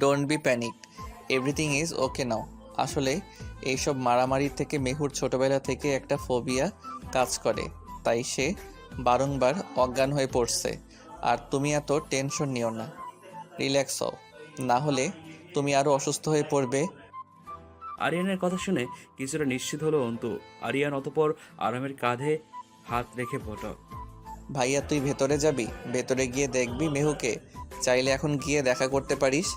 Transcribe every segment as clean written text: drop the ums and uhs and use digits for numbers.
Don't be panic, everything is okay now. আসলে এইসব মারামারির থেকে মেহুর ছোটবেলা থেকে একটা ফোবিয়া কাজ করে, তাই সে বারংবার অজ্ঞান হয়ে পড়ছে। আর তুমি এত টেনশন নিও না, রিল্যাক্স হও, না হলে তুমি আরও অসুস্থ হয়ে পড়বে। আরিয়ানের কথা শুনে কিছুটা নিশ্চিত হলো অন্তু। আরিয়ান অতপর আরামের কাঁধে হাত রেখে বলল, ভাইয়া তুই ভেতরে যাবি, ভেতরে গিয়ে দেখবি মেহুকে, চাইলে এখন গিয়ে দেখা করতে পারিস।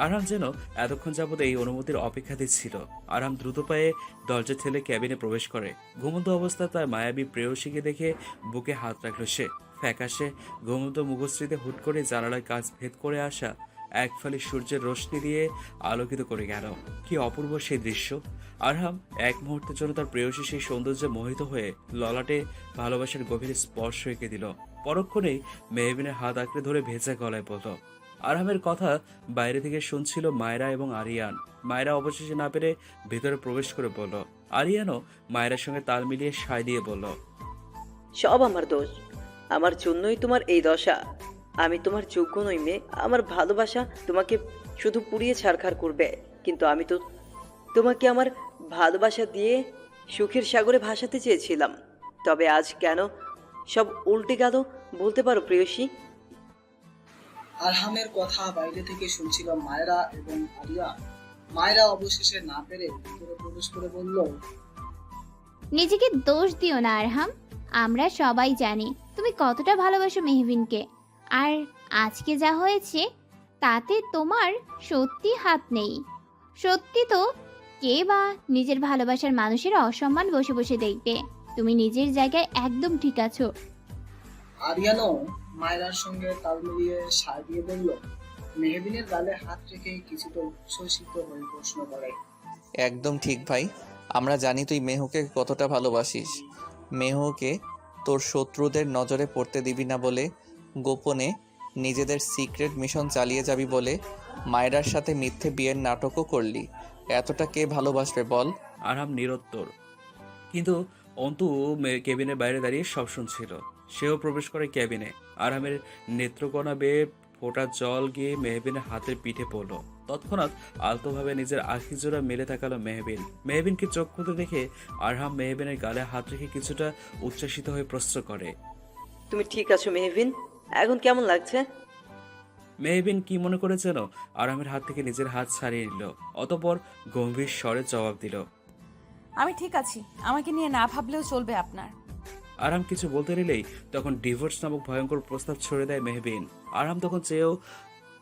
আরাম যেন এতক্ষণ যাবত এই অনুমতির অপেক্ষাতে ছিল। আরাম দ্রুত পায়ে দরজা ঠেলে ক্যাবিনে প্রবেশ করে। ঘুমন্ত অবস্থায় তার মায়াবী প্রেয়সীকে দেখে বুকে হাত রাখল সে। ফ্যাকাশে ঘুমন্ত মুখশ্রীতে হুট করে জানালায় কাঁচ ভেদ করে আসা এক ফালি সূর্যের রশ্মি দিয়ে আলোকিত করে গেল। কি অপূর্ব সেই দৃশ্য! আরহাম এক মুহূর্তের জন্য তার প্রেয়সী সেই সৌন্দর্যে মোহিত হয়ে ললাটে ভালোবাসার গভীর স্পর্শ এঁকে দিল। পরক্ষণেই মেহবিনের হাত আঁকড়ে ধরে ভেজা গলায় বলল। আরহামের কথা বাইরে থেকে শুনছিল মায়রা এবং আরিয়ান। মায়রা অবশেষে না পেরে ভেতরে প্রবেশ করে বলল। আরিয়ানও মায়রার সঙ্গে তাল মিলিয়ে সায় দিয়ে বলল, সব আমার দোষ, আমার জন্যই তোমার এই দশা। আমি তোমার যোগ্য নই মেয়ে। আমার ভালোবাসা তোমাকে শুধু পুড়িয়ে ছারখার করবে, কিন্তু আমি তো তোমাকে আমার ভালোবাসা দিয়ে সুখের সাগরে ভাসাতে চেয়েছিলাম। তবে আজ কেন সব উল্টে গেল বলতে পারো প্রেয়সী? আরহামের কথা বাইরে থেকে শুনছিল মায়রা এবং আরিয়া। মায়রা অবশেষে না পেরে ভিতরে প্রবেশ করে বলল, নিজেকে দোষ দিও না আরহাম, আমরা সবাই জানি তুমি কতটা ভালোবাসো মেহবিনকে। আর আজকে যা হয়েছে তাতে তোমার সত্যি হাত নেই। সত্যি তো কে বা নিজের ভালোবাসার মানুষের অসম্মান বসে বসে দেখবে। তুমি নিজের জায়গায় একদম ঠিক আছো। আরিয়ানও মায়রার সঙ্গে তাল মিলিয়ে সায় দিয়ে বলল। মেহবিনের গালে হাত রেখে কিছুটা উচ্ছ্বসিত হয়ে প্রশ্ন করে, একদম ঠিক ভাই, আমরা জানি তুই মেহুকে কতটা ভালোবাসিস। মেহুকে তোর শত্রুদের নজরে পড়তে দিবি না বলে, গোপনে নিজেদের সিক্রেট মিশন চালিয়ে যাবি বলে মায়রার সাথে মিথ্যে বিয়ের নাটকও করলি। এতটা কে ভালোবাসবে বল? আরহাম নিরুত্তর। কিন্তু অন্তু কেবিনের বাইরে দাঁড়িয়ে সব শুনছিল। সেও প্রবেশ করে ক্যাবিনে। আরহামের নেত্রকোনা বেয়ে ফোঁটা জল গিয়ে মেহবিনের হাতের পিঠে পড়ল। তৎক্ষণাৎ আলতোভাবে নিজের আখি জোড়া মেলে তাকালো মেহবিন। মেহবিনকে চোখ খুলতে দেখে আরহাম মেহবিনের গালে হাত রেখে কিছুটা উচ্ছ্বাসিত হয়ে প্রশ্ন করে, তুমি ঠিক আছো মেহবিন? এখন কেমন লাগছে? মেহবিন কি মনে করে যেন আরহামের হাত থেকে নিজের হাত ছাড়িয়ে নিল। অতঃপর গম্ভীর স্বরে জবাব দিল, আমি ঠিক আছি, আমাকে নিয়ে না ভাবলেও চলবে আপনার। আরাম কিছু বলতে নিলেই তখন ডিভোর্স নামক ভয়ঙ্কর প্রস্তাব ছড়ে দেয় মেহবিন। আরাম তখন চেয়েও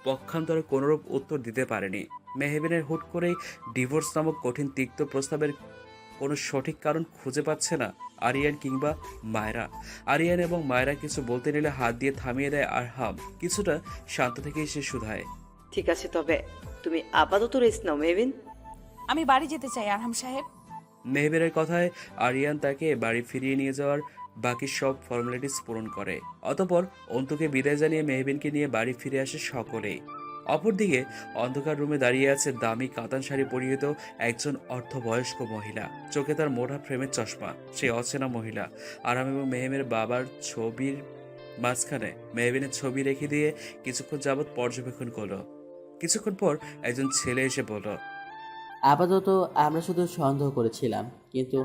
পক্ষান্তরে কোনোরূপ উত্তর দিতে পারেনি। মেহবিনের হুট করেই ডিভোর্স নামক কঠিন তিক্ত প্রস্তাবের কোনো সঠিক কারণ খুঁজে পাচ্ছে না আরিয়ান কিংবা মায়রা। আরিয়ান এবং মায়রা কিছু বলতে নিলে হাত দিয়ে থামিয়ে দেয় আরহাম। কিছুটা শান্ত থেকেই সে শুধায়, ঠিক আছে, তবে তুমি আপাতত রেস্ট নাও মেহবিন। আমি বাড়ি যেতে চাই আরহাম সাহেব। মেহবিনের কথায় আরিয়ান তাকে বাড়ি ফিরিয়ে নিয়ে যাওয়ার বাকি সব ফর্মালিটিস পূরণ করে। অতঃপর অন্তুকে বিদায় জানিয়ে মেহবিনকে নিয়ে বাড়ি ফিরে আসে সকলেই। অপরদিকে অন্ধকার রুমে দাঁড়িয়ে আছে দামি কাতান শাড়ি পরিহিত একজন অর্ধবয়স্ক মহিলা। চোখে তার মোটা ফ্রেমের চশমা। সেই অচেনা মহিলা আরাম এবং মেহমের বাবার ছবির মাঝখানে মেহবিনের ছবি রেখে দিয়ে কিছুক্ষণ যাবৎ পর্যবেক্ষণ করলো। কিছুক্ষণ পর একজন ছেলে এসে বলল, আপাতত আমরা শুধু সন্দেহ করেছিলাম, কিন্তু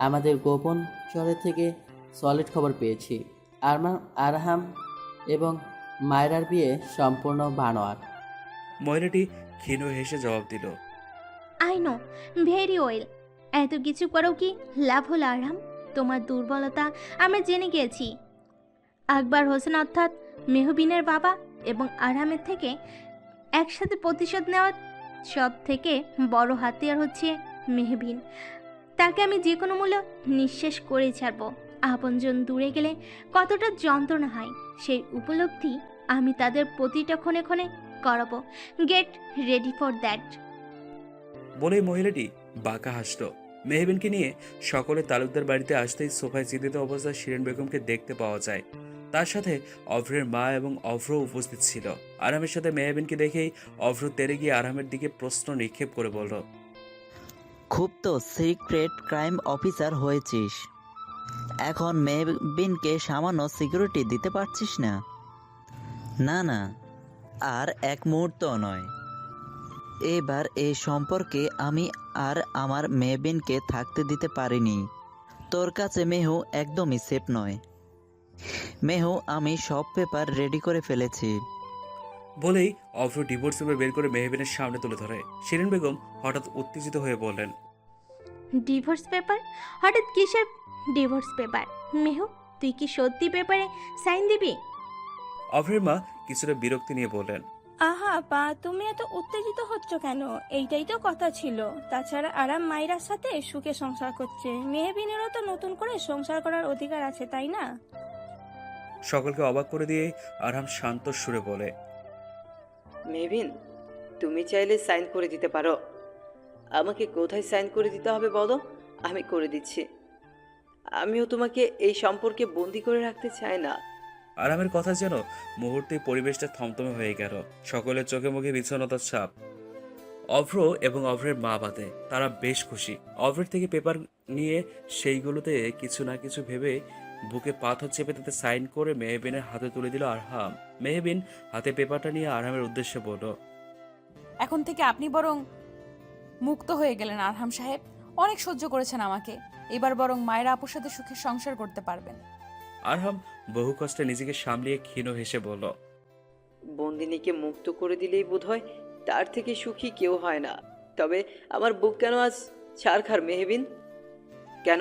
আমাদের গোপন শহরের থেকে সলিড খবর পেয়েছি। আরহাম এবং মায়রার বিয়ে সম্পূর্ণ বানোয়াট। মহিলাটি ক্ষীণ হেসে জবাব দিল, আই নো ভেরি ওয়েল। এত কিছু করেও কি লাভ হলো আরহাম? তোমার দুর্বলতা আমরা জেনে গিয়েছি। আকবর হোসেন অর্থাৎ মেহবিনের বাবা এবং আরহামের থেকে একসাথে প্রতিশোধ নেওয়ার সব থেকে বড় হাতিয়ার হচ্ছে মেহবিন। তাকে আমি যে কোনো মূল্য নিঃশেষ করে ছাড়ব। আপনজন দূরে গেলে কতটা যন্ত্রণা হয় সেই উপলব্ধি আমি তাদের প্রতিটা ক্ষণে ক্ষণে করাবো। Get ready for that. বলেই মহিলাটি বাঁকা হাসল। মেহবিনকে নিয়ে সকলে তালুকদার বাড়িতে আসতেই সোফায় চিন্তিত অবস্থায় শিরিন বেগমকে দেখতে পাওয়া যায়। তার সাথে অভ্রের মা এবং অভ্র উপস্থিত ছিল। আরামের সাথে মেহবিনকে দেখেই অভ্র তেরে গিয়ে আরামের দিকে প্রশ্ন নিক্ষেপ করে বলল, খুব তো সিক্রেট ক্রাইম অফিসার হয়েছিস, এখন মেহবিনকে সামান্য সিকিউরিটি দিতে পারছিস না? না না, আর এক মুহূর্ত নয়। এবার এই সম্পর্কে আমি আর আমার মেহবিনকে থাকতে দিতে পারিনি। তোর কাছে মেহু একদমই সেফ নয়। মেহু, আমি সব পেপার রেডি করে ফেলেছি। বলেই অভ্র ডিভোর্স পেপার বের করে মেহবিনের সামনে তুলে ধরে। শিরিন বেগম হঠাৎ উত্তেজিত হয়ে বললেন, ডিভোর্স পেপার? হঠাৎ কিসের ডিভোর্স পেপার? মেহু, তুই কি সত্যি পেপারে সাইন দিবি? অভ্রের মা কিছুটা বিরক্তি নিয়ে বললেন, আহা আপা, তুমি এত উত্তেজিত হচ্ছ কেন? এইটাই তো কথা ছিল। তাছাড়া আরাম মাইরার সাথে সুখে সংসার করছে, মেহবিনেরও তো নতুন করে সংসার করার অধিকার আছে, তাই না? সকলকে অবাক করে দিয়ে আরহাম শান্ত সুরে বলে, মেহবিন, তুমি চাইলে সাইন করে দিতে পারো। আমাকে কোথায় সাইন করে দিতে হবে বলো, আমি করে দিচ্ছি। আমিও তোমাকে এই সম্পর্কে বন্দি করে রাখতে চাই না। আরামের কথা যেন মুহূর্তেই পরিবেশটা থমথমে হয়ে গেল। সকলের চোখে মুখে বিষণ্ণতার ছাপ। অভ্র এবং অভ্রের মা বাদে তারা বেশ খুশি। অভ্রের থেকে পেপার নিয়ে সেইগুলোতে কিছু না কিছু ভেবে বুকে পাথর চেপে তাতে সাইন করে মেহবিনের হাতে তুলে দিল আরহাম। মেহবিন হাতে পেপারটা নিয়ে আরহামের উদ্দেশ্যে বলল, এখন থেকে আপনি বরং মুক্ত হয়ে গেলেন আরহাম সাহেব। অনেক সহ্য করেছেন আমাকে, এবার বরং মায়েরা আপুর সাথে সুখে সংসার করতে পারবেন। আরহাম বহু কষ্টে নিজেকে সামলিয়ে ক্ষীণ হেসে বলল, বন্দিনীকে মুক্ত করে দিলেই বোধহয় তার থেকে সুখী কেউ হয় না। তবে আমার বুক কেন আজ ছারখার মেহবিন? কেন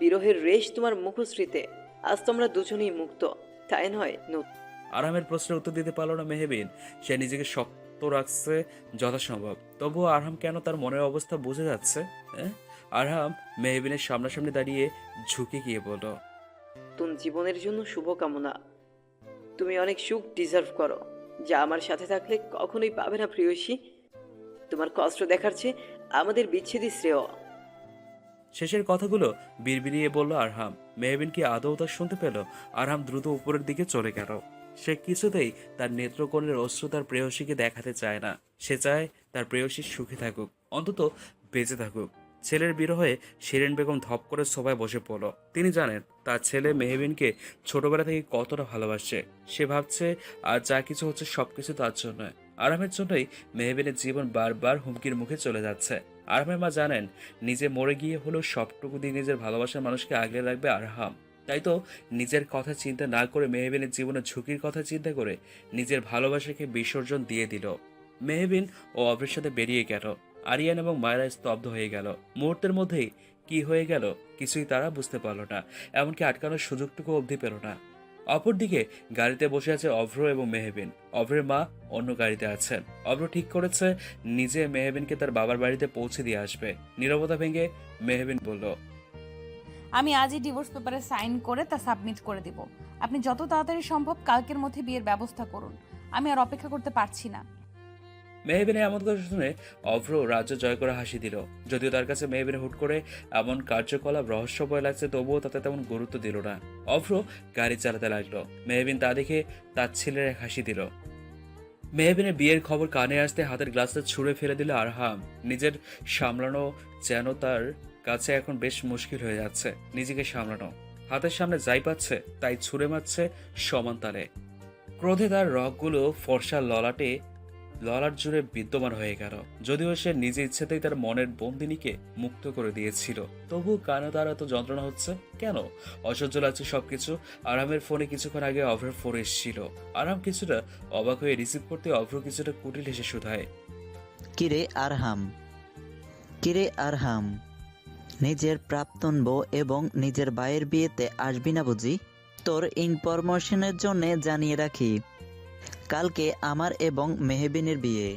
বিরহের রেশ তোমার মুখশ্রীতে? আজ তোমরা দুজনেই মুক্ত, তাই নয়? আরহামের প্রশ্নের উত্তর দিতে পারল না মেহবিন। সে নিজেকে শক্ত রাখছে যথাসম্ভব। তবুও আরহাম কেন তার মনের অবস্থা বুঝে যাচ্ছে। আরহাম মেহবিনের সামনাসামনি দাঁড়িয়ে ঝুঁকে গিয়ে বলল, নতুন জীবনের জন্য শুভকামনা। তুমি অনেক সুখ ডিজার্ভ করো, যা আমার সাথে থাকলে কখনোই পাবে না প্রিয়সী। তোমার কষ্ট দেখার চেয়ে আমাদের বিচ্ছেদই শ্রেয়। শেষের কথাগুলো বিড়বিড়িয়ে বলল আরহাম। মেহবিন কি আদৌ তা শুনতে পেল? আরহাম দ্রুত উপরের দিকে চলে গেল। সে কিছুতেই তার নেত্রকোণের অশ্রু তার প্রেয়সীকে দেখাতে চায় না। সে চায় তার প্রেয়সী সুখী থাকুক, অন্তত বেঁচে থাকুক। ছেলের বিরহে শিরিন বেগম ধপ করে সোফায় বসে পড়ল। তিনি জানেন তার ছেলে মেহবিনকে ছোটবেলা থেকে কতটা ভালোবাসে। সে ভাবছে আর যা কিছু হচ্ছে সবকিছু তার জন্য। আরামের জন্যই মেহবিনের জীবন বারবার হুমকির মুখে চলে যাচ্ছে। আরহামের মা জানেন নিজে মরে গিয়ে হলেও সবটুকু দিয়ে নিজের ভালোবাসার মানুষকে আগলে রাখবে আরহাম। তাই তো নিজের কথা চিন্তা না করে মেহবিনের জীবনের ঝুঁকির কথা চিন্তা করে নিজের ভালোবাসাকে বিসর্জন দিয়ে দিল। মেহবিন ও অভ্রের সাথে বেরিয়ে গেল। আরিয়ান এবং মায়েরা স্তব্ধ হয়ে গেল। মুহূর্তের মধ্যেই কি হয়ে গেল কিছুই তারা বুঝতে পারল না, এমনকি আটকানোর সুযোগটুকু অবধি পেল না। অপরদিকে গাড়িতে বসে আছে অভ্র এবং মেহবিন। অভ্রের মা অন্য গাড়িতে আছেন। অভ্র ঠিক করেছে নিজে মেহবিনকে তার বাবার বাড়িতে পৌঁছে দিয়ে আসবে। নীরবতা ভেঙে মেহবিন বলল, আমি আজই ডিভোর্স পেপারে সাইন করে তা সাবমিট করে দিব। আপনি যত তাড়াতাড়ি সম্ভব কালকের মধ্যে বিয়ের ব্যবস্থা করুন। আমি আর অপেক্ষা করতে পারছি না। মেহবিনের এমন কথা শুনে অভ্র রাজ্য জয় করে হাসি দিল। যদিও তার কাছে মেহবিনের হুট করে এমন কার্যকলাপ রহস্যময় লাগছে, তবুও তাতে তেমন গুরুত্ব দিল না। অভ্র গাড়ি চালাতে লাগলো। মেহবিন তা দেখে তার ছেলের এক হাসি দিল। মেহবিনের বিয়ের খবর কানে আসতে হাতের গ্লাসটা ছুঁড়ে ফেলে দিল আরহাম। নিজের সামলানো যেন তার কাছে এখন বেশ মুশকিল হয়ে যাচ্ছে। নিজেকে সামলানো, হাতের সামনে যাই পাচ্ছে তাই ছুঁড়ে মারছে সমান তালে। ক্রোধে তার রগগুলো ফর্সা ললাট জুড়ে বিদ্যমান হয়ে গেল। যদিও সে নিজে ইচ্ছেতেই তার মনের বন্দিনীকে মুক্ত করে দিয়েছিল, তবু কানে তার এত যন্ত্রণা হচ্ছে কেন? অসহ্য লাগছে সবকিছু। আরামের ফোনে কিছুক্ষণ আগে অভ্রের ফোন এসেছিল। আরাম কিছুটা অবাক হয়ে রিসিভ করতে অভ্র কিছুটা কুটিল হেসে শুধায়, কিরে আরহাম, নিজের প্রাক্তন বউ এবং নিজের ভাইয়ের বিয়েতে আসবি না বুঝি? তোর ইনফরমেশনের জন্য জানিয়ে রাখি, কালকে আমার এবং মেহবিনের বিয়ে।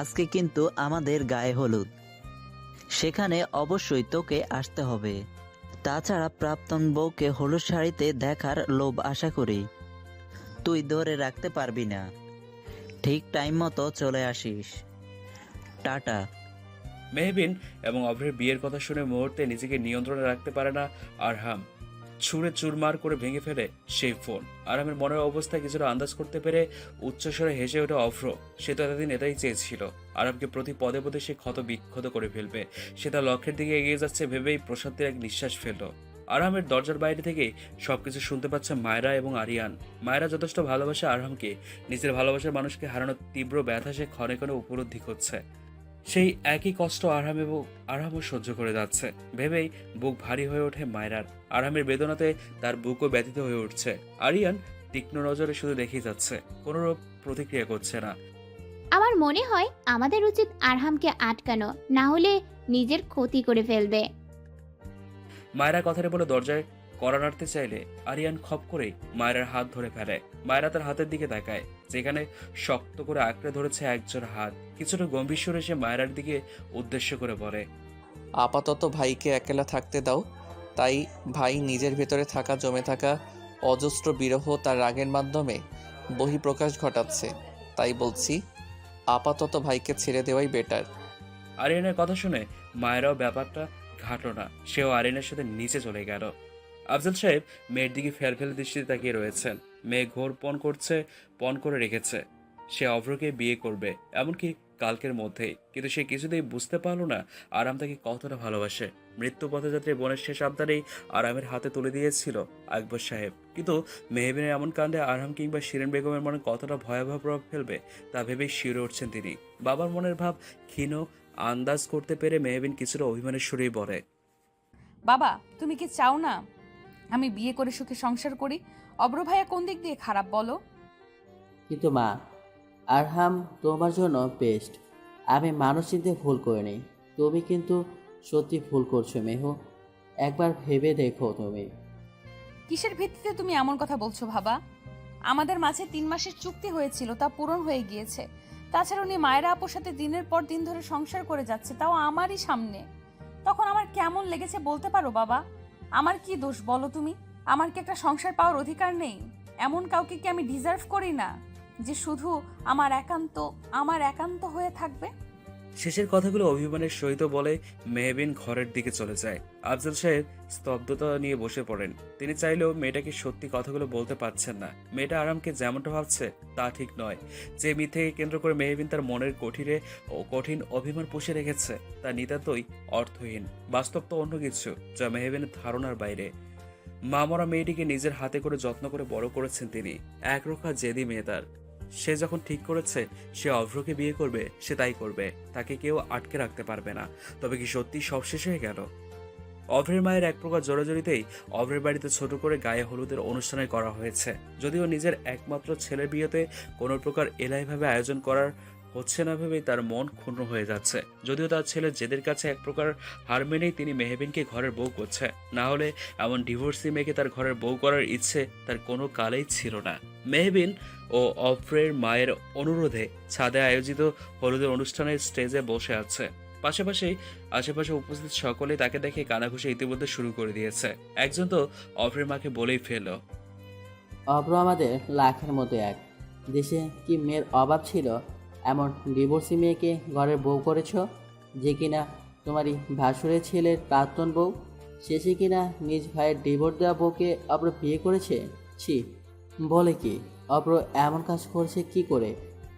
আজকে কিন্তু আমাদের গায়ে হলুদ, সেখানে অবশ্যই তোকে আসতে হবে। তাছাড়া প্রাক্তন বউকে হলুদ শাড়িতে দেখার লোভ আশা করি তুই ধরে রাখতে পারবি না। ঠিক টাইম মতো চলে আসিস। টাটা। মেহবিন এবং অভ্রের বিয়ের কথা শুনে মুহূর্তে নিজেকে নিয়ন্ত্রণে রাখতে পারে না আরহাম। ছুঁড়ে চুরমার করে ভেঙে ফেলে সেই ফোন। আরামের মনের অবস্থা কিছুটা আন্দাজ করতে পেরে উচ্চস্বরে হেসে ওঠে অভ্র। সে তো এতদিন এটাই চেয়েছিল, আরামকে প্রতি পদে পদে সে ক্ষত বিক্ষত করে ফেলবে। সে তার লক্ষ্যের দিকে এগিয়ে যাচ্ছে ভেবেই প্রশান্তির এক নিঃশ্বাস ফেলল। আরহামের দরজার বাইরে থেকে সবকিছু শুনতে পাচ্ছে মায়রা এবং আরিয়ান। মায়রা যথেষ্ট ভালোবাসে আরহামকে, নিজের ভালোবাসার মানুষকে হারানোর তীব্র ব্যথা সে ক্ষণে ক্ষণে উপলব্ধি করছে। সেই একই কষ্ট আরহামও সহ্য করে যাচ্ছে। ভেবেই বুক ভারী হয়ে ওঠে মায়রার। আরহামের বেদনাতে তার বুকও ব্যথিত হয়ে উঠছে। আরিয়ান তীক্ষ্ণ নজরে শুধু দেখেই যাচ্ছে, কোনো প্রতিক্রিয়া করছে না। আমার মনে হয় আমাদের উচিত আরহামকে আটকানো, না হলে নিজের ক্ষতি করে ফেলবে। মায়রা কথাটা বলে দরজায় কড়া নাড়তে চাইলে আরিয়ান খপ করেই মায়রার হাত ধরে ফেলে। মায়রা তার হাতের দিকে তাকায়, যেখানে শক্ত করে আঁকড়ে ধরেছে একজোড়া হাত। কিছুটা গম্ভীর সুরে সে মায়রার দিকে উদ্দেশ্য করে বলে, আপাতত ভাইকে একলা থাকতে দাও। তাই ভাই নিজের ভেতরে থাকা জমে থাকা অজস্র বিরহ তার রাগের মাধ্যমে বহিঃপ্রকাশ ঘটাচ্ছে। তাই বলছি আপাতত ভাইকে ছেড়ে দেওয়াই বেটার। আরিয়ানের কথা শুনে মায়েরাও ব্যাপারটা ঘাটল না, সেও আরিয়ানের সাথে নিচে চলে গেল। আফজাল সাহেব মেয়ের দিকে ফেলফেলে দৃষ্টিতে তাকিয়ে রয়েছেন। মেয়ে ঘোর পণ করে রেখেছে সে অভ্রকে বিয়ে করবে, এমনকি কালকের মধ্যেই। কিন্তু সে কিছুতেই বুঝতে পারলো না আরাম তাকে কতটা ভালোবাসে। মৃত্যু পথযাত্রী বোনের শেষ আবদারেই আরামের হাতে তুলে দিয়েছিল আকবর সাহেব। কিন্তু মেহবিনের এমন কাণ্ডে আরাম কিংবা শিরিন বেগমের মনে কতটা ভয়াবহ প্রভাব ফেলবে তা ভেবেই শিউরে উঠছেন তিনি। বাবার মনের ভাব ক্ষীণ আন্দাজ করতে পেরে মেহবিন কিছুটা অভিমানের সুরেই বলে, বাবা, তুমি কি চাও না আমি বিয়ে করে সুখে সংসার করি? অব্র ভাইয়া কোন দিক দিয়ে খারাপ বলো? কিন্তু মা, আরহাম তোমার জন্য বেস্ট। আমি মানুষ চিনতে ভুল করিনি, তুমি কিন্তু সত্যি ভুল করছো মেহু। একবার ভেবে দেখো তুমি। কিসের ভিত্তিতে তুমি এমন কথা বলছো বাবা? আমাদের মাঝে 3 মাসের চুক্তি হয়েছিল, তা পূরণ হয়ে গিয়েছে। তাছাড়া উনি মায়েরা আপুর সাথে দিনের পর দিন ধরে সংসার করে যাচ্ছে, তাও আমারই সামনে। তখন আমার কেমন লেগেছে বলতে পারো বাবা? আমার কি দোষ বলো তুমি? আমার কি একটা সংসার পাওয়ার অধিকার নেই? এমন কাউকে কি আমি ডিজার্ভ করি না যে শুধু আমার একান্ত হয়ে থাকবে? শেষের কথাগুলো অভিমানের সহিত বলে মেহবিন ঘরের দিকে চলে যায়। আফজাল সাহেব স্তব্ধতা নিয়ে বসে পড়েন। তিনি চাইলেও মেয়েটাকে সত্যি কথাগুলো বলতে পারছেন না। মেয়েটা আরামকে যেমনটা ভাবছে তা ঠিক নয়। যে মিথ্যেকে কেন্দ্র করে মেহবিন তার মনের কঠিন অভিমান পুষে রেখেছে তা নিতান্তই অর্থহীন। বাস্তব তো অন্য কিছু, যা মেহবিনের ধারণার বাইরে। মামরা মেয়েটিকে নিজের হাতে করে যত্ন করে বড় করেছেন তিনি। একরোখা জেদি মেয়ে তার। সে যখন ঠিক করেছে সে অভ্রকে বিয়ে করবে, সে তাই করবে। তাকে কেউ আটকে রাখতে পারবে না। তবে কি সত্যি সব শেষ হয়ে গেল? অভ্রের মায়ের এক প্রকার জোরাজোরিতেই অভ্রের বাড়িতে ছোট করে গায়ে হলুদের অনুষ্ঠানে করা হয়েছে। যদিও নিজের একমাত্র ছেলের বিয়েতে কোনো প্রকার এলাইভাবে আয়োজন করার হচ্ছে না ভেবেই তার মন ক্ষুণ্ণ হয়ে যাচ্ছে। যদিও তার ছেলে জেদের কাছে এক প্রকার হার মেনেই তিনি মেহবিনকে ঘরের বউ করছে। না হলে এমন ডিভোর্সি মেয়েকে তার ঘরের বউ করার ইচ্ছে তার কোনো কালেই ছিল না। মেহবিন ও অভ্রের মায়ের অনুরোধে ছাদে আয়োজিত হলুদের অনুষ্ঠানের স্টেজে বসে আছে। আশেপাশে উপস্থিত সকলেই তাকে দেখে কানাঘুষে ইতিমধ্যে শুরু করে দিয়েছে। একজন তো অভ্রের মাকে বলেই ফেলল, অব্র আমাদের লাখের মতো এক। দেশে কি মেয়ের অভাব ছিল এমন ডিভোর্সি মেয়েকে ঘরের বউ করেছ, যে কিনা তোমারই ভাসুরের ছেলের প্রাক্তন বউ? শেষে কিনা নিজ ভাইয়ের ডিভোর্স দেওয়া বউকে অব্র বিয়ে করেছে? ছি, বলে কি? অব্র এমন কাজ করেছে কি করে?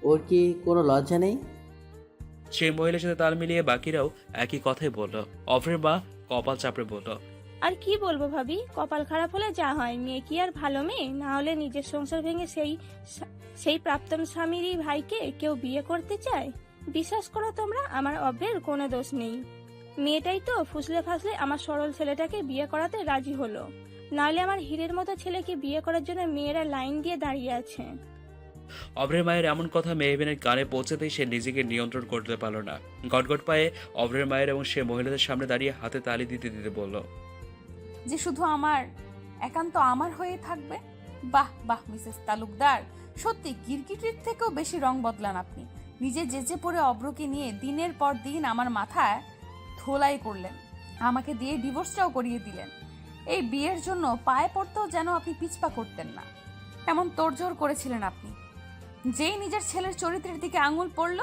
ওর কি কোনো লজ্জা নেই? সেই মহিলার সাথে তাল মিলিয়ে বাকিরাও একই কথাই বলল। অভ্রের মা কপাল চাপড়ে বলল, আর কি বলবো ভাবি, কপাল খারাপ হলে যা হয়। মেয়ে কি আর ভালো মেয়ে? না হলে নিজের সংসার ভেঙে সেই প্রাক্তন স্বামীরই ভাইকে কেউ বিয়ে করতে চায়? বিশ্বাস করো তোমরা, আমার অভ্রের কোনো দোষ নেই। মেয়েটাই তো ফুসলে ফাসলে আমার সরল ছেলেটাকে বিয়ে করাতে রাজি হলো। নাহলে আমার হীরের মতো ছেলেকে বিয়ে করার জন্য মেয়েরা লাইন দিয়ে দাঁড়িয়ে আছে। অভ্রের মায়ের এমন কথা মেহবিনের কানে পৌঁছাতেই সে নিজেকে নিয়ন্ত্রণ করতে পারল না। গটগট পায়ে অভ্রের মায়ের এবং সে মহিলাদের সামনে দাঁড়িয়ে হাতে তালি দিতে দিতে বলল, যে শুধু একান্ত আমার হয়ে থাকবে? বাহ বাহ মিসেস তালুকদার, সত্যি গিরগিটির থেকেও বেশি রং বদলান আপনি। নিজে জেজে পড়ে অভ্রকে নিয়ে দিনের পর দিন আমার মাথায় ধোলাই করলেন, আমাকে দিয়ে ডিভোর্সটাও করিয়ে দিলেন। এই বিয়ের জন্য পায়ে পড়তেও যেন আপনি পিছপা করতেন না, এমন তোড়জোড় করেছিলেন আপনি। যেই নিজের ছেলের চরিত্রের দিকে আঙুল পড়ল,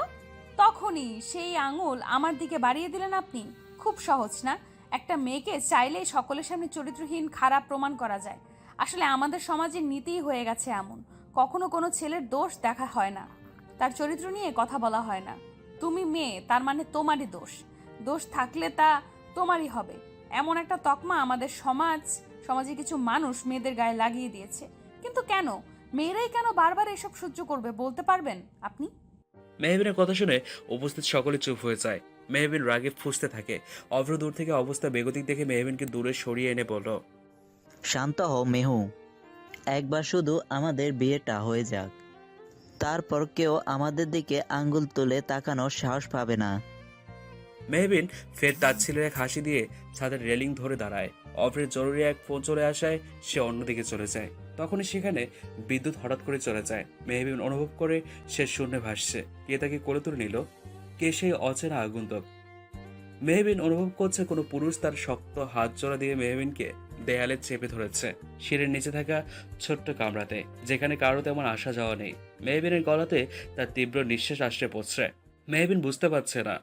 তখনই সেই আঙুল আমার দিকে বাড়িয়ে দিলেন আপনি। খুব সহজ না? একটা মেয়েকে চাইলেই সকলের সামনে চরিত্রহীন খারাপ প্রমাণ করা যায়। আসলে আমাদের সমাজের নীতিই হয়ে গেছে এমন, কখনো কোনো ছেলের দোষ দেখা হয় না, তার চরিত্র নিয়ে কথা বলা হয় না। তুমি মেয়ে, তার মানে তোমারই দোষ। দোষ থাকলে তা তোমারই হবে। এমন একটা তকমা আমাদের সমাজে কিছু মানুষ মেয়েদের গায়ে লাগিয়ে দিয়েছে। কিন্তু কেন? মেয়েরাই কেন বারবার এসব সহ্য করবে বলতে পারবেন আপনি? মেহবিনের কথা শুনে উপস্থিত সকলে চুপ হয়ে যায়। মেহবিন রাগে ফুঁসতে থাকে। অভ্র দূর থেকে অবস্থা বেগতিক দেখে মেহবিনকে দূরে সরিয়ে এনে বলল, শান্ত হও মেহু, একবার শুধু আমাদের বিয়েটা হয়ে যাক, তারপর কেউ আমাদের দিকে আঙ্গুল তুলে তাকানোর সাহস পাবে না। মেহবিন ফের তাচ্ছিলের এক হাসি দিয়ে ছাদের রেলিং ধরে দাঁড়ায়। অভ্রের জরুরি এক ফোন চলে আসায় সে অন্যদিকে চলে যায়। তখনই সেখানে বিদ্যুৎ হঠাৎ করে চলে যায়। মেহবিন অনুভব করে সে শূন্যে ভাসছে। কে তাকে কোলে তুলে নিল? কে সেই অচেনা আগন্তুক? মেহবিন অনুভব করছে কোনো পুরুষ তার শক্ত হাত জোড়া দিয়ে মেহবিনকে দেয়ালে চেপে ধরেছে, শিরের নিচে থাকা ছোট্ট কামরাতে, যেখানে কারো তেমন আসা যাওয়া নেই। মেহবিনের গলাতে তার তীব্র নিঃশ্বাস আসতে পড়ছে। মেহবিন বুঝতে পারছে না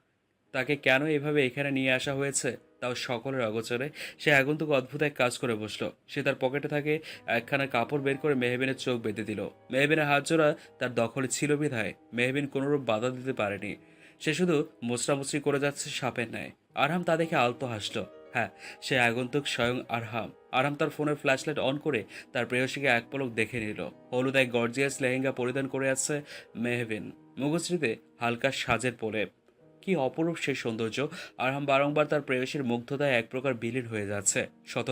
তাকে কেন এভাবে এখানে নিয়ে আসা হয়েছে, তাও সকলের অগোচরে। সে আগন্তুক অদ্ভুত এক কাজ করে বসলো। সে তার পকেটে থাকে একখানা কাপড় বের করে মেহবিনের চোখ বেঁধে দিল। মেহবিনের হাত জোড়া তার দখলে ছিল বিধায় মেহবিন কোনোরূপ বাধা দিতে পারেনি। সে শুধু মোচড়ামুচড়ি করে যাচ্ছে সাপের ন্যায়। আরহাম তা দেখে আলতো হাসলো। হ্যাঁ, সে আগন্তুক স্বয়ং আরহাম। আরহাম তার ফোনের ফ্ল্যাশলাইট অন করে তার প্রেয়সীকে এক পলক দেখে নিল। হলুদ এক গর্জিয়াস লেহেঙ্গা পরিধান করে আছে মেহবিন, মুখশ্রীতে হালকা সাজের প্রলেপ। কি অপরূপ সেই সৌন্দর্য! আরহাম বারংবার তার প্রেয়সীর মুগ্ধতায় এক প্রকার বিলীন হয়ে যাচ্ছে। শত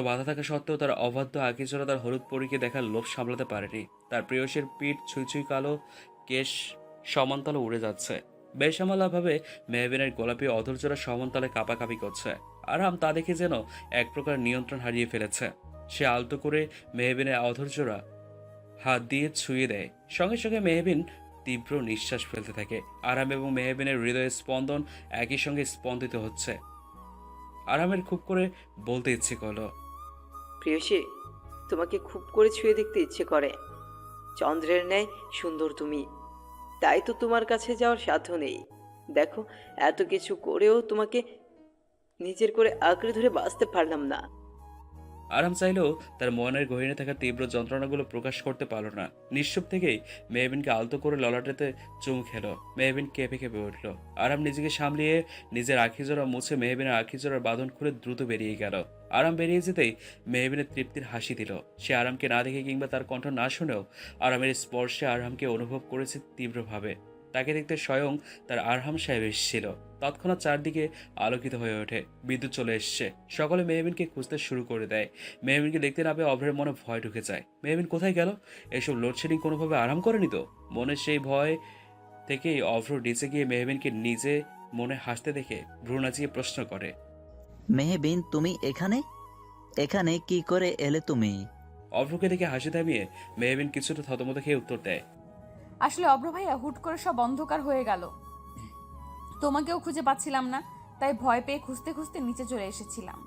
বাধা থাকা সত্ত্বেও তার অবাধ্য আঁকিচোরা তার হলুদ পরীকে দেখার লোভ সামলাতে পারেনি। তার প্রেয়সীর পিঠ ছুঁই ছুঁই কালো কেশ সমান্তলে উড়ে যাচ্ছে। বেসামালাভাবে মেহবিনের গোলাপি অধৈর্যরা সমান্তলে কাঁপাকাঁপি করছে। আরহাম তা দেখে যেন এক প্রকার নিয়ন্ত্রণ হারিয়ে ফেলেছে। সে আলতো করে মেহবিনের অধৈর্যরা হাত দিয়ে ছুঁয়ে দেয়। সঙ্গে সঙ্গে মেহবিন তীব্র নিঃশ্বাস ফেলতে থাকে। আরাম এবং মেহবিনের হৃদয়ের স্পন্দন একই সঙ্গে স্পন্দিত হচ্ছে। আরামের খুব করে বলতে ইচ্ছে করলো, প্রিয়সী, তোমাকে খুব করে ছুঁয়ে দেখতে ইচ্ছে করে। চন্দ্রের ন্যায় সুন্দর তুমি, তাই তো তোমার কাছে যাওয়ার সাধ্য নেই। দেখো, এত কিছু করেও তোমাকে নিজের করে আঁকড়ে ধরে বাঁচতে পারলাম না। আরাম চাইলেও তার মনের গহীনে থাকা তীব্র যন্ত্রণাগুলো প্রকাশ করতে পারল না। নিঃশব্দ থেকেই মেহবিনকে আলতো করে ললাটেতে চুমু খেলো। মেহবিন কেঁপে কেঁপে উঠল। আরাম নিজেকে সামলিয়ে নিজের আখিজোড়া মুছে মেহবিনের আখিজোড়ার বাঁধন খুলে দ্রুত বেরিয়ে গেল। আরাম বেরিয়ে যেতেই মেহবিনের তৃপ্তির হাসি দিল। সে আরামকে না দেখে কিংবা তার কণ্ঠ না শুনেও আরামের স্পর্শে আরামকে অনুভব করেছে তীব্রভাবে। তাকে দেখতে স্বয়ং তার আরহাম সাহেব এসেছিল। তৎক্ষণাৎ চারদিকে আলোকিত হয়ে ওঠে। বিদ্যুৎ চলে এসছে। সকলে মেহবিনকে খুঁজতে শুরু করে দেয়। মেহবিনকে দেখতে না পেয়ে অভ্রের মনে ভয় ঢুকে যায়। মেহবিন কোথায় গেল? এসব লোডশেডিং কোনোভাবে আরাম করেনি তো? মনের সেই ভয় থেকেই অভ্র নিচে গিয়ে মেহবিনকে নিজে মনে হাসতে দেখে ভ্রু নাচিয়ে প্রশ্ন করে, মেহবিন তুমি এখানে এখানে কি করে এলে তুমি? অভ্রকে দেখে হাসি থামিয়ে মেহবিন কিছুটা থতমত খেয়ে উত্তর দেয়, আসলে অব্র ভাইয়া হুট করে সব অন্ধকার হয়ে গেল, তোমাকেও খুঁজে পাচ্ছিলাম না, তাই ভয় পেয়ে খুঁজতে খুঁজতে নিচে চলে এসেছিলাম।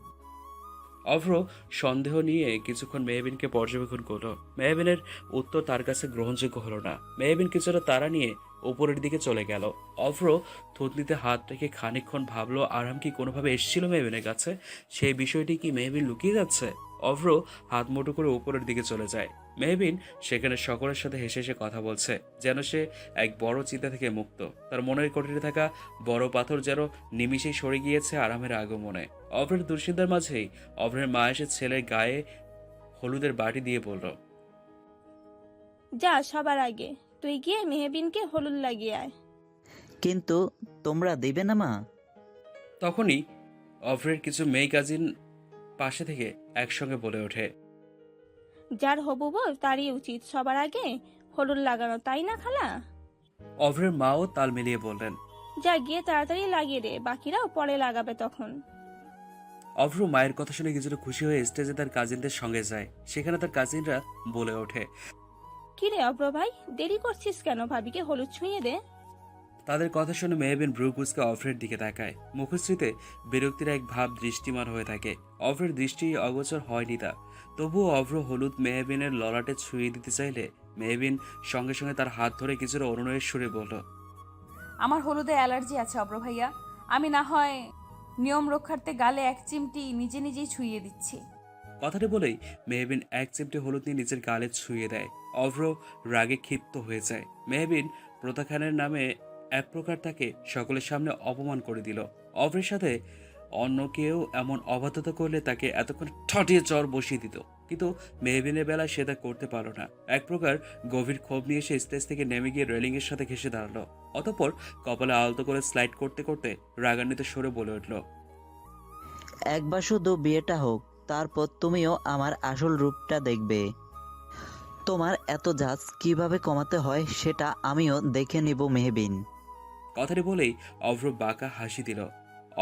অভ্র সন্দেহ নিয়ে কিছুক্ষণ মেহবিনকে পর্যবেক্ষণ করলো। মেহবিনের উত্তর তার কাছে গ্রহণযোগ্য হলো না। মেহবিন কিছুটা তাড়া নিয়ে উপরের দিকে চলে গেল। অভ্র থুতনিতে হাত রেখে খানিকক্ষণ ভাবলো আরাম কি কোনোভাবে এসেছিল মেহবিনের কাছে। সেই বিষয়টি কি মেহবিন লুকিয়ে যাচ্ছে? অভ্র হাত মুঠো করে উপরের দিকে চলে যায়। মেহবিন সেখানে সকলের সাথে হেসে হেসে কথা বলছে, যেন সে এক বড় চিন্তা থেকে মুক্ত। তার মনের কটিরে থাকা বড় পাথর যেন নিমিষেই সরে গিয়েছে আরামের আগমনে। অভ্রের দুশ্চিন্তার মাঝেই অভ্রের মা এসে ছেলের গায়ে হলুদের বাটি দিয়ে বলল, যা সবার আগে তুই গিয়ে মেহবিনকে হলুদ লাগিয়ে আয়। কিন্তু তোমরা দিবে না মা? তখনই অভ্রের কিছু মেয়ে কাজিন পাশে থেকে একসঙ্গে বলে ওঠে, যার হবু বল তারই উচিত সবার আগে হলুদ লাগানো, তাই না খালা? অভ্রের মাও তাল মিলিয়ে বললেন, যা গিয়ে তাড়াতাড়ি লাগিয়ে দে, বাকিরাও পরে লাগাবে তখন। অভ্র মায়ের কথা শুনে কিছুটা খুশি হয়ে স্টেজে তার কাজিনদের সঙ্গে যায়। সেখানে তার কাজিনরা বলে ওঠে, কিরে অব্র ভাই, দেরি করছিস কেন? ভাবিকে হলুদ ছুঁয়ে দে। তাদের কথা শুনে মেহবিন ব্রুকুসকে অভ্রের দিকে তাকায়। মুখশ্রীতে বিরক্তির এক ভাব দৃষ্টিমান হয়ে থাকে। অভ্রের দৃষ্টি অগোচর হয়নি তা। তবুও অভ্র হলুদ মেহবিনের ললাটে ছুঁয়ে দিতে চাইলে মেহবিন সঙ্গে সঙ্গে তার হাত ধরে কিছুটা অনুনয়ের সুরে বলল, আমার হলুদে অ্যালার্জি আছে অব্র ভাইয়া, আমি না হয় নিয়ম রক্ষার্থে গালে এক চিমটি নিজে নিজেই ছুঁয়ে দিচ্ছি। কথাটি বলেই মেহবিন এক চিমটে হলুদ নিয়ে নিজের গালে ছুঁয়ে দেয়। অভ্র রাগে ক্ষিপ্ত হয়ে যায়। মেহবিন প্রতাখানের নামে এক প্রকার তাকে সকলের সামনে অপমান করে দিল। অভ্রের সাথে অন্য কেউ এমন অবাধ্যতা করলে তাকে এতক্ষণ ঠটিয়ে চর বসিয়ে দিত, কিন্তু মেহবিনের বেলায় সে তা করতে পারল না। এক প্রকার গভীর ক্ষোভ নিয়ে সে স্টেজ থেকে নেমে গিয়ে রেলিংয়ের সাথে ঘেসে দাঁড়ালো। অতঃপর কপালে আলতো করে স্লাইড করতে করতে রাগান্বিত সরে বলে উঠল, একবার শুধু বিয়েটা হোক, তারপর তুমিও আমার আসল রূপটা দেখবে। তোমার এত জাজ কিভাবে কমাতে হয় সেটা আমিও দেখে নিব মেহবিন। কথাটি বলেই অভ্র বাঁকা হাসি দিল।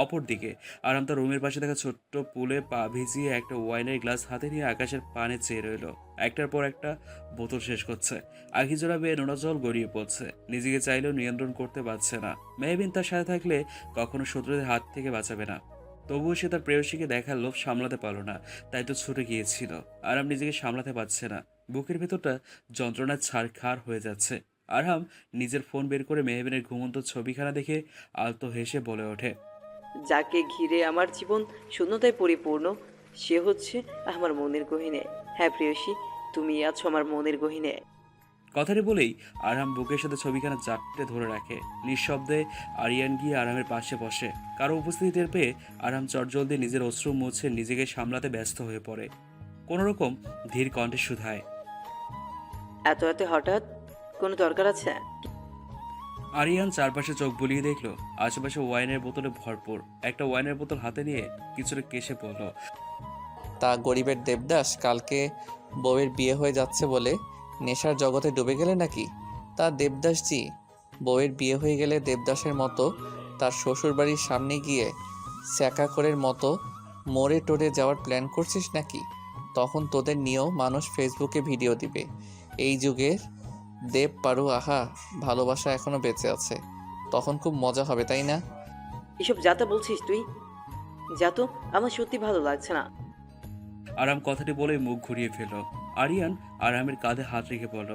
অপরদিকে আরাম তার রুমের পাশে থাকা ছোট্ট পুলে পা ভিজিয়ে একটা ওয়াইনের গ্লাস হাতে নিয়ে আকাশের পানে চেয়ে রইল। একটার পর একটা বোতল শেষ করছে, আখি জোড়া বেয়ে নোনা জল গড়িয়ে পড়ছে। নিজেকে চাইলেও নিয়ন্ত্রণ করতে পারছে না। মেহবিন তার সাথে থাকলে কখনো শত্রুদের হাত থেকে বাঁচাবে না। তবুও সে তার প্রেয়সীকে দেখার লোভ সামলাতে পারল না, তাই তো ছুটে গিয়েছিল। আরাম নিজেকে সামলাতে পারছে না, বুকের ভেতরটা যন্ত্রণায় ছাড়খাড় হয়ে যাচ্ছে। আরহাম নিজের ফোন বের করে মেহবিনের ঘুমন্ত ছবিখানা দেখে আলতো হেসে বলে ওঠে, যাকে ঘিরে আমার জীবন শূন্যতায় পরিপূর্ণ, সে হচ্ছে আমার মনের গহিনে। হ্যাঁ প্রেয়সী, তুমি আছো আমার মনের গহিনে। কথাটি বলেই আরহাম বুকের সাথে ছবিখানা জাপটে ধরে রাখে। নিঃশব্দে আরিয়ান গিয়ে আরামের পাশে বসে। কারো উপস্থিতি টের পেয়ে আরহাম চটজলদি নিজের অশ্রু মুছে নিজেকে সামলাতে ব্যস্ত হয়ে পড়ে। কোনোরকম ধীর কণ্ঠে শুধায়, এত হঠাৎ কোনো দরকার আছে? আরিয়ান চারপাশে চোখ বুলিয়ে দেখলো আশেপাশে ওয়াইনের বোতলে ভরপুর। একটা ওয়াইনের বোতল হাতে নিয়ে কিছুটা কেশে পড়ল। তা গরিবের দেবদাস কালকে বউয়ের বিয়ে হয়ে যাচ্ছে বলে নেশার জগতে ডুবে গেলে নাকি? তা দেবদাসজি, বউয়ের বিয়ে হয়ে গেলে দেবদাসের মতো তার শ্বশুরবাড়ির সামনে গিয়ে স্যাকাকরের মতো মোড়ে টোড়ে যাওয়ার প্ল্যান করছিস নাকি? তখন তোদের নিয়েও মানুষ ফেসবুকে ভিডিও দিবে। এই যুগের দেব পারু, আহা, ভালোবাসা এখনো বেঁচে আছে। তখন খুব মজা হবে, তাই না? এসব যাতা বলছিস তুই? যাতো, আমার সত্যি ভালো লাগছে না। আরাম কথাটি বলে মুখ ঘুরিয়ে ফেলল। আরিয়ান আরামের কাঁধে হাত রেখে বলল,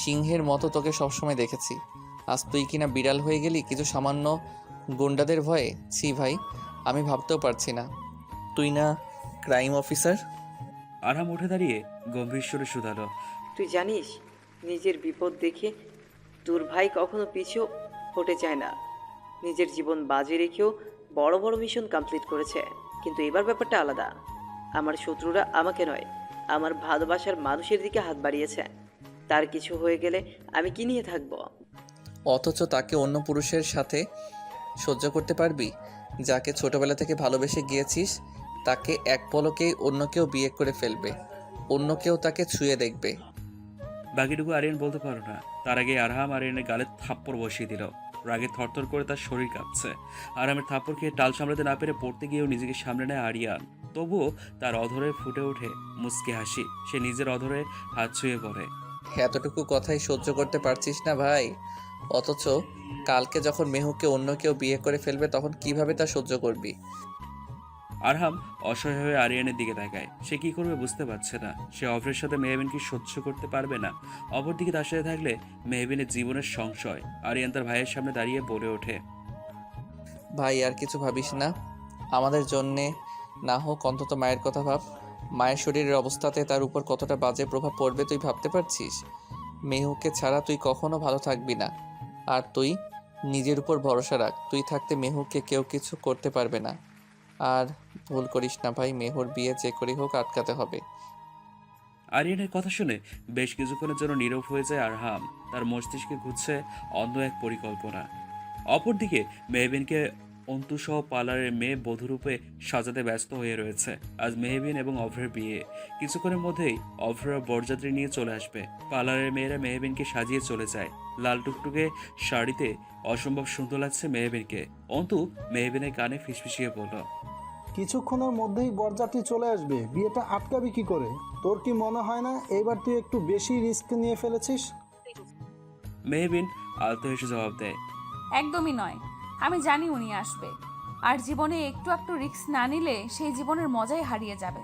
সিংহের মতো তোকে সবসময় দেখেছি, আজ তুই কিনা বিড়াল হয়ে গেলি কিছু সামান্য গুন্ডাদের ভয়ে। ছি ভাই, আমি ভাবতেও পারছি না তুই না ক্রাইম অফিসার। আরাম উঠে দাঁড়িয়ে গম্ভীর সুরে শুধালো, তুই জানিস, নিজের বিপদ দেখে তোর ভাই কখনো পিছু হটে যায় না। নিজের জীবন বাজি রেখেও বড় বড় মিশন কমপ্লিট করেছে। কিন্তু এবার ব্যাপারটা আলাদা। আমার শত্রুরা আমাকে নয়, আমার ভালোবাসার মানুষের দিকে হাত বাড়িয়েছে। তার কিছু হয়ে গেলে আমি কি নিয়ে থাকবো? অথচ তাকে অন্য পুরুষের সাথে সহ্য করতে পারবি? যাকে ছোটবেলা থেকে ভালোবেসে গিয়েছিস তাকে এক পলকেই অন্য কেউ বিয়ে করে ফেলবে, অন্য কেউ তাকে ছুঁয়ে দেখবে। বাকিটুকু আরিয়ান বলতে পারো না। তার আগে আরহাম আরিয়ানের গালে থাপ্পড় বসিয়ে দিল। রাগে থরথর করে তার শরীর কাঁপছে। আরামের থাপ্পড় খেয়ে টাল সামলাতে না পেরে পড়তে গিয়েও নিজেকে সামলে নেয় আরিয়ান। তবুও তার অধরে ফুটে ওঠে মুচকি হাসি। সে নিজের অধরে হাত ছুঁয়ে পড়ে। এতটুকু কথাই সহ্য করতে পারছিস না ভাই? অথচ কালকে যখন মেহুকে অন্য কেউ বিয়ে করে ফেলবে তখন কিভাবে তা সহ্য করবি? আরহাম অসহায় হয়ে আরিয়ানের দিকে তাকায়। সে কি করবে বুঝতে পারছে না। সে অভ্রের সাথে মেহবিনকে সহ্য করতে পারবে না, অপরদিকে তার সাথে থাকলে মেহবিনের জীবনের সংশয়। আরিয়ান তার ভাইয়ের সামনে দাঁড়িয়ে বলে ওঠে, ভাই আর কিছু ভাবিস না, আমাদের জন্যে না হোক অন্তত মায়ের কথা ভাব। মায়ের শরীরের অবস্থাতে তার উপর কতটা বাজে প্রভাব পড়বে তুই ভাবতে পারছিস? মেহুকে ছাড়া তুই কখনো ভালো থাকবি না। আর তুই নিজের উপর ভরসা রাখ, তুই থাকতে মেহুকে কেউ কিছু করতে পারবে না। আর ভুল করিস না ভাই, মেহুর বিয়ে যে করেই হোক আটকাতে হবে। আরিয়ানের কথা শুনে বেশ কিছুক্ষণের জন্য নীরব হয়ে যায় আরহাম। তার মস্তিষ্কে ঘুরছে অন্য এক পরিকল্পনা। অপরদিকে মেহবিনকে অন্তুসহ পার্লারের মেয়ে বধূরূপে সাজাতে ব্যস্ত হয়ে রয়েছে। আজ মেহবিন এবং অভ্রের বিয়ে। কিছুক্ষণের মধ্যেই অভ্র বরযাত্রী নিয়ে চলে আসবে। পার্লারের মেয়েরা মেহবিনকে সাজিয়ে চলে যায়। লাল টুকটুকে শাড়িতে অসম্ভব সুন্দর লাগছে মেহবিনকে। অন্তু মেহবিনের কানে ফিসফিসিয়ে বলল, কিছুক্ষণের মধ্যেই বরযাত্রী চলে আসবে, বিয়েটা আটকাবি কি করে? তোর কি মনে হয় না এইবার তুই একটু বেশি রিস্ক নিয়ে ফেলেছিস? মেহবিন আলতো হেসে জবাব দেয়, একদমই নয়। আমি জানি উনি আসবে, আর জীবনে একটু রিস্ক না নিলে সেই জীবনের মজাই হারিয়ে যাবে।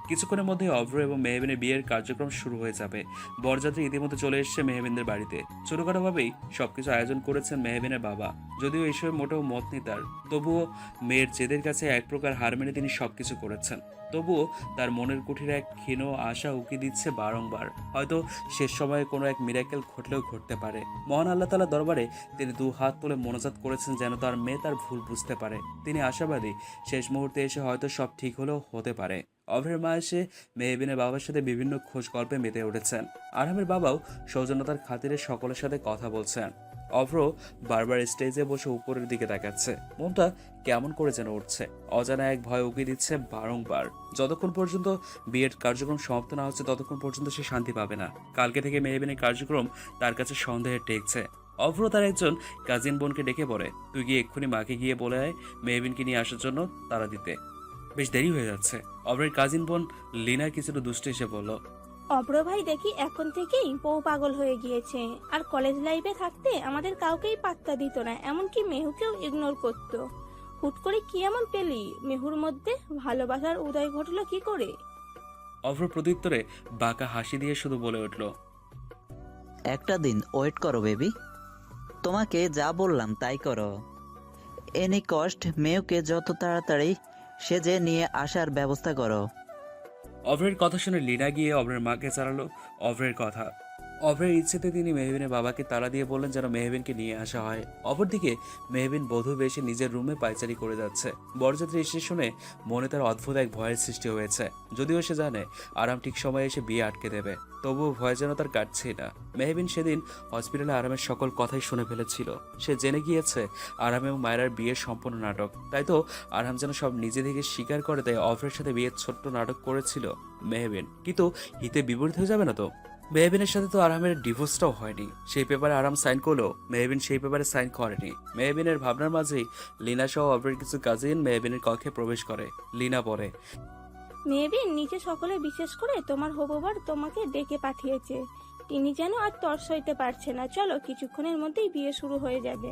কিছুক্ষণের মধ্যে অভ্র এবং মেহবিনের বিয়ের কার্যক্রম শুরু হয়ে যাবে। বরযাত্রী ইতিমধ্যে চলে এসেছে মেহবিনদের বাড়িতে। ছোটখাটোভাবেই সবকিছু আয়োজন করেছেন মেহবিনের বাবা। যদিও এইসবে মোটেও মত নেই তার, তবুও মেয়ের জেদের কাছে এক প্রকার হার মেনে তিনি সবকিছু করেছেন। তবুও তার মনের কুঠিরে এক ক্ষীণ আশা উকি দিচ্ছে বারংবার। হয়তো শেষ সময়ে কোনো এক মিরাকেল ঘটলেও ঘটতে পারে। মহান আল্লাহ তাআলার দরবারে তিনি দু হাত তুলে মোনাজাত করেছেন যেন তার মেয়ে তার ভুল বুঝতে পারে। তিনি আশাবাদী শেষ মুহূর্তে এসে হয়তো সব ঠিক হলেও হতে পারে। অভ্রের মা এসে মেহবিনের বাবার সাথে বিভিন্ন খোঁজ গল্পে মেতে উঠেছেন। আরহামের বাবাও সৌজন্যতার খাতিরে সকলের সাথে কথা বলছেন। অভ্র বারবার স্টেজে বসে উপরের দিকে তাকাচ্ছে। মনটা কেমন করে যেন উঠছে। অজানা এক ভয় উকি দিচ্ছে বারংবার। যতক্ষণ পর্যন্ত বিয়ের কার্যক্রম সমাপ্ত না হচ্ছে ততক্ষণ পর্যন্ত সে শান্তি পাবে না। কালকে থেকে মেহবিনের কার্যক্রম তার কাছে সন্দেহের টেকছে। অভ্র তার একজন কাজিন বোনকে ডেকে বলে, তুই গিয়ে এক্ষুনি মাকে গিয়ে বলে আয় মেহবিনকে নিয়ে আসার জন্য তাড়া দিতে। বেশ দেরি হয়ে যাচ্ছে। অভ্রের কাজিন বোন লিনা কিছুটা দুষ্ট এসে বলল, অব্র ভাই দেখি এখন থেকেই বউ পাগল হয়ে গিয়েছে। আর কলেজ লাইফে থাকতে আমাদের কাউকেই পাত্তা দিত না, এমনকি মেহুকেও ইগনোর করতো। হুট করে কি এমন পেলি মেহুর মধ্যে? ভালোবাসার উদয় ঘটলো কি করে? অভ্র প্রত্যুত্তরে বাঁকা হাসি দিয়ে শুধু বলে উঠল, একটা দিন ওয়েট করো বেবি, তোমাকে যা বললাম তাই করো। এনি কস্ট মেয়েকে যত তাড়াতাড়ি সেজে নিয়ে আসার ব্যবস্থা করো। অভ্রের কথা শুনে লিনা গিয়ে অভ্রের মাকে জানালো অভ্রের কথা। অভ্রের ইচ্ছেতে তিনি মেহবিনের বাবাকে তাড়া দিয়ে বললেন যেন মেহবিনকে নিয়ে আসা হয়। অপরদিকে মেহবিন বধূ বেশে নিজের রুমে পায়চারি করে যাচ্ছে। বরযাত্রী এসে শুনে মনে তার অদ্ভুত এক ভয়ের সৃষ্টি হয়েছে। যদিও সে জানে আরাম ঠিক সময়ে এসে বিয়ে আটকে দেবে, তবুও ভয় যেন তার কাটছেই না। মেহবিন সেদিন হসপিটালে আরামের সকল কথাই শুনে ফেলেছিল। সে জেনে গিয়েছে আরাম এবং মায়রার বিয়ের সম্পূর্ণ নাটক। তাই তো আরাম যেন সব নিজে থেকে স্বীকার করে দেয় অভ্রের সাথে বিয়ের ছোট্ট নাটক করেছিল মেহবিন। কিন্তু হিতে বিপরীত হয়ে যাবে না তো? মেহবিনের সাথে তো আরামের ডিভোর্সটাও হয়নি। সেই পেপারে আরাম সাইন করলেও মেহবিন সেই পেপারে সাইন করেনি। মেহবিনের ভাবনার মাঝেই লিনা সহ অভ্রের কিছু কাজিন মেহবিনের কক্ষে প্রবেশ করে। লিনা বলে, মেহবিন নিচে সকলে বিশেষ করে তোমার হবুবার তোমাকে ডেকে পাঠিয়েছে। তিনি যেন আর তর সইতে পারছে না। চলো, কিছুক্ষণের মধ্যেই বিয়ে শুরু হয়ে যাবে।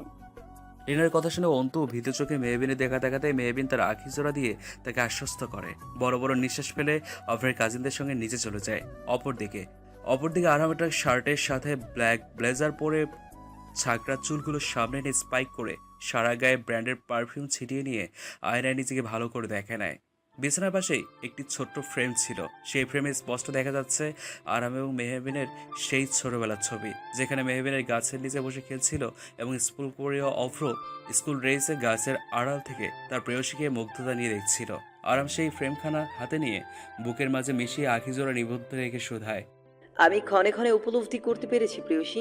লিনার কথা শুনে অন্তু ভীত চোখে মেহবিনের দেখা দেখাতে মেহবিন তার আখি জোড়া দিয়ে তাকে আশ্বস্ত করে। বড় বড় নিঃশ্বাস ফেলে অভ্রের কাজিনদের সঙ্গে নিচে চলে যায়। অপরদিকে আরাম একটা শার্টের সাথে ব্ল্যাক ব্লেজার পরে ছাকড়া চুলগুলো সামনে নিয়ে স্পাইক করে সারা গায়ে ব্র্যান্ডের পারফিউম ছিটিয়ে নিয়ে আয়নায় নিজেকে ভালো করে দেখে নেয়। বিছানার পাশেই একটি ছোট্ট ফ্রেম ছিল। সেই ফ্রেমে স্পষ্ট দেখা যাচ্ছে আরাম এবং মেহবিনের সেই ছোটবেলার ছবি, যেখানে মেহবিনের গাছের নিচে বসে খেলছিল এবং স্কুল পড়িয়া অভ্র স্কুল রেসে গাছের আড়াল থেকে তার প্রেয়সীকে মুগ্ধতা নিয়ে দেখছিল। আরাম সেই ফ্রেমখানা হাতে নিয়ে বুকের মাঝে মিশিয়ে আখিজোড়া নিবদ্ধ রেখে শোধায়, আমি ক্ষণে ক্ষণে উপলব্ধি করতে পেরেছি প্রেয়সী,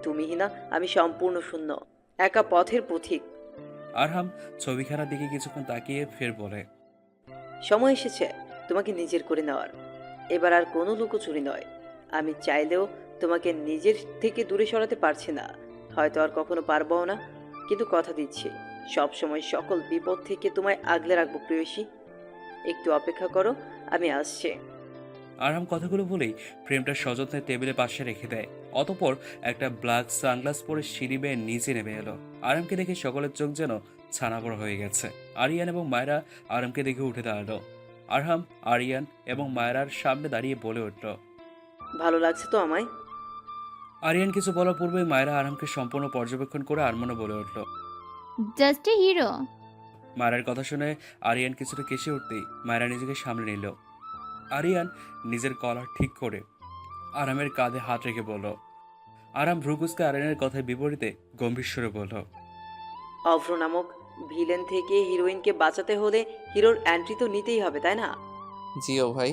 তুমিই না, আমি সম্পূর্ণ শূন্য, একা পথের পথিক। আরহাম ছবিখানার দিকে কিছুক্ষণ তাকিয়ে ফের বলে, সময় এসেছে তোমাকে নিজের করে নেওয়ার। এবার আর কোনো লুকোচুরি নয়। আমি চাইলেও তোমাকে নিজের থেকে দূরে সরাতে পারছি না, হয়তো আর কখনো পারবো না, কিন্তু কথা দিচ্ছি সব সময় সকল বিপদ থেকে তোমায় আগলে রাখবো প্রেয়সী। একটু অপেক্ষা করো, আমি আসছি। আরহাম কথাগুলো বলেই ফ্রেমটা সযত্নে টেবিলের পাশে রেখে দেয়। অতঃপর একটা ব্ল্যাক সানগ্লাস পরে সিঁড়ি বেয়ে নিচে নেমে এলো। আরামকে দেখে সকলের চোখ যেন ছানাবড়া হয়ে গেছে। আরিয়ান এবং মায়রা আরামকে দেখে উঠে দাঁড়ালো। আরহাম আরিয়ান এবং মায়রার সামনে দাঁড়িয়ে বলে উঠল, ভালো লাগছে তো আমায়? আরিয়ান কিছু বলার পূর্বে মায়রা আরামকে সম্পূর্ণ পর্যবেক্ষণ করে আরমনে বলে উঠল। Just a hero. মায়রার কথা শুনে আরিয়ান কিছুটা কেসে উঠতেই মায়রা নিজেকে সামনে নিল। আরিয়ান নিজের কলার ঠিক করে আরামের কাঁধে হাত রেখে বলল। আরাম ভ্রুকুসকে আরিয়ানের কথার বিপরীতে গম্ভীর স্বরে বলল, অভ্র নামক ভিলেন থেকে হিরোইনকে বাঁচাতে হলে হিরোর এন্ট্রি তো নিতেই হবে, তাই না? জিও ভাই।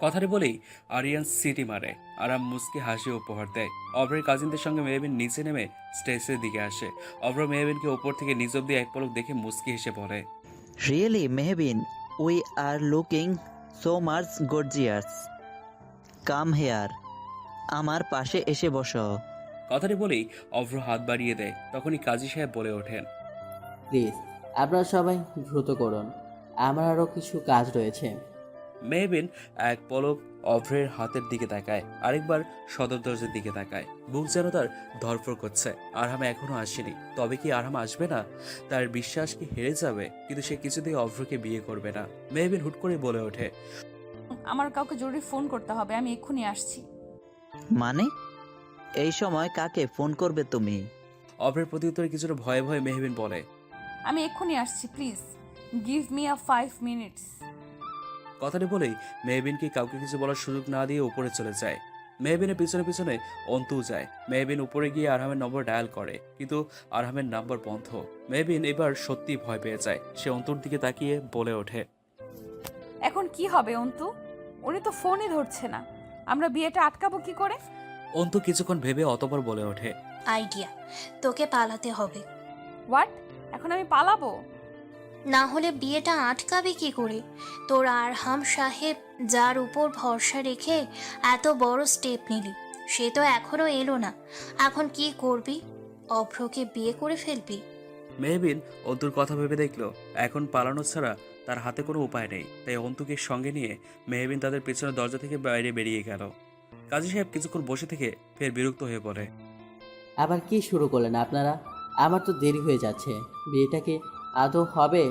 কথাটি বলেই আরিয়ান সিটি মারে। আরাম মুস্কি হাসি উপহার দেয়। অভ্রের কাজিনদের সঙ্গে মেহবিন নিচে নেমে স্টেজের দিকে আসে। অভ্র মেহবিনকে ওপর থেকে নিচ অব্দি এক পলক দেখে মুস্কি হেসে বলে, really Mehbin, we are looking so much gorgeous, come here, আমার পাশে এসে বসো। কথাটি বলেই অভ্র হাত বাড়িয়ে দেয়। তখনই কাজী সাহেব বলে ওঠেন, প্লিজ আপনারা সবাই দ্রুত করুন, আমার আরও কিছু কাজ রয়েছে। মেহবিন এক পলক অভ্রের হাতের দিকে তাকায়, আরেকবার সদর দরজার দিকে তাকায়। বুক যেন তার ধরফর করছে। আরহাম এখনো আসেনি। তবে কি আরহাম আসবে না? তার বিশ্বাস কি হেরে যাবে? কিন্তু সে কিছুতেই অভ্রকে বিয়ে করবে না। মেহবিন হুট করে বলে ওঠে, আমার কাউকে জরুরি ফোন করতে হবে, আমি এক্ষুনি আসছি। মানে এই সময় কাকে ফোন করবে তুমি? অভ্রের প্রতি উত্তরে কিছুটা ভয়ে ভয়ে মেহবিন বলে, আমি এক্ষুনি আসছি, please give me a 5 minutes. কথাটি বলেই মেহবিনকে কাউকে কিছু বলার সুযোগ না দিয়ে উপরে চলে যায়। মেহবিনের পিছনে পিছনে অন্তুও যায়। মেহবিন উপরে গিয়ে আরহামের নম্বর ডায়াল করে, কিন্তু আরহামের নাম্বার বন্ধ। মেহবিন এবার সত্যি ভয় পেয়ে যায়। সে অন্তুর দিকে তাকিয়ে বলে ওঠে, এখন কি হবে অন্তু? উনি তো ফোনই ধরছে না, আমরা বিয়েটা আটকাবো কি করে? অন্তু কিছুক্ষণ ভেবে অতঃপর বলে ওঠে, আইডিয়া, তোকে পালাতে হবে। হোয়াট? এখন আমি পালাবো? না হলে বিয়েটা আটকাবে কি করে? তোর আরহাম সাহেব যার উপর ভরসা রেখে এত বড় স্টেপ নিলি, সে তো এখনো এলো না। এখন কি করবি? অভ্রকে বিয়ে করে ফেলবি? মেহবিন অন্তুর কথা ভেবে দেখলো এখন পালানো ছাড়া তার হাতে কোনো উপায় নেই। তাই অন্তুকে সঙ্গে নিয়ে মেহবিন তাদের পেছনের দরজা থেকে বাইরে বেরিয়ে গেল। কাজী সাহেব কিছুক্ষণ বসে থেকে ফের বিরক্ত হয়ে পড়ে, আবার কি শুরু করলেন আপনারা? আমার তো দেরি হয়ে যাচ্ছে, বিয়েটা কি আদৌ হবে?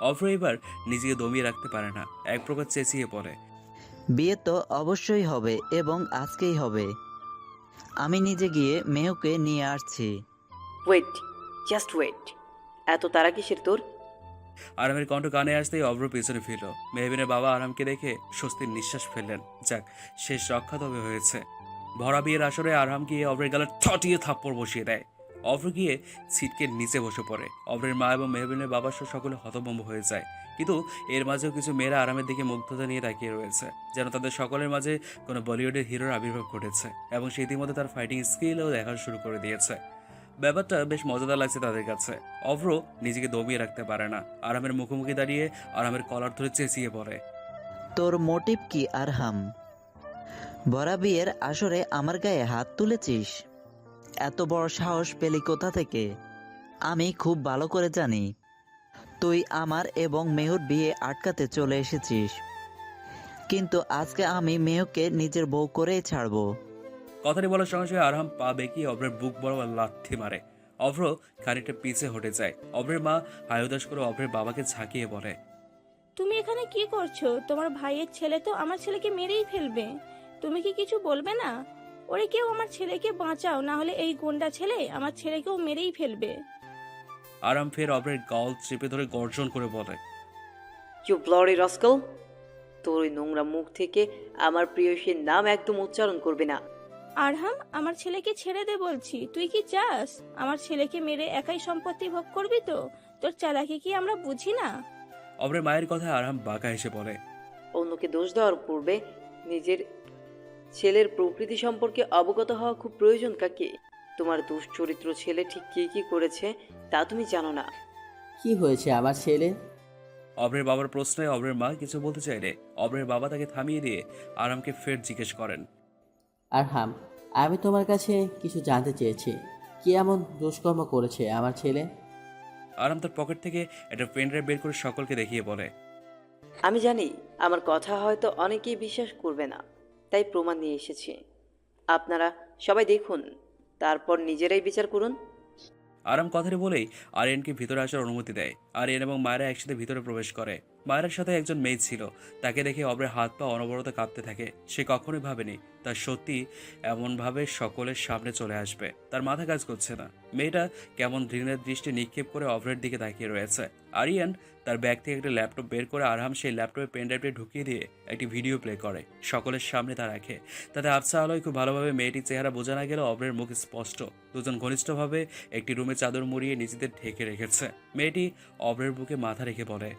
অভ্র এবার নিজেকে দমিয়ে রাখতে পারে না, এক প্রকার চেঁচিয়ে পড়ে, বিয়ে তো অবশ্যই হবে এবং আজকেই হবে। আমি নিজে গিয়ে মেহুকে নিয়ে আসছি। Wait, just wait. এত তারা কিসের তোর? আরামের কণ্ঠ কানে আসতেই অভ্র পেছনে ফিরল। মেহবিনের বাবা আরামকে দেখে স্বস্তির নিঃশ্বাস ফেললেন। যাক, শেষ রক্ষা তবে হয়েছে। ভরা বিয়ের আসরে আরাম গিয়ে অভ্রের গালে ঠটিয়ে থাপ্পড় বসিয়ে দেয়। অভ্র গিয়ে ছিটকে নিচে বসে পড়ে। অভ্রের মা এবং মেহবিনের বাবা সহ সকলে হতভম্ব হয়ে যায়। কিন্তু এর মাঝেও কিছু মেয়েরা আরামের দিকে মুগ্ধতা নিয়ে তাকিয়ে রয়েছে, যেন তাদের সকলের মাঝে কোনো বলিউডের হিরোর আবির্ভাব ঘটেছে এবং সে ইতিমধ্যে তার ফাইটিং স্কিলও দেখা শুরু করে দিয়েছে। ব্যাপারটা বেশ মজাদার লাগছে তাদের কাছে। অভ্র নিজেকে দমিয়ে রাখতে পারে না। আরামের মুখোমুখি দাঁড়িয়ে আরামের কলার ধরে চেঁচিয়ে পড়ে, তোর মোটিভ কি আরহাম? ভরা বিয়ের আসরে আমার গায়ে হাত তুলেছিস? এত বড় সাহস পেলি কোথা থেকে? আমি খুব ভালো করে জানি তুই আমার এবং মেহুর বিয়ে আটকাতে চলে এসেছিস, কিন্তু আজকে আমি মেহুকে নিজের বউ করেই ছাড়বো। কথাটি বলার সঙ্গে সঙ্গে আরহাম পা বেঁকিয়ে অভ্রের বুক বরাবর লাথি মারে। অভ্র খানিকটা পিছে হটে যায়। অভ্রের মা হায়ুদাস করে অভ্রের বাবাকে ঝাঁকিয়ে বলে, তুমি এখানে কি করছো? তোমার ভাইয়ের ছেলে তো আমার ছেলেকে মেরেই ফেলবে। তুমি কি কিছু বলবে না? ওরে কেউ আমার ছেলেকে বাঁচাও, না হলে এই গুন্ডা ছেলে আমার ছেলেকেও মেরেই ফেলবে। আরাম ফের অভ্রের গল চেপে ধরে গর্জন করে বলে, ইউ ব্লাডি রাস্কেল, তোর ওই নোংরা মুখ থেকে আমার প্রিয়সীর নাম একদম উচ্চারণ করবে না। আরহাম, আমার ছেলেকে ছেড়ে দে বলছি। তুই কি চাস আমার ছেলেকে মেরে একাই সম্পত্তি ভোগ করবি? তো তোর চালাকি কি আমরা বুঝি না? অভ্রের মায়ের কথায় আরহাম বাঁকা হেসে বলে, অন্যকে দোষ দেওয়ার পূর্বে নিজের ছেলের প্রকৃতি সম্পর্কে অবগত হওয়া খুব প্রয়োজন কাকে। তোমার দুশ্চরিত্র ছেলে ঠিক কি কি করেছে তা তুমি জানো না। কি হয়েছে আমার ছেলে? অভ্রের বাবার প্রশ্নে অভ্রের মা কিছু বলতে চাইলে অভ্রের বাবা তাকে থামিয়ে দিয়ে আরামকে ফের জিজ্ঞেস করেন, আরহাম, আমি তোমার কাছে কিছু জানতে চেয়েছি, কি এমন দুষ্কর্ম করেছে আমার ছেলে? আরাম তার পকেট থেকে একটা পেন ড্রাইভ বের করে সকলকে দেখিয়ে বলে, আমি জানি আমার কথা হয়তো অনেকেই বিশ্বাস করবে না, তাই প্রমাণ নিয়ে এসেছি। আপনারা সবাই দেখুন, তারপর নিজেরাই বিচার করুন। আরাম কথাটি বলেই আরিয়ানকে ভিতরে আসার অনুমতি দেয়। আরিয়ান এবং মায়েরা একসাথে ভিতরে প্রবেশ করে। মায়ের সাথে একজন মেয়ে ছিল। তাকে দেখে অভ্রের হাত পা অনবরত কাঁপতে থাকে। সে কখনোই ভাবেনি তার সত্যি এমনভাবে সকলের সামনে চলে আসবে। তার মাথা কাজ করছে না। মেয়েটা কেমন ঘৃণের দৃষ্টি নিক্ষেপ করে অভ্রের দিকে তাকিয়ে রয়েছে। আরিয়ান তার ব্যাগ থেকে একটা ল্যাপটপ বের করে আরহাম সেই ল্যাপটপে পেন ড্রাইভে ঢুকিয়ে দিয়ে একটি ভিডিও প্লে করে, সকলের সামনে তা রাখে। তাতে আবছা আলোয় খুব ভালোভাবে মেয়েটির চেহারা বোঝা না গেলেও অভ্রের মুখ স্পষ্ট। দুজন ঘনিষ্ঠভাবে একটি রুমে চাদর মুড়িয়ে নিজেদের ঢেকে রেখেছে। মেয়েটি অভ্রের বুকে মাথা রেখে বলে,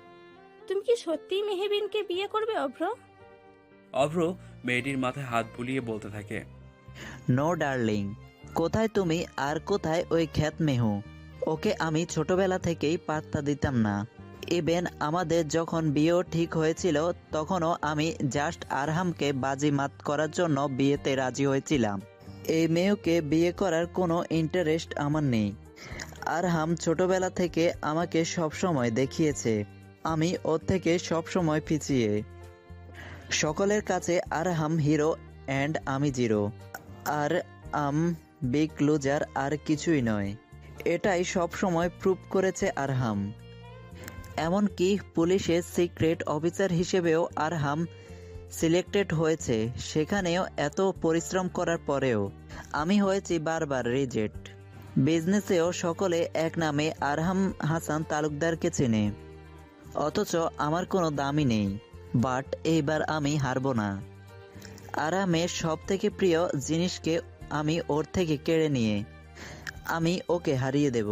তুমি কি সত্যিই মেহবিনকে বিয়ে করবে অভ্র? অভ্র মেয়েটির মাথায় হাত বুলিয়ে বলতে থাকে, নো ডার্লিং, কোথায় তুমি আর কোথায় ওই খ্যাত মেহু? ওকে আমি ছোটবেলা থেকেই পাত্তা দিতাম না। ইভেন আমাদের যখন বিয়েও ঠিক হয়েছিল তখনও আমি জাস্ট আরহামকে বাজিমাত করার জন্য বিয়েতে রাজি হয়েছিলাম। এই মেয়েকে বিয়ে করার কোনো ইন্টারেস্ট আমার নেই। আরহাম ছোটবেলা থেকে আমাকে সবসময় দেখিয়েছে আমি ওর থেকে সবসময় পিছিয়ে। সকলের কাছে আরহাম হিরো অ্যান্ড আমি জিরো, আর বিগ লুজার, আর কিছুই নয়। এটাই সবসময় প্রুভ করেছে আরহাম। এমনকি পুলিশের সিক্রেট অফিসার হিসেবেও আরহাম সিলেক্টেড হয়েছে, সেখানেও এত পরিশ্রম করার পরেও আমি হয়েছি বারবার রিজেক্ট। বিজনেসেও সকলে এক নামে আরহাম হাসান তালুকদারকে চেনে, অথচ আমার কোনো দামই নেই। বাট এইবার আমি হারবো না। আরামের সব থেকে প্রিয় জিনিসকে আমি ওর থেকে কেড়ে নিয়ে আমি ওকে হারিয়ে দেব।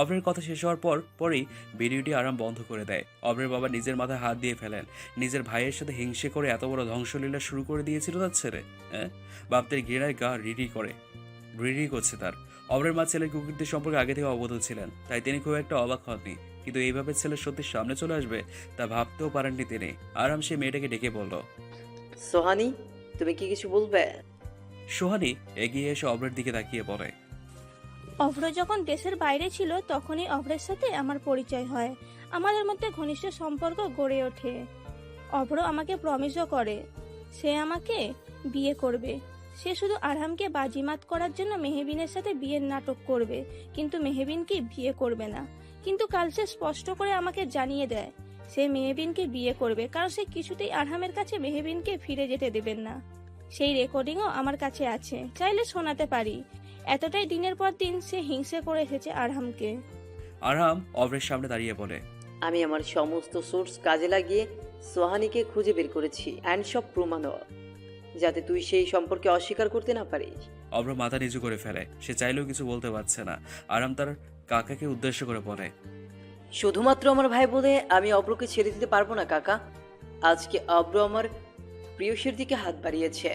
অভ্রের কথা শেষ হওয়ার পরই ভিডিওটি আরাম বন্ধ করে দেয়। অভ্রের বাবা নিজের মাথায় হাত দিয়ে ফেলেন। নিজের ভাইয়ের সাথে হিংসে করে এত বড় ধ্বংসলীলা শুরু করে দিয়েছিল তার ছেলে। হ্যাঁ, ভাবতে ঘৃণায় গা রিডি করছে তার। অভ্রের মা ছেলের কুকীর্তির সম্পর্কে আগে থেকে অবগত ছিলেন, তাই তিনি খুব একটা অবাক হননি। কিন্তু এইভাবে ছেলের সত্যি সামনে চলে আসবে তা ভাবতেও পারেননি তিনি। আরাম সে মেয়েটাকে ডেকে বলল, সোহানি, তুমি কি কিছু বলবে? সোহানি এগিয়ে এসে অভ্রের দিকে তাকিয়ে বলে, অভ্র যখন দেশের বাইরে ছিল তখনই অভ্রের সাথে আমার পরিচয় হয়। আমাদের মধ্যে ঘনিষ্ঠ সম্পর্ক গড়ে ওঠে। অভ্র আমাকে প্রমিসও করে সে আমাকে বিয়ে করবে। সে শুধু আরহামকে বাজিমাত করার জন্য মেহবিনের সাথে বিয়ের নাটক করবে, কিন্তু মেহবিনকে বিয়ে করবে না। কিন্তু কাল সে স্পষ্ট করে আমাকে জানিয়ে দেয় সে মেহবিনকে বিয়ে করবে, কারণ সে কিছুতেই আরহামের কাছে মেহবিনকে ফিরে যেতে দেবেন না। সেই রেকর্ডিংও আমার কাছে আছে, চাইলে শোনাতে পারি। এতটাই দিনের পর দিন সে হিংসে করে এসেছে আরহামকে। আরহাম অভ্রের সামনে দাঁড়িয়ে বলে, আমি আমার সমস্ত সোর্স কাজে লাগিয়ে সোহানিকে খুঁজে বের করেছি, অ্যান্ড সব প্রমাণও, যাতে তুই সেই সম্পর্কে অস্বীকার করতে না পারিস। অভ্র মাথা নিচু করে ফেলে। সে চাইলেও কিছু বলতে পারছে না। আরাম তার কাকাকে উদ্দেশ্য করে বলে, শুধুমাত্র আমার ভাই বলে আমি অব্রকে ছেড়ে দিতে পারবো না কাকা। আজকে অব্র আমার প্রিয়সীর দিকে হাত বাড়িয়েছে।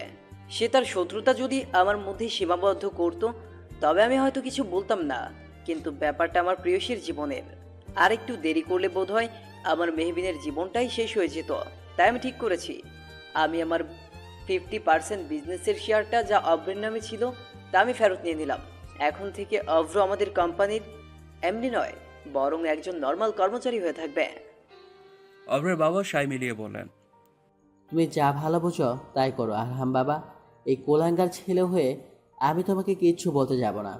সে তার শত্রুতা যদি আমার মধ্যে সীমাবদ্ধ করতো তবে আমি হয়তো কিছু বলতাম না, কিন্তু ব্যাপারটা আমার প্রিয়সীর জীবনের। আর একটু দেরি করলে বোধহয় আমার মেহবিনের জীবনটাই শেষ হয়ে যেত। তাই আমি ঠিক করেছি, আমি আমার 50% বিজনেসের শেয়ারটা যা অভ্রের নামে ছিল তা আমি ফেরত নিয়ে নিলাম। এখন থেকে অভ্র আমাদের কোম্পানির এমডি নয়, বরং একজন নর্মাল কর্মচারী হয়ে থাকবে। অভ্রের বাবা সাই মিলিয়ে বললেন, তুমি যা ভালো বুঝো তাই করো আরহাম বাবা। এই কোলাঙ্গার ছেলে হয়ে আমি তোমাকে কিচ্ছু বলতে যাব না।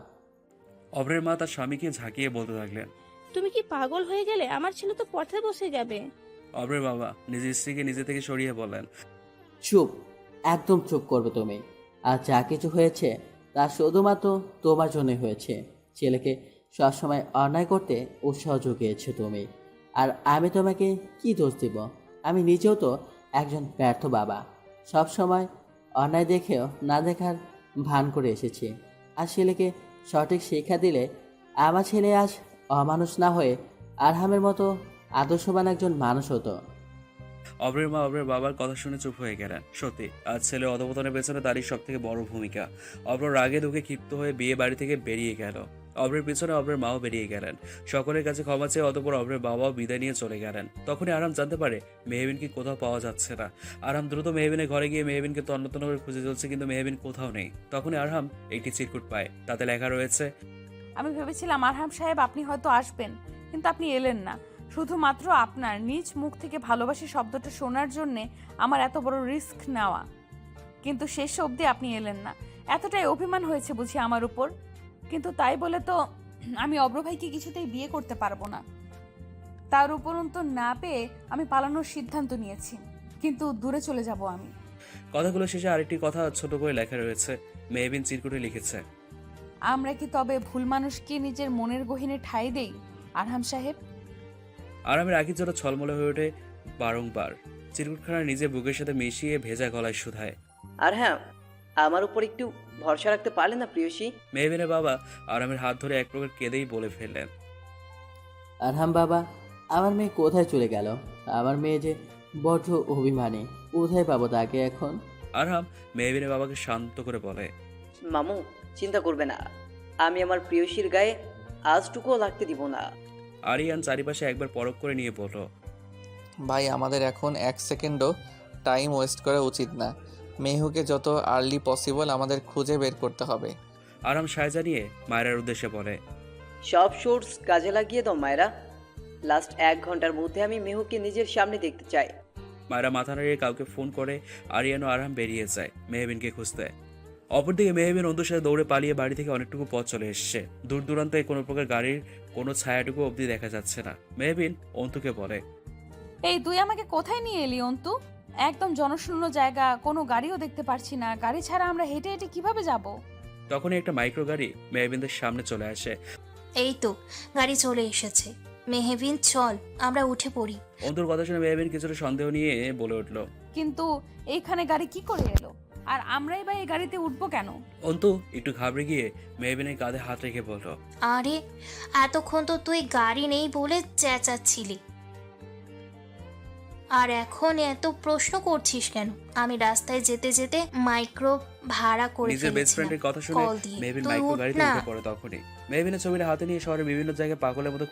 অভ্রের মা তার স্বামীকে ঝাঁকিয়ে বলতে থাকলেন, তুমি কি পাগল হয়ে গেলে? আমার ছেলে তো পথে বসে যাবে। অভ্রের বাবা নিজের স্ত্রীকে নিজে থেকে সরিয়ে বললেন, চুপ, একদম চুপ করবে তুমি। আর যা কিছু হয়েছে তা শুধুমাত্র তোমার জন্যই হয়েছে। ছেলেকে সবসময় অন্যায় করতে উৎসাহ জুগিয়েছো তুমি, আর আমি তোমাকে কি দোষ দিব? আমি নিজেও তো একজন ব্যর্থ বাবা, সব সময় অন্যায় দেখেও না দেখার ভান করে এসেছি। আর ছেলেকে সঠিক শিক্ষা দিলে আমার ছেলে আজ অমানুষ না হয়ে আরহামের মতো আদর্শবান একজন মানুষ হতো। অভ্রের মা অভ্রের বাবার কথা শুনে চুপ হয়ে গেলেন। সত্যি আজ ছেলে অধপতনের পেছনে তারই সব থেকে বড় ভূমিকা। অভ্র রাগে দুঃখে ক্ষিপ্ত হয়ে বিয়ে বাড়ি থেকে বেরিয়ে গেল। অভ্রের পিছনে অভ্রের মাও বেরিয়ে গেলেন। সকলের কাছে ক্ষমা চেয়ে অতঃপর অভ্রের বাবাও বিদায় নিয়ে চলে গেলেন। তখনই আরাম জানতে পারে মেহবিনকে কোথাও পাওয়া যাচ্ছে না। আরাম দ্রুত মেহবিনের ঘরে গিয়ে মেহবিনকে তন্ন করে খুঁজে চলছে, কিন্তু মেহবিন কোথাও নেই। তখনই আরহাম একটি চিরকুট পায়, তাতে লেখা রয়েছে, আমি ভেবেছিলাম আরহাম সাহেব আপনি হয়তো আসবেন, কিন্তু আপনি এলেন না। শুধুমাত্র আপনার নিজ মুখ থেকে ভালোবাসি শব্দটা শোনার জন্যে আমার এত বড় রিস্ক নেওয়া, কিন্তু শেষ অবধি আপনি এলেন না। এতটাই অভিমান হয়েছে বুঝি আমার উপর। কিন্তু তাই বলে তো আমি অব্র ভাইকে কিছুতেই বিয়ে করতে পারবো না। তার উপরন্তু না পেয়ে আমি পালানোর সিদ্ধান্ত নিয়েছি, কিন্তু দূরে চলে যাব আমি। কথাগুলো শেষে আরেকটি কথা ছোট করে লেখা রয়েছে। মেহবিন চিরকুটে লিখেছে, আমরা কি তবে ভুল মানুষকে নিজের মনের গহীনে ঠাঁই দেই আরহাম সাহেব? আরামের আঁকির জন্য ছলমলে হয়ে ওঠে বারংবার। চিরকুটখানা নিজের বুকের সাথে মিশিয়ে ভেজা গলায় শুধায়, আর হ্যাঁ, আমার উপর একটু ভরসা রাখতে পারলে না প্রিয়সী? মেহবিনের বাবা আরামের হাত ধরে এক প্রকার কেঁদেই বলে ফেললেন, আরহাম বাবা, আমার মেয়ে কোথায় চলে গেল? আমার মেয়ে যে বড্ড অভিমানী, কোথায় পাবো তাকে এখন? আরহাম মেহবিনের বাবাকে শান্ত করে বলে, মামু, চিন্তা করবে না, আমি আমার প্রিয়সীর গায়ে আজটুকুও লাগতে দিব না। আরিয়ান চারিপাশে একবার পরখ করে নিয়ে বলল, ভাই আমাদের এখন 1 সেকেন্ডও টাইম ওয়েস্ট করা উচিত না। মেহুকে যত আর্লি পসিবল আমাদের খুঁজে বের করতে হবে। আরাম সায় জানিয়ে মায়ের উদ্দেশ্যে বলে, সব সোর্স কাজে লাগিয়ে দাও মায়েরা। লাস্ট 1 ঘন্টার মধ্যে আমি মেহুকে নিজের সামনে দেখতে চাই। মায়েরা মাথা নাড়িয়ে কাউকে ফোন করে আরিয়ান ও আরহাম বেরিয়ে যায় মেহবিনকে খুঁজতে। অপরদিকে মেহবিন অন্তুর সাথে দৌড়ে পালিয়ে বাড়ি থেকে অনেকটুকু পথ চলে এসছে। দূর দূরান্তে কোনো প্রকার গাড়ির কোনো ছায়াটুকু অবধি দেখা যাচ্ছে না। মেহবিন অন্তুকে বলে, এই তুই আমাকে কোথায় নিয়ে এলি অন্তু? একদম জনশূন্য জায়গা, কোনো গাড়িও দেখতে পারছি না। গাড়ি ছাড়া আমরা হেঁটে হেঁটে কিভাবে যাব? তখনই একটা মাইক্রো গাড়ি মেহবিনদের সামনে চলে আসে। এই তো গাড়ি চলে এসেছে। মেহবিন চল আমরা উঠে পড়ি। অন্তুর কথা শুনে মেহবিন কিছুটা সন্দেহ নিয়ে বলে উঠল, কিন্তু এইখানে গাড়ি কি করে এলো? আর আমরাই বা এই গাড়িতে উঠবো কেন? অন্তু একটু ঘাবড়ে গিয়ে মেহবিনের কাঁধে হাত রেখে বলল, আরে এতক্ষণ তো তুই গাড়ি নেই বলে চেঁচাচ্ছিলি, আর এখন এত প্রশ্ন করছিস কেন? আমি রাস্তায় যেতে যেতে মাইক্রো ভাড়া করে নিজের বেস্ট ফ্রেন্ডের কথা শুনে কল দিয়ে মেহবিন তুই মাইক্রো উঠ গাড়িতে না। উঠে পড়ে। তখনই মেহবিনের ছবিটা হাতে নিয়ে শহরের বিভিন্ন জায়গায় পাগলের মতো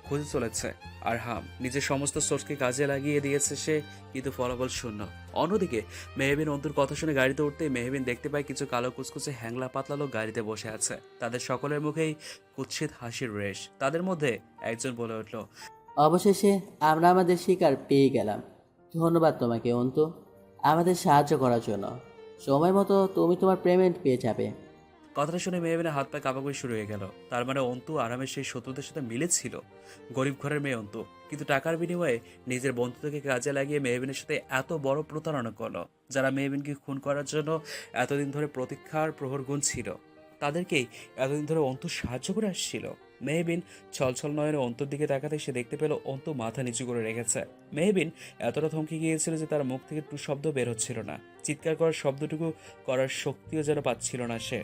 খুঁজে চলেছে। আর নিজের সমস্ত সোর্সকে কাজে লাগিয়ে দিয়েছে সে, কিন্তু ফলাফল শূন্য। অন্যদিকে মেহবিন অন্তুর কথা শুনে গাড়িতে উঠতেই মেহবিন দেখতে পায় কিছু কালো কুচকুচে হ্যাংলা পাতলা লোক গাড়িতে বসে আছে। তাদের সকলের মুখেই কুৎসিত হাসির রেশ। তাদের মধ্যে একজন বলে উঠল, অবশেষে আমরা আমাদের শিকার পেয়ে গেলাম। ধন্যবাদ তোমাকে অন্তু, আমাদের সাহায্য করার জন্য। সময় মতো তুমি তোমার পেমেন্ট পেয়ে যাবে। কথাটা শুনে মেহবিনের হাত পা কাঁপাকাঁপি শুরু হয়ে গেল। তার মানে অন্তু আরামের সেই শত্রুদের সাথে মিলেছিল। গরিব ঘরের মেয়ে অন্তু, কিন্তু টাকার বিনিময়ে নিজের বন্ধুদেরকে কাজে লাগিয়ে মেহবিনের সাথে এত বড় প্রতারণা করলো। যারা মেহবিনকে খুন করার জন্য এতদিন ধরে প্রতীক্ষার প্রহর গুনছিল, তাদেরকেই এতদিন ধরে অন্তু সাহায্য করে আসছিল। মেহবিন ছলছল নয়নে অন্তুর দিকে তাকাতে সে দেখতে পেল অন্তু মাথা নিচু করে রেখেছে। মেহবিন এতটা থমকে গিয়েছিল যে তার মুখ থেকে টু শব্দ বের হচ্ছিল না। চিৎকার করার শব্দটুকু করার শক্তিও যেন পাচ্ছিল না সে।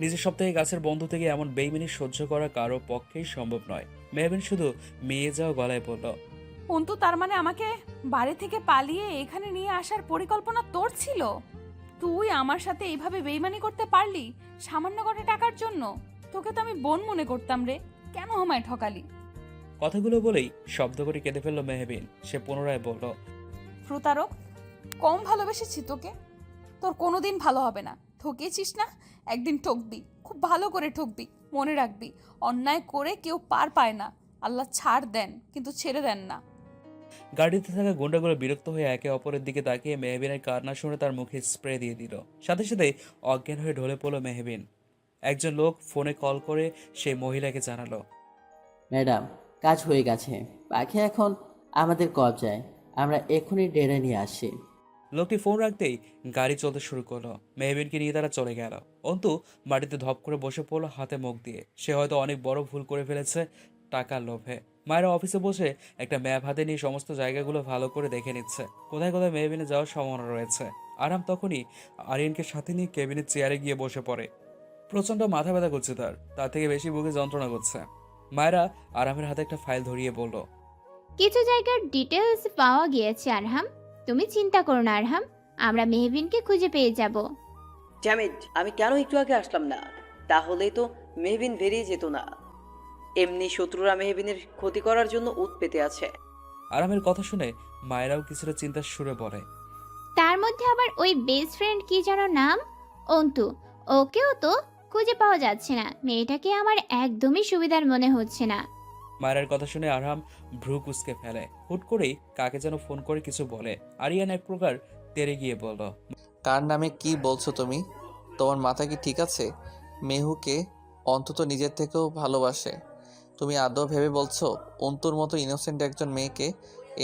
নিজের সপ্তাহে গাছের বন্ধু থেকে এমন বেইমানি সহ্য করা কারো পক্ষেই সম্ভব নয়। মেহবিন শুধু মেয়ে যাওয়া গলায় বলল, অন্তু, তার মানে আমাকে বাড়ি থেকে পালিয়ে এখানে নিয়ে আসার পরিকল্পনা তোর ছিল? তুই আমার সাথে এইভাবে বেইমানি করতে পারলি সামান্য কটা টাকার জন্য? তোকে তো আমি বোন মনে করতাম রে, কেন আমায় ঠকালি? কথাগুলো বলেই শব্দ করে কেঁদে ফেলল মেহবিন। সে পুনরায় বলল, প্রতারক, কম ভালোবেসেছি তোকে, তোর কোনোদিন ভালো হবে না। ঠকিয়েছিস না, একদিন ঠকবি, খুব ভালো করে ঠকবি। মনে রাখবি, অন্যায় করে কেউ পার পায় না। আল্লাহ ছাড় দেন, কিন্তু ছেড়ে দেন না। গাড়িতে থাকা গুন্ডাগুলো বিরক্ত হয়ে একে অপরের দিকে তাকিয়ে মেহবিনের কান্না শুনে তার মুখে স্প্রে দিয়ে দিল। সাথে সাথে অজ্ঞান হয়ে ঢলে পড়ল মেহবিন। একজন লোক ফোনে কল করে সেই মহিলাকে জানালো, ম্যাডাম, কাজ হয়ে গেছে, পাখি এখন আমাদের কবজায়। আমরা এখনই ডেরে নিয়ে আসি। লোকটি ফোন রাখতেই গাড়ি চলতে শুরু করলো। মেহবিনকে নিয়ে তারা চলে গেল। অন্তু মাটিতে ধপ করে বসে পড়লো হাতে মুখ দিয়ে। সে হয়তো অনেক বড় ভুল করে ফেলেছে টাকার লোভে। মায়েরা অফিসে বসে একটা ম্যাপ হাতে নিয়ে সমস্ত জায়গাগুলো ভালো করে দেখে নিচ্ছে, কোথায় কোথায় মেহবিনে যাওয়ার সম্ভাবনা রয়েছে। আরাম তখনই আরিয়ানকে সাথে নিয়ে কেবিনের চেয়ারে গিয়ে বসে পড়ে। প্রচণ্ড মাথা ব্যথা করছে তার থেকে বেশি বুকে যন্ত্রণা করছে। মায়েরা আরামের হাতে একটা ফাইল ধরিয়ে বলল, কিছু জায়গার ডিটেলস পাওয়া গিয়েছে আরহাম, তুমি চিন্তা করো না আরহাম, আমরা মেহবিনকে খুঁজে পেয়ে যাব। ড্যামেজ, আমি কেন একটু আগে আসলাম না? তাহলেই তো মেহবিন বেরিয়ে যেত না। এমনি শত্রুরা মেহবিনের ক্ষতি করার জন্য উৎ পেতে আছে। আরামের কথা শুনে মায়েরাও কিছুটা চিন্তার সুরে বলে, তার মধ্যে আবার ওই বেস্ট ফ্রেন্ড কি যেন নাম, অন্তু, ওকেও তো খুঁজে পাওয়া যাচ্ছে না। মেয়েটাকে আমার একদমই সুবিধার মনে হচ্ছে না। মায়ের কথা শুনে আরহাম ভ্রু কুঁচকে ফেলে। হুট করেই কাকে যেন ফোন করে কিছু বলে। আরিয়ান এক প্রকার তেরে গিয়ে বলল, কার নামে কি বলছো তুমি? তোমার মাথা কি ঠিক আছে? মেহুকে অন্তত নিজের থেকেও ভালোবাসে। তুমি আদৌ ভেবে বলছো অন্তুর মতো ইনোসেন্ট একজন মেয়েকে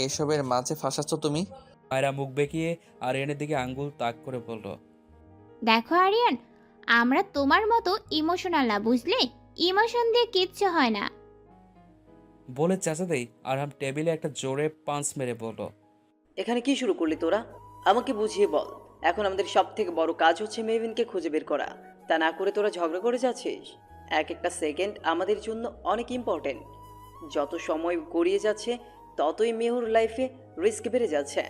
এসবের মাঝে ফাঁসাচ্ছ তুমি? মায়েরা মুখ বেঁকিয়ে আরিয়ানের দিকে আঙ্গুল তাক করে বলল, দেখো আরিয়ান, আমরা তোমার মতো ইমোশনাল না, বুঝলে? ইমোশন দিয়ে কিচ্ছু হয় না। বলে চেঁচাতেই আরহাম টেবিলে একটা জোরে পাঞ্চ মেরে বলল, এখানে কি শুরু করলি তোরা? আমাকে বুঝিয়ে বল। এখন আমাদের সব থেকে বড় কাজ হচ্ছে মেহবিনকে খুঁজে বের করা। তা না করে তোরা ঝগড়া করে যাচ্ছিস। এক একটা সেকেন্ড আমাদের জন্য অনেক ইম্পর্টেন্ট। যত সময় গড়িয়ে যাচ্ছে ততই মেহুর লাইফে রিস্ক বেড়ে যাচ্ছে।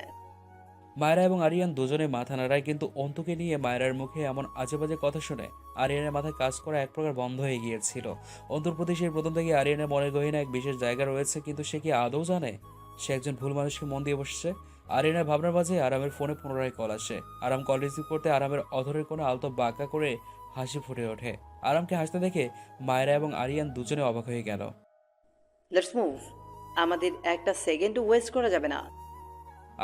মায়েরা এবং আরিয়ান দুজনে মাথা নাড়ায়, কিন্তু অন্তুকে নিয়ে মায়েরার মুখে এমন আজে বাজে কথা শুনে আরিয়ানের মাথায় কাজ করা এক প্রকার বন্ধ হয়ে গিয়েছিল। অন্তুর প্রতি সেই প্রথম থেকে আরিয়ানের মনের গহীনে এক বিশেষ জায়গা রয়েছে, কিন্তু সে কি আদৌ জানে সে একজন ভুল মানুষকে মন দিয়ে বসছে? আরিয়ানের ভাবনার মাঝে আরামের ফোনে পুনরায় কল আসে। আরাম কল রিসিভ করতে আরামের অধরের কোনো আলতো বাঁকা করে হাসি ফুটে ওঠে। আরামকে হাসতে দেখে মায়েরা এবং আরিয়ান দুজনে অবাক হয়ে গেল। লেটস মুভ, আমাদের একটা সেকেন্ড ওয়েস্ট করা যাবে না।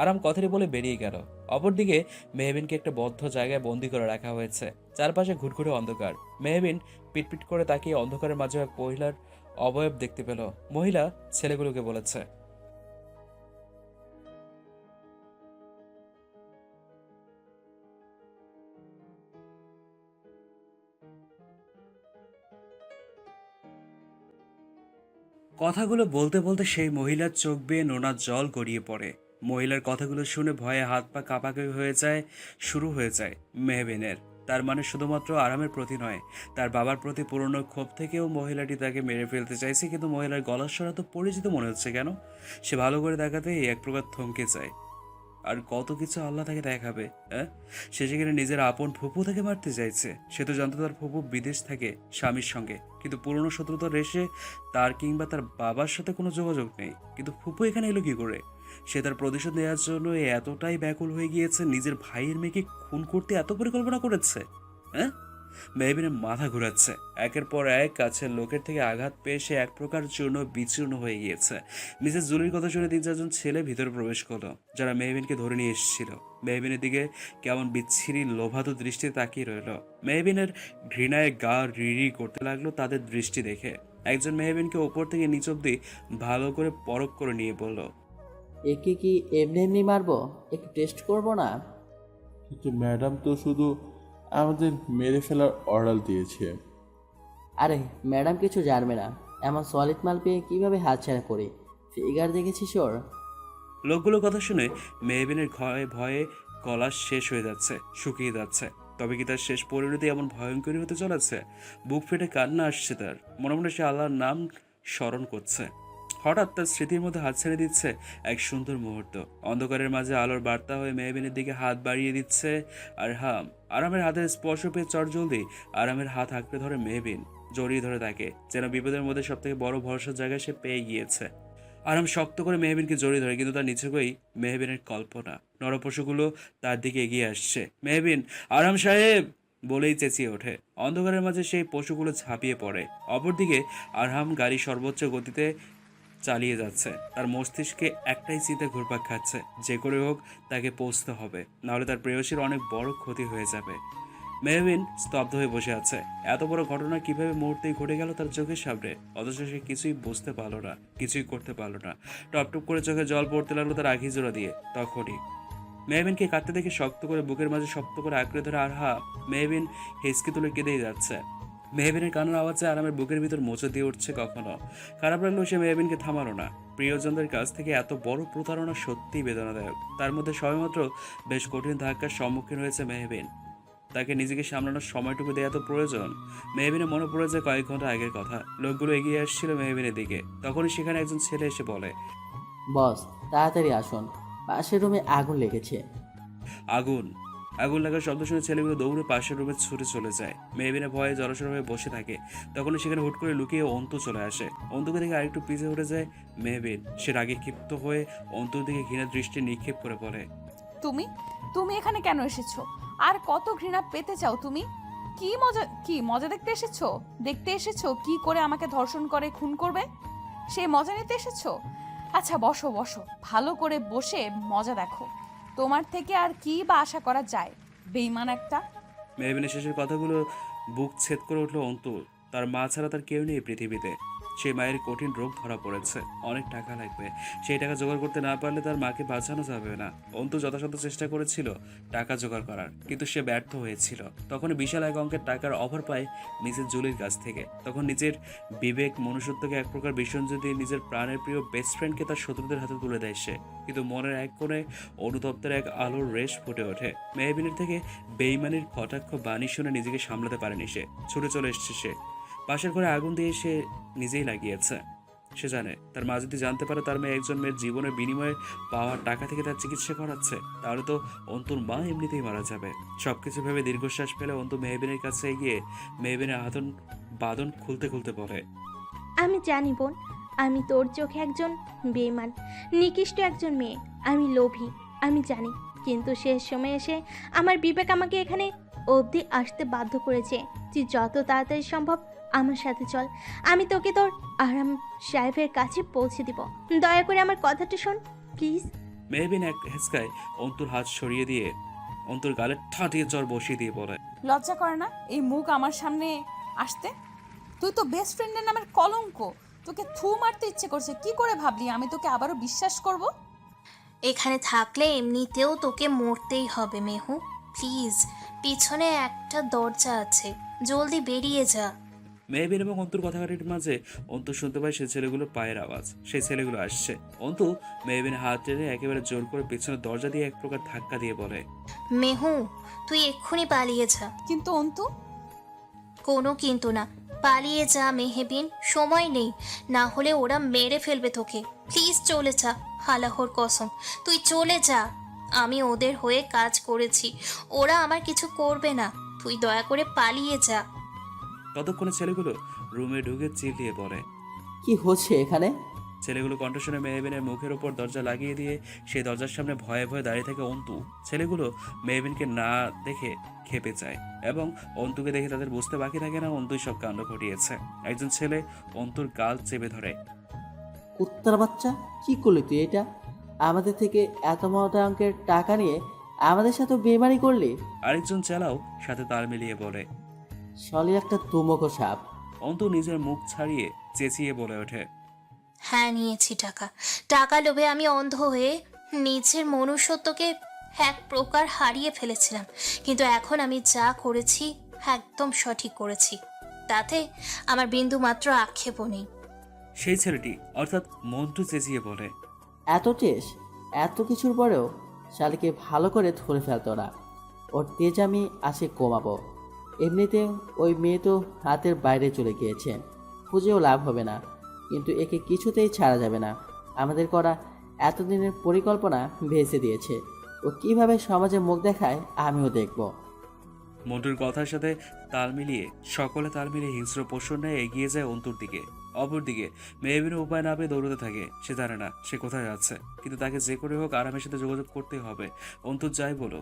আরাম কথাটি বলে বেরিয়ে গেল। অপরদিকে মেহবিনকে একটা বদ্ধ জায়গায় বন্দি করে রাখা হয়েছে। চারপাশে ঘুটঘুটে অন্ধকার। মেহবিন পিটপিট করে তাকিয়ে অন্ধকারের মাঝে এক মহিলার অবয়ব দেখতে পেল। মহিলা ছেলেগুলোকে বলেছে, কথাগুলো বলতে বলতে সেই মহিলার চোখ বেয়ে নোনা জল গড়িয়ে পড়ে। মহিলার কথাগুলো শুনে ভয়ে হাত পা কাঁপাকাঁপি শুরু হয়ে যায় মেহবিনের। তার মানে শুধুমাত্র আরামের প্রতি নয়, তার বাবার প্রতি পুরনো ক্ষোভ থেকেও মহিলাটি তাকে মেরে ফেলতে চাইছে। কিন্তু মহিলার গলার স্বর তো পরিচিত মনে হচ্ছে কেন? সে ভালো করে দেখাতেই এক প্রকার থমকে যায়। আর কত কিছু আল্লাহ তাকে দেখাবে, হ্যাঁ? সে যেখানে নিজের আপন ফুপু তাকে মারতে চাইছে। সে তো জানতো তার ফুপু বিদেশ থাকে স্বামীর সঙ্গে, কিন্তু পুরনো শত্রুতার রেশে তার কিংবা তার বাবার সাথে কোনো যোগাযোগ নেই। কিন্তু ফুপু এখানে এলো কি করে? সে তার প্রতিশোধ নেওয়ার জন্য এতটাই ব্যাকুল হয়ে গিয়েছে, নিজের ভাইয়ের মেয়েকে খুন করতে এত পরিকল্পনা করেছে, হ্যাঁ? মেহবিনের মাথা ঘুরাচ্ছে। একের পর এক কাছের লোকের থেকে আঘাত পেয়ে সে এক প্রকার চূর্ণ বিচূর্ণ হয়ে গিয়েছে। মিসেস জুলির কথা শুনে 3-4 ছেলে ভিতরে প্রবেশ করলো, যারা মেহবিনকে ধরে নিয়ে এসেছিল। মেহবিনের দিকে কেমন বিচ্ছিরি লোভাতো দৃষ্টিতে তাকিয়ে রইল। মেহবিনের ঘৃণায় গা রিরি করতে লাগলো তাদের দৃষ্টি দেখে। একজন মেহবিনকে ওপর থেকে নিচ অব্দি ভালো করে পরখ করে নিয়ে বলল, একে কি এমনি এমনি মারবো? একটু টেস্ট করবো না? কিন্তু ম্যাডাম তো শুধু আমাদের মেরে ফেলার অর্ডার দিয়েছে। আরে ম্যাডাম কিছু জানবে না, এমন সলিড মাল পেয়ে কীভাবে হাতছাড়া করি? ফিগার দেখেছিস ওর? লোকগুলোর কথা শুনে মেহবিনের ভয়ে গলা শেষ হয়ে যাচ্ছে, শুকিয়ে যাচ্ছে। তবে কি তার শেষ পরিণতি এমন ভয়ঙ্করী হতে চলেছে? বুক ফেটে কান্না আসছে তার। মনে মনে সে আল্লাহর নাম স্মরণ করছে। হঠাৎ তার স্মৃতির মধ্যে হাত ছেড়ে দিচ্ছে এক সুন্দর মুহূর্ত। অন্ধকারের মাঝে আলোর বার্তা হয়ে মেহবিনের দিকে হাত বাড়িয়ে দিচ্ছে আরামের হাতের স্পর্শ পেয়ে চটজলদি আরামের হাত আঁকড়ে ধরে মেহবিন, জড়িয়ে ধরে তাকে, যেন বিপদের মধ্যে সব থেকে বড় ভরসার জায়গায় সে পেয়ে গিয়েছে। আরাম শক্ত করে মেহবিনকে জড়িয়ে ধরে, কিন্তু তার নিচেই মেহবিনের কল্পনা। নরপশুগুলো তার দিকে এগিয়ে আসছে। মেহবিন, আরাম সাহেব বলেই চেঁচিয়ে ওঠে। অন্ধকারের মাঝে সেই পশুগুলো ঝাঁপিয়ে পড়ে। অপরদিকে আরহাম গাড়ি সর্বোচ্চ গতিতে চালিয়ে যাচ্ছে। তার মস্তিষ্কে একটাই চিন্তা ঘুরপাক খাচ্ছে, যে করে হোক তাকে পৌঁছতে হবে, নাহলে তার প্রেয়সীর অনেক বড় ক্ষতি হয়ে যাবে। মেহবিন স্তব্ধ হয়ে বসে আছে। এত বড় ঘটনা কিভাবে মুহূর্তেই ঘটে গেল তার চোখের সামনে, অথচ সে কিছুই বুঝতে পারলো না, কিছুই করতে পারলো না। টপটপ করে চোখে জল পড়তে লাগলো তার আখি জোড়া দিয়ে। তখনই মেহবিনকে কাঁদতে দেখে শক্ত করে বুকের মাঝে শক্ত করে আঁকড়ে ধরে মেহবিন হেসকি তুলে কেঁদেই যাচ্ছে। মেহবিনের কান্নার আওয়াজে আরামের বুকের ভিতর মোচড় দিয়ে উঠছে। কখনো খারাপ লাগলো সে মেহবিনকে থামালো না। প্রিয়জনদের কাছ থেকে এত বড় প্রতারণা সত্যিই বেদনাদায়ক। তার মধ্যে সবেমাত্র বেশ কঠিন ধাক্কার সম্মুখীন হয়েছে মেহবিন। তাকে নিজেকে সামলানোর সময়টুকু দেওয়া তো প্রয়োজন। মেহবিনের মনে পড়ে যায় কয়েক ঘন্টা আগের কথা। লোকগুলো এগিয়ে আসছিল মেহবিনের দিকে। তখনই সেখানে একজন ছেলে এসে বলে, বস তাড়াতাড়ি আসুন, পাশের রুমে আগুন লেগেছে। আগুন আগুন লাগার শব্দ শুনে ছেলেগুলো দৌড়ে পাশের রুমে ছুটে চলে যায়। মেহবিনের ভয়ে জড়সড় হয়ে বসে থাকে। তখনই সেখানে হুট করে লুকিয়ে অন্তু চলে আসে। অন্তুকে দেখে আরেকটু পিছিয়ে উঠে যায় মেহবিন। সে রাগে ক্ষিপ্ত হয়ে অন্তুর দিকে ঘৃণা দৃষ্টি নিক্ষেপ করে বলে, তুমি তুমি এখানে কেন এসেছো? আর কত ঘৃণা পেতে চাও তুমি? কি মজা দেখতে এসেছো কি করে আমাকে ধর্ষণ করে খুন করবে? সেই মজা নিতে এসেছো? আচ্ছা বসো বসো, ভালো করে বসে মজা দেখো। তোমার থেকে আর কি বা আশা করা যায়, বেঈমান একটা। মেহবিনের শেষের কথাগুলো বুক ছেদ করে উঠলো অন্তুর। তার মা ছাড়া তার কেউ নেই পৃথিবীতে। সেই মায়ের কঠিন রোগ ধরা পড়েছে, অনেক টাকা লাগবে। সেই টাকা জোগাড় করতে না পারলে তার মাকে বাঁচানো যাবে না। অন্তু যথাসাধ্য চেষ্টা করেছিল টাকা জোগাড় করার, কিন্তু সে ব্যর্থ হয়েছিল। তখন বিশাল এক অঙ্কের টাকার অফার পায় মিসেস জুলির কাছ থেকে। তখন নিজের বিবেক মনুষ্যত্বকে এক প্রকার বিসর্জন দিয়ে নিজের প্রাণের প্রিয় বেস্ট ফ্রেন্ডকে তার শত্রুদের হাতে তুলে দেয় সে। কিন্তু মনের এক কোণে অনুতপ্তের এক আলোর রেশ ফুটে ওঠে। মেহবিনের থেকে বেইমানির কটাক্ষ বাণী শুনে নিজেকে সামলাতে পারেনি সে। ছুটে চলে এসছে সে। পাশের ঘরে আগুন দিয়ে সে নিজেই লাগিয়েছে। সে জানে তার মা যদি জানতে পারে তার মেয়ে একজন মেয়ের জীবনের বিনিময়ে পাওয়া টাকা থেকে তার চিকিৎসা করাচ্ছে, তাহলে তো অন্তুর মা এমনিতেই মারা যাবে। সবকিছু ভেবে দীর্ঘশ্বাস ফেলে অন্তু মেহবিনের কাছে গিয়ে মেহবিনের বাঁধন খুলতে খুলতে বলে, আমি জানি বোন, আমি তোর চোখে একজন বেঈমান, নিকৃষ্ট একজন মেয়ে। আমি লোভী, আমি জানি। কিন্তু শেষ সময় এসে আমার বিবেক আমাকে এখানে অবধি আসতে বাধ্য করেছে। তুই যত তাড়াতাড়ি সম্ভব আমার সাথে চল, আমি তোকে তোর আরাম সাহেবের কাছে পৌঁছে দিব। দয়া করে আমার কথাটা শোন প্লিজ। মেহবিন এক হেঁচকায় অন্তুর হাত সরিয়ে দিয়ে অন্তুর গালে ঠাঁটিয়ে জ্বর বসিয়ে দিয়ে বলে, লজ্জা করে না এই মুখ আমার সামনে আসতে? তুই তো বেস্ট ফ্রেন্ডের নামের কলঙ্ক। তোকে থু মারতে ইচ্ছে করছে। কি করে ভাবলি আমি তোকে আবারও বিশ্বাস করব? এখানে থাকলে এমনিতেও তোকে মরতেই হবে মেহু। প্লিজ, পিছনে একটা দরজা আছে, জলদি বেরিয়ে যা। মেহবিন এবং অন্তুর কথা কাটির মাঝে অন্তু শুনতে পায় সেই ছেলেগুলোর পায়ের আওয়াজ। সেই ছেলেগুলো আসছে। অন্তু মেহবিন হাত টেনে একেবারে জোর করে পেছনের দরজা দিয়ে এক প্রকার ধাক্কা দিয়ে বলে, মেহু, তুই এক্ষুনি পালিয়ে যা। কিন্তু অন্তু, কোনো কিন্তু না, পালিয়ে যা মেহবিন, সময় নেই, না হলে ওরা মেরে ফেলবে তোকে। প্লিজ চলে যা, আল্লাহর কসম তুই চলে যা। আমি ওদের হয়ে কাজ করেছি, ওরা আমার কিছু করবে না, তুই দয়া করে পালিয়ে যা। ততক্ষণে ছেলেগুলো রুমে ঢুকে চিল্লিয়ে বলে। কি হচ্ছে এখানে? ছেলেগুলো কণ্ঠ শুনে মেহবিনের মুখের ওপর দরজা লাগিয়ে দিয়ে সেই দরজার সামনে ভয়ে ভয়ে দাঁড়িয়ে থাকে অন্তু। ছেলেগুলো মেহবিনকে না দেখে খেপে যায় এবং অন্তুকে দেখে তাদের বুঝতে বাকি থাকে না অন্তুই সব কাণ্ড ঘটিয়েছে। একজন ছেলে অন্তুর গাল চেপে ধরে। কুত্তার বাচ্চা, কি করলি তুই এটা? আমাদের থেকে এত মোটা অঙ্কের টাকা নিয়ে আমাদের সাথে বেমানি করলি? আরেকজন চেলাও সাথে তাল মিলিয়ে বলে। সলি একটা তুমকো সাপ। অন্তু নিজের মুখ ছাড়িয়ে চেঁচিয়ে বলে ওঠে। হ্যাঁ, নিয়েছি টাকা। টাকা লোভে আমি অন্ধ হয়ে নিজের মনুষ্যত্বকে এক প্রকার হারিয়ে ফেলেছিলাম, কিন্তু এখন আমি যা করেছি একদম সঠিক করেছি, তাতে আমার বিন্দু মাত্র আক্ষেপও নেই। সেই ছেলেটি অর্থাৎ মন্টু চেঁচিয়ে বলে। এত চেস, এত কিছুর পরেও শালিকে ভালো করে ধরে ফেলতো না। ওর তেজ আমি আসে কমাবো। এমনিতে ওই মেয়ে তো হাতের বাইরে চলে গিয়েছে, খুঁজেও লাভ হবে না, কিন্তু একে কিছুতেই ছাড়া যাবে না। আমাদের করা এতদিনের পরিকল্পনা ভেসে দিয়েছে। ও কিভাবে সমাজে মুখ দেখায় আমিও দেখব। মন্টুর কথার সাথে সকলে তাল মিলিয়ে হিংস্র পশুর ন্যায় এগিয়ে যায় অন্তুর দিকে। অপরদিকে মেহবিনের উপায় না পেয়ে দৌড়তে থাকে। সে জানে না সে কোথায় যাচ্ছে, কিন্তু তাকে যে করে হোক আরামের সাথে যোগাযোগ করতেই হবে। অন্তুর যাই বলো,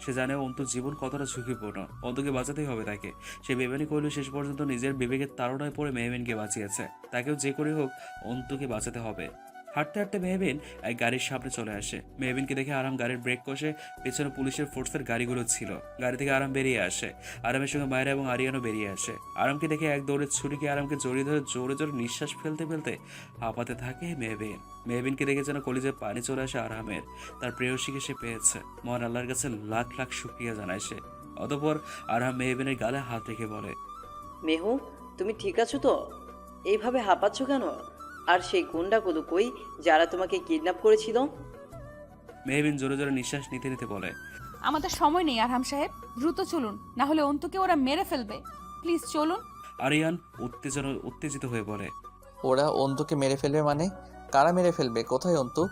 সে জানে অন্তুর জীবন কতটা ঝুঁকিপূর্ণ, অন্তুকে বাঁচাতেই হবে তাকে। সে বেমানি করলেও শেষ পর্যন্ত নিজের বিবেকের তাড়নায় পড়ে মেহবিনকে বাঁচিয়েছে। তাকেও যে করে হোক অন্তুকে বাঁচাতে হবে। হাঁটতে হাঁটতে মেহবিন এক গাড়ির সামনে চলে আসে। মেহবিনকে দেখে আরাম গাড়ির ব্রেক কষে পেছনে পুলিশের ফোর্সের গাড়িগুলো ছিল। গাড়ি থেকে আরাম বেরিয়ে আসে। আরামের সঙ্গে মায়েরা এবং আরিয়ানও বেরিয়ে আসে। আরামকে দেখে এক দৌড়ে ছুরিকে আরামকে জড়িয়ে ধরে জোরে জোরে নিঃশ্বাস ফেলতে ফেলতে হাঁপাতে থাকে মেহবিন। মেহবিনকে দেখে যেন কলিজায় পানি চলে আসে আরামের। তার প্রেয়সীকে সে পেয়েছে। মহান আল্লাহর কাছে লাখ লাখ শুকরিয়া জানায় সে। অতঃপর আরাম মেহবিনের গালে হাত রেখে বলে, মেহু, তুমি ঠিক আছো তো? এইভাবে হাঁপাচ্ছ কেন? আর সেই গুন্ডাগুলো কই যারা তোমাকে কিডন্যাপ করেছিল? মেহবিন জোরে জোরে নিঃশ্বাস নিতে নিতে বলে, আমাদের সময় নেই আরহাম সাহেব, দ্রুত চলুন, না হলে অন্তুকে ওরা মেরে ফেলবে। প্লিজ চলুন। আরিয়ান উত্তেজিত হয়ে বলে। ওরা অন্তুকে মেরে ফেলবে মানে? কারা মেরে ফেলবে? কোথায় অন্তু?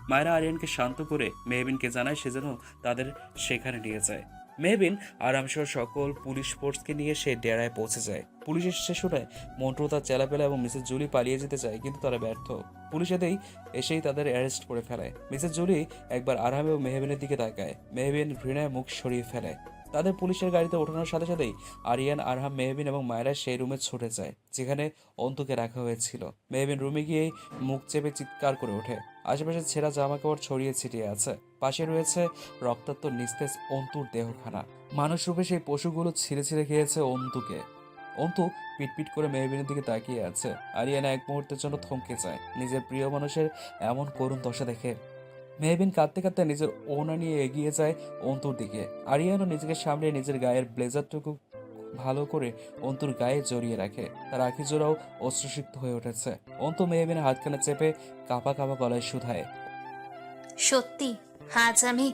মায়েরা আরিয়ানকে শান্ত করে মেহবিনকে জানায় সে যেন তাদের সেখানে নিয়ে যায়। মেহবিন আরামসহ সকল পুলিশ ফোর্সকে নিয়ে সে ডেরায় পৌঁছে যায়। পুলিশ এসে শুনে মন্টু তার চেলাপেলা এবং মিসেস জুলি পালিয়ে যেতে চায়, কিন্তু তারা ব্যর্থ। পুলিশ এসেই তাদের অ্যারেস্ট করে ফেলে। মিসেস জুলি একবার আরাম এবং মেহবিনের দিকে তাকায়। মেহবিন ঘৃণায় মুখ সরিয়ে ফেলে। তাদের পুলিশের গাড়িতে ওঠানোর সাথে সাথেই আরিয়ান, আরহাম, মেহবিন এবং মায়েরা সেই রুমে ছুটে যায় যেখানে অন্তুকে রাখা হয়েছিল। মেহবিন রুমে গিয়েই মুখ চেপে চিৎকার করে ওঠে। আশেপাশে ছেঁড়া জামা কাপড় ছড়িয়ে ছিটিয়ে আছে। পাশে রয়েছে রক্তাক্ত নিস্তেজ অন্তুর দেহখানা। মানুষ রূপে সেই পশুগুলো ছিঁড়ে ছিঁড়ে খেয়েছে অন্তুকে। অন্তু পিটপিট করে মেহবিনের দিকে তাকিয়ে আছে। আরিয়ানা এক মুহূর্তের জন্য থমকে যায় নিজের প্রিয় মানুষের এমন করুণ দশা দেখে। মেহবিন কাঁদতে কাঁদতে নিজের ওড়না নিয়ে এগিয়ে যায় অন্তুর দিকে। আরিয়ানও নিজেকে সামনে নিজের গায়ের ব্লেজারটুকু ভালো করে অন্তুর গায়ে জড়িয়ে রাখে। তার আখি জোড়াও অশ্রুসিক্ত হয়ে উঠেছে। অন্তু মেহবিনের হাতখানা চেপে কাঁপা কাঁপা গলায় শুধায়, সত্যি আজ আমি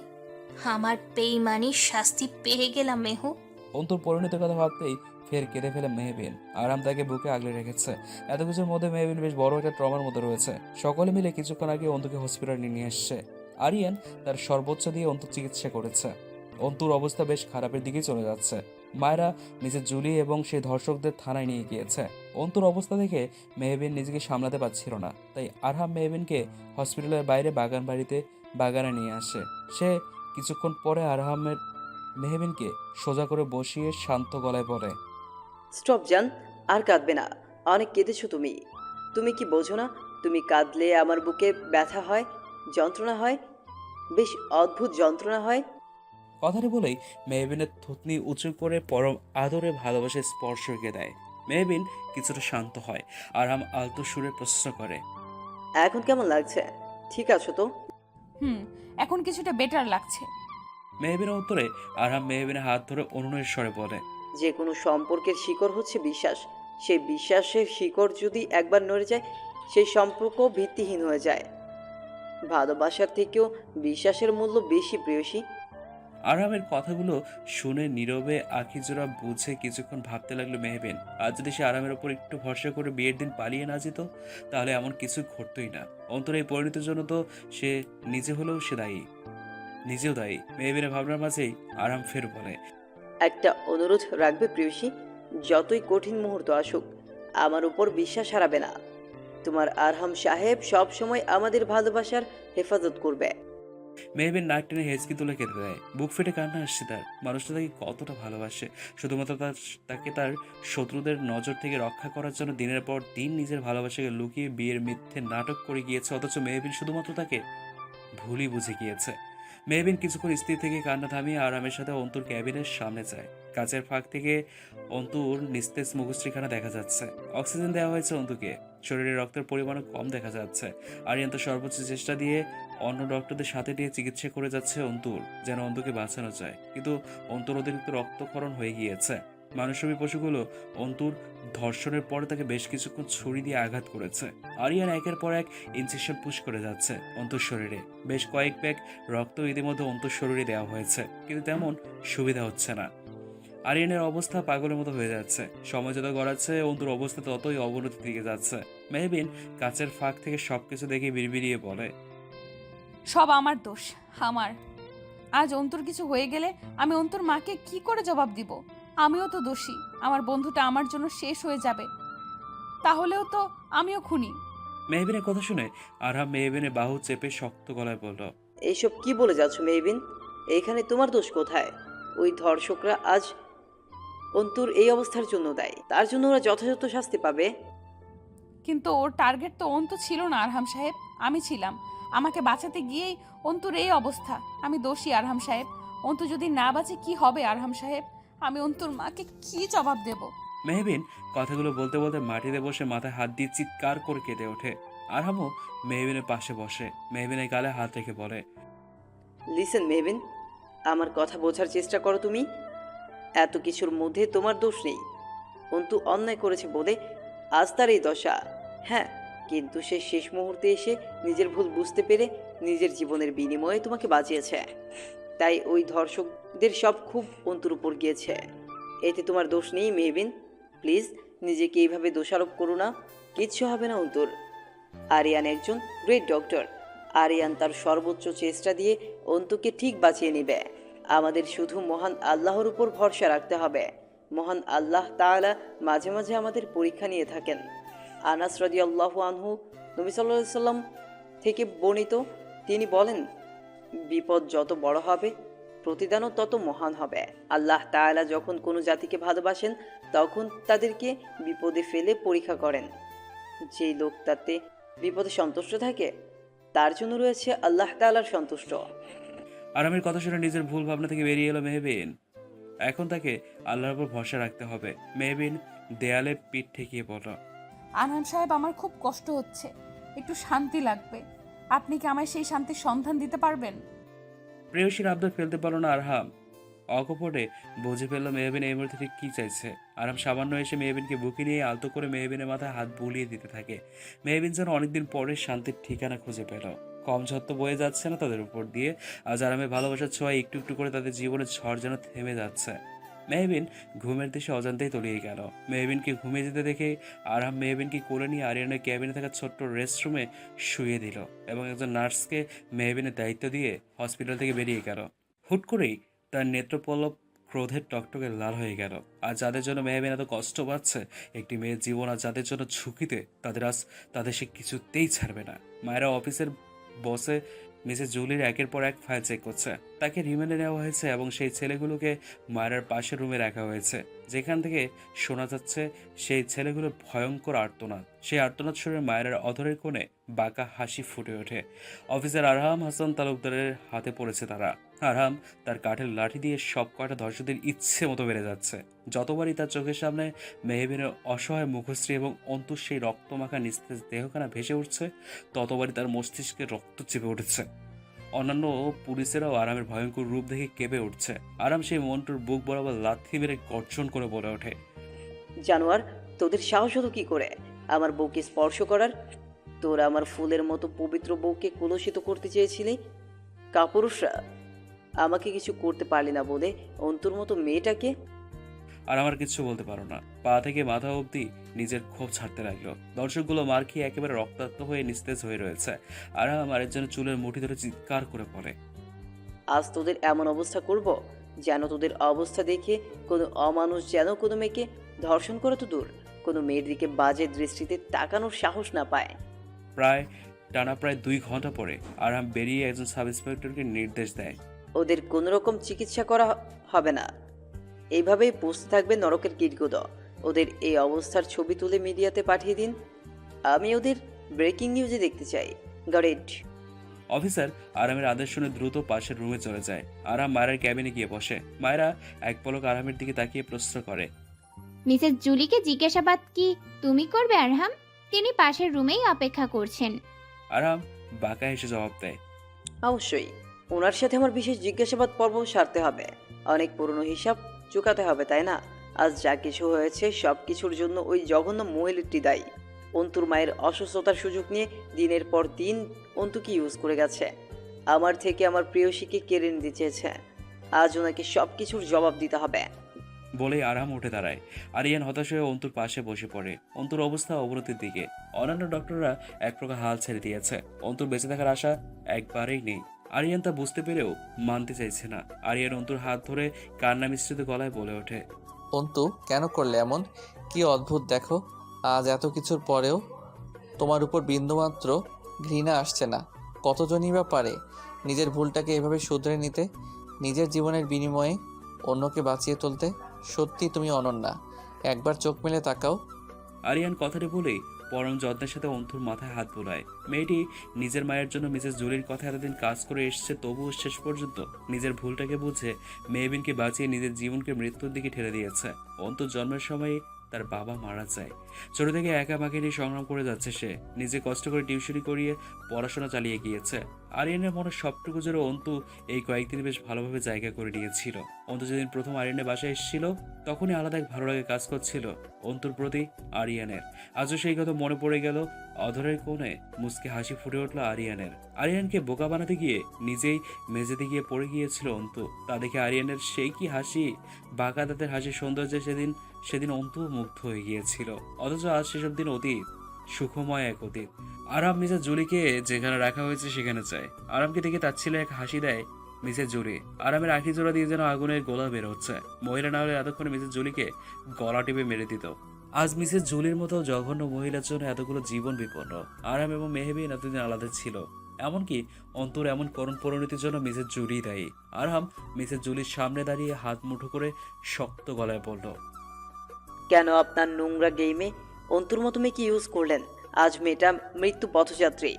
আমার বেইমানির শাস্তি পেয়ে গেলাম মেহু। অন্তুর পরিণতির কথা ভাবতেই ফের কেঁদে ফেলে মেহবিন। আরাম তাকে বুকে আগলে রেখেছে। এত কিছুর মধ্যে মেহবিন বেশ বড় একটা ট্রমার মধ্যে রয়েছে। সকলে মিলে কিছুক্ষণ আগে অন্তুকে হসপিটালে নিয়ে এসছে। আরিয়ান তার সর্বোচ্চ দিয়ে অন্তুর চিকিৎসা করেছে। অন্তুর অবস্থা বেশ খারাপের দিকেই চলে যাচ্ছে। মায়েরা মিসেস জুলি এবং সেই ধর্ষকদের থানায় নিয়ে গিয়েছে। অন্তুর অবস্থা দেখে মেহবিন নিজেকে সামলাতে পারছিল না, তাই আরহাম মেহবিনকে হসপিটালের বাইরে বাগানে নিয়ে আসে। সে কিছুক্ষণ পরে আরহামের মেহবিনকে সোজা করে বসিয়ে শান্ত গলায় বলে, স্টপ জান, আর কাঁদবে না। অনেক কেঁদেছো তুমি। তুমি কি বোঝো না? তুমি কাঁদলে আমার বুকে ব্যথা হয়, যন্ত্রণা হয়, বেশ অদ্ভুত যন্ত্রণা হয়। কথাটি বলেই মেহবিনের থুতনি উঁচু করে পরম আদরে ভালোবাসে স্পর্শ এঁকে দেয়। মেহবিন কিছুটা শান্ত হয়। আরহাম আলতো সুরে প্রশ্ন করে, এখন কেমন লাগছে? ঠিক আছো তো? এখন কিছুটা বেটার লাগছে। মেহবিনের উত্তরে আরহাম মেহবিনের হাত ধরে অনুনয়ের স্বরে বলে, যে কোনো সম্পর্কের শিকড় হচ্ছে বিশ্বাস। সেই বিশ্বাসের শিকড় যদি একবার নড়ে যায়, সেই সম্পর্ক ভিত্তিহীন হয়ে যায়। ভালোবাসার থেকেও বিশ্বাসের মূল্য বেশি, প্রেয়সী। আরহামের কথাগুলো শুনে নীরবে আখিজোড়া বুঝে কিছুক্ষণ ভাবতে লাগলো মেহবিন। আজ যদি সে আরামের ওপর একটু ভরসা করে বিয়ের দিন পালিয়ে না যেত, তাহলে এমন কিছু ঘটতোই না। অন্তর এই পরিণতির জন্য তো সে নিজেও দায়ী। মেহবিনের ভাবনার মাঝেই আরাম ফের বলে, একটা অনুরোধ রাখবে প্রেয়সী? যতই কঠিন মুহূর্ত আসুক, আমার উপর বিশ্বাস হারাবে না। তোমার আরহাম সাহেব সব সময় আমাদের ভালোবাসার হেফাজত করবে। মেহবিন নাক টেনে হেঁচকি তুলে কেঁদে দেয়। বুক ফেটে কান্না আসছে তার। মানুষটা তাকে কতটা ভালোবাসে, শুধুমাত্র তাকে তার শত্রুদের নজর থেকে রক্ষা করার জন্য দিনের পর দিন নিজের ভালোবাসাকে লুকিয়ে বিয়ের মিথ্যে নাটক করে গিয়েছে, অথচ মেহবিন শুধুমাত্র তাকে ভুলই বুঝে গিয়েছে। মেহবিন কিছুক্ষণ স্থির থেকে কান্না থামিয়ে আরামের সাথে অন্তুর ক্যাবিনের সামনে যায়। কাচের ফাঁক থেকে অন্তুর নিস্তেজ মুখশ্রীখানা দেখা যাচ্ছে। অক্সিজেন দেওয়া হয়েছে অন্তুকে, শরীরে রক্তের পরিমাণও কম দেখা যাচ্ছে। আরিয়ান তো সর্বোচ্চ চেষ্টা দিয়ে অন্য ডক্টরদের সাথে নিয়ে চিকিৎসা করে যাচ্ছে অন্তুর, যেন অন্তুকে বাঁচানো যায়। কিন্তু অন্তুর অতিরিক্ত রক্তক্ষরণ হয়ে গিয়েছে। মানুষরূপী পশুগুলো অন্তুর ধর্ষণের পরে তাকে বেশ কিছুক্ষণ ছুরি দিয়ে আঘাত করেছে। আরিয়ান একের পর এক ইনজেকশন পুশ করে যাচ্ছে অন্তুর শরীরে। বেশ কয়েক ব্যাগ রক্ত ইতিমধ্যে অন্তুর শরীরে দেওয়া হয়েছে, কিন্তু তেমন সুবিধা হচ্ছে না। আরিয়ানের অবস্থা পাগলের মতো হয়ে যাচ্ছে। সময় যত গড়াচ্ছে অন্তুর অবস্থা ততই অবনতির দিকে যাচ্ছে। মেহবিন কাচের ফাঁক থেকে সবকিছু দেখে বিড়বিড়িয়ে বলে, সব আমার দোষ, আমার। আজ অন্তুর কিছু হয়ে গেলে আমি অন্তুর মাকে কি করে জবাব দিব? আমিও তো দোষী। আমার বন্ধুটা আমার জন্য শেষ হয়ে যাবে, তাহলেও তো আমিও খুনি। মেহবিনের কথা শুনে আরহাম মেহবিনের বাহু চেপে শক্ত গলায় বলল, এইসব কি বলে যাচ্ছ মেহবিন? এইখানে তোমার দোষ কোথায়? ওই ধর্ষকরা আজ অন্তুর এই অবস্থার জন্য দায়ী, তার জন্য ওরা যথাযথ শাস্তি পাবে। কিন্তু ওর টার্গেট তো অন্তু ছিল না আরহাম সাহেব, আমি ছিলাম। আমাকে বাঁচাতে গিয়েই অন্তুর এই অবস্থা। আমি দোষী আরহাম সাহেব। অন্তু যদি না বাঁচে কি হবে আরহাম সাহেব? আমি অন্তুর মাকে কি জবাব দেব? মেহবিন কথাগুলো বলতে বলতে মাটিতে বসে মাথায় হাত দিয়ে চিৎকার করে কেঁদে ওঠে। আরহামও মেহবিনের পাশে বসে মেহবিনের গালে হাত রেখে বলে, লিসেন মেহবিন, আমার কথা বোঝার চেষ্টা করো তুমি। এত কিছুর মধ্যে তোমার দোষ নেই। অন্তু অন্যায় করেছে বলে আজ তার এই দশা। হ্যাঁ, কিন্তু সে শেষ মুহূর্তে এসে নিজের ভুল বুঝতে পেরে নিজের জীবনের বিনিময়ে তোমাকে বাঁচিয়েছে। তাই ওই ধর্ষকদের সব খুব অন্তুর উপর গিয়েছে। এতে তোমার দোষ নেই মেহবিন। প্লিজ নিজেকে এইভাবে দোষারোপ করো না। কিচ্ছু হবে না অন্তুর। আরিয়ান একজন গ্রেট ডক্টর। আরিয়ান তার সর্বোচ্চ চেষ্টা দিয়ে অন্তুকে ঠিক বাঁচিয়ে নেবে। আমাদের শুধু মহান আল্লাহর উপর ভরসা রাখতে হবে। মহান আল্লাহ তাআলা মাঝে মাঝে আমাদের পরীক্ষা নিয়ে থাকেন। আনাস রাদিয়াল্লাহু আনহু নবী সাল্লাল্লাহু আলাইহি সাল্লাম থেকে বর্ণিত, তিনি বলেন, বিপদ যত বড় হবে প্রতিদানও তত মহান হবে। আল্লাহ তাআলা যখন কোনো জাতিকে ভালোবাসেন তখন তাদেরকে বিপদে ফেলে পরীক্ষা করেন। যেই লোক তাতে বিপদে সন্তুষ্ট থাকে তার জন্য রয়েছে আল্লাহ তাআলার সন্তুষ্ট। আরামের কথা শুনে নিজের ভুল ভাবনা থেকে বেরিয়ে এলো মেহবিন। এখন তাকে আল্লাহর উপর ভরসা রাখতে হবে। মেহবিন দেয়ালে পিঠ ঠেকিয়ে বলল, আরহাম সাহেব, আমার খুব কষ্ট হচ্ছে, একটু শান্তি লাগবে। আপনি কি আমায় সেই শান্তির সন্ধান দিতে পারবেন? প্রেয়সীর আবদার ফেলতে পারলো না আরহাম। অকপটে বুঝে ফেললো মেহবিন এই মুহূর্তে ঠিক কী চাইছে। আরহাম সামান্য এসে মেহবিনকে বুকে নিয়ে আলতো করে মেহবিনের মাথায় হাত বুলিয়ে দিতে থাকে। মেহবিন যেন অনেকদিন পরে শান্তির ঠিকানা খুঁজে পেল। কম ঝড় তো বয়ে যাচ্ছে না তাদের উপর দিয়ে। আজ আরামে ভালোবাসার ছোঁয়া একটু একটু করে তাদের জীবনের ঝড় যেন থেমে যাচ্ছে। মেহবিন ঘুমের দেশে অজান্তেই তলিয়ে গেল। মেহবিনকে ঘুমিয়ে যেতে দেখে আরহাম মেহবিনকে কোলে নিয়ে আরিয়ানের ক্যাবিনে থাকা ছোট্ট রেস্টরুমে শুয়ে দিল এবং একজন নার্সকে মেহবিনের দায়িত্ব দিয়ে হসপিটাল থেকে বেরিয়ে গেল। হুট করেই তার নেত্রপল্লব ক্রোধের টকটকে লাল হয়ে গেল। আর যাদের জন্য মেহবিন এত কষ্ট পাচ্ছে, একটি মেয়ের জীবন আর যাদের জন্য ঝুঁকিতে, তাদের সে কিছুতেই ছাড়বে না। মায়েরা অফিসের বসে মিসেস জুলির একের পর এক ফাইল চেক করছে। তাকে রিমান্ডে নেওয়া হয়েছে এবং সেই ছেলেগুলোকে মায়ের পাশের রুমে রাখা হয়েছে, যেখান থেকে শোনা যাচ্ছে সেই ছেলেগুলোর ভয়ঙ্কর আর্তনাদ। সেই আর্তনাদ শুনে মায়ের অধরের কোণে বাঁকা হাসি ফুটে ওঠে। অফিসার আরহাম হাসান তালুকদারের হাতে পড়েছে তারা। আরহাম তার কাঠের লাঠি দিয়ে সব কয়টা ধর্ষকদের ইচ্ছে মতো বেড়ে যাচ্ছে। যতবারই তার চোখের সামনে মেহবিনের অসহায় মুখশ্রী এবং অন্তুর সেই রক্তমাখা নিস্তেজ দেহখানা ভেসে উঠছে, ততবারই তার মস্তিষ্কে রক্ত চেপে উঠেছে। অন্যান্য পুলিশেরাও আরামের ভয়ঙ্কর রূপ দেখে কেঁপে উঠছে। আরাম সেই মন্টুর বুক বরাবর লাথি মেরে গর্জন করে বলে ওঠে, জানোয়ার, তোদের সাহস হলো কি করে আমার বউকে স্পর্শ করার? তোরা আমার ফুলের মতো পবিত্র বউকে কলুষিত করতে চেয়েছিলি। কাপুরুষরা, আমাকে কিছু করতে পারলি না বলে অন্তুর মতো মেয়েটাকে। আর আমার কিচ্ছু বলতে পারো না। পা থেকে মাথা অবধি নিজের ক্ষোভ ছাড়তে লাগলো। দর্শকগুলো মার খেয়ে একেবারে রক্তাক্ত হয়ে নিস্তেজ হয়ে রয়েছে। আর আমার জন্য চুলের মুঠি ধরে চিৎকার করে পড়ে, আজ তোদের এমন অবস্থা করব যেন তোদের অবস্থা দেখে কোনো অমানুষ যেন কোনো মেয়েকে ধর্ষণ করে তো দূর, কোনো মেয়ের দিকে বাজে দৃষ্টিতে তাকানোর সাহস না পায়। প্রায় 2 ঘন্টা পরে আরাম বেরিয়ে একজন সাব ইন্সপেক্টরকে নির্দেশ দেয়, ওদের কোনো রকম চিকিৎসা করা হবে না, এইভাবেই পুষতে থাকবে নরকের কীটগুলো। ওদের এই অবস্থার ছবি তুলে মিডিয়াতে পাঠিয়ে দিন, আমি ওদের ব্রেকিং নিউজে দেখতে চাই। গরেড। অফিসার আরামের আদেশ শুনে দ্রুত পাশের রুমে চলে যায়। আরাম মায়ের ক্যাবিনে গিয়ে বসে। মায়েরা এক পলক আরামের দিকে তাকিয়ে প্রশ্ন করে, মিসেস জুলিকে জিজ্ঞাসাবাদ কি তুমি করবে আরহাম? তিনি পাশের রুমেই অপেক্ষা করছেন। আরাম বাঁকা হেসে জবাব দেয়, অবশ্যই ওনার সাথে আমার বিশেষ জিজ্ঞাসাবাদ পর্ব সারতে হবে, অনেক পুরনো হিসাব চুকাতে হবে, তাই না? আজ যা কিছু হয়েছে সব কিছুর জন্য ওই জঘন্য মহিলাটি দায়ী। অন্তুর মায়ের অসুস্থতার সুযোগ নিয়ে দিনের পর দিন অন্তুকে ইউজ করে গেছে, আমার থেকে আমার প্রেয়সীকে কেড়ে নিতে চেয়েছে। আজ ওনাকে সব কিছুর জবাব দিতে হবে। বলেই আরাম উঠে দাঁড়ায়। আরিয়ান হতাশ হয়ে অন্তুর পাশে বসে পড়ে। অন্তুর অবস্থা অবনতির দিকে। অন্যান্য ডক্টররা এক প্রকার হাল ছেড়ে দিয়েছে। অন্তুর বেঁচে থাকার আশা একবারেই নেই। আরিয়ান তা বুঝতে পেরেও মানতে চাইছে না। আরিয়ান অন্তুর হাত ধরে কান্না মিশ্রিত গলায় বলে ওঠে, অন্তু, কেন করলে এমন? কি অদ্ভুত দেখো, আজ এত কিছুর পরেও তোমার উপর বিন্দুমাত্র ঘৃণা আসছে না। কতজনই বা পারে নিজের ভুলটাকে এভাবে শুধরে নিতে, নিজের জীবনের বিনিময়ে অন্যকে বাঁচিয়ে তুলতে? সত্যি তুমি অনন্যা, একবার চোখ মেলে তাকাও। আরিয়ান কথাটি বলেই পরম যত্নের সাথে অন্তুর মাথায় হাত বোলায়। মেয়েটি নিজের মায়ের জন্য মিসেস জুলির কথা এতদিন কাজ করে এসেছে, তবুও শেষ পর্যন্ত নিজের ভুলটাকে বুঝে মেহবিনকে বাঁচিয়ে নিজের জীবনকে মৃত্যুর দিকে ঠেলে দিয়েছে। অন্তুর জন্মের সময় তার বাবা মারা যায়। ছোট থেকে একা মাকে নিয়ে সংগ্রাম করে যাচ্ছে সে। নিজে কষ্ট করে টিউশনি করিয়ে পড়াশোনা চালিয়ে গিয়েছে। আরিয়ানের মনে সবটুকু জোরে অন্তু এই কয়েকদিন বেশ ভালোভাবে জায়গা করে নিয়েছিল। অন্তু যেদিন প্রথম আরিয়ানের বাসায় এসেছিল তখনই আলাদা এক ভালো লাগে কাজ করছিল অন্তুর প্রতি আরিয়ানের। আজও সেই কথা মনে পড়ে গেল। অধরের কোণে মুচকে হাসি ফুটে উঠল আরিয়ানের। আরিয়ানকে বোকা বানাতে গিয়ে নিজেই মেঝেতে গিয়ে পড়ে গিয়েছিল অন্তু। তা দেখে আরিয়ানের সেই কি হাসি, বাঁকা দাঁতের হাসির সৌন্দর্যে সেদিন অন্তু মুগ্ধ হয়ে গিয়েছিল। অথচ আজ সেসব দিন অতীত, সুখময় এক অতীত। আরাম মিসেস জুলিকে যেখানে রাখা হয়েছে সেখানে চায়। আরামকে দেখে তার ছেলে এক হাসি দেয় মিসেস জুলি। আরামের আখি জোড়া দিয়ে যেন আগুনের গোলা বের হচ্ছে। মহিলা না হলে এতক্ষণে মিসেস জুলিকে গলা টিপে মেরে দিত। আজ মিসেস জুলির মতো জঘন্য মহিলার জন্য এতগুলো জীবন বিপন্ন। আরাম এবং মেহবিন এতদিন আলাদা ছিল। এমনকি অন্তর এমন করুণ পরিণতির জন্য মিসেস জুলি দায়ী। আরাম মিসেস জুলির সামনে দাঁড়িয়ে হাত মুঠো করে শক্ত গলায় বলল, কেন আপনার নোংরা গেমে অন্তুর মতো মেয়েকে ইউজ করলেন? আজ মেয়েটা মৃত্যু পথযাত্রী।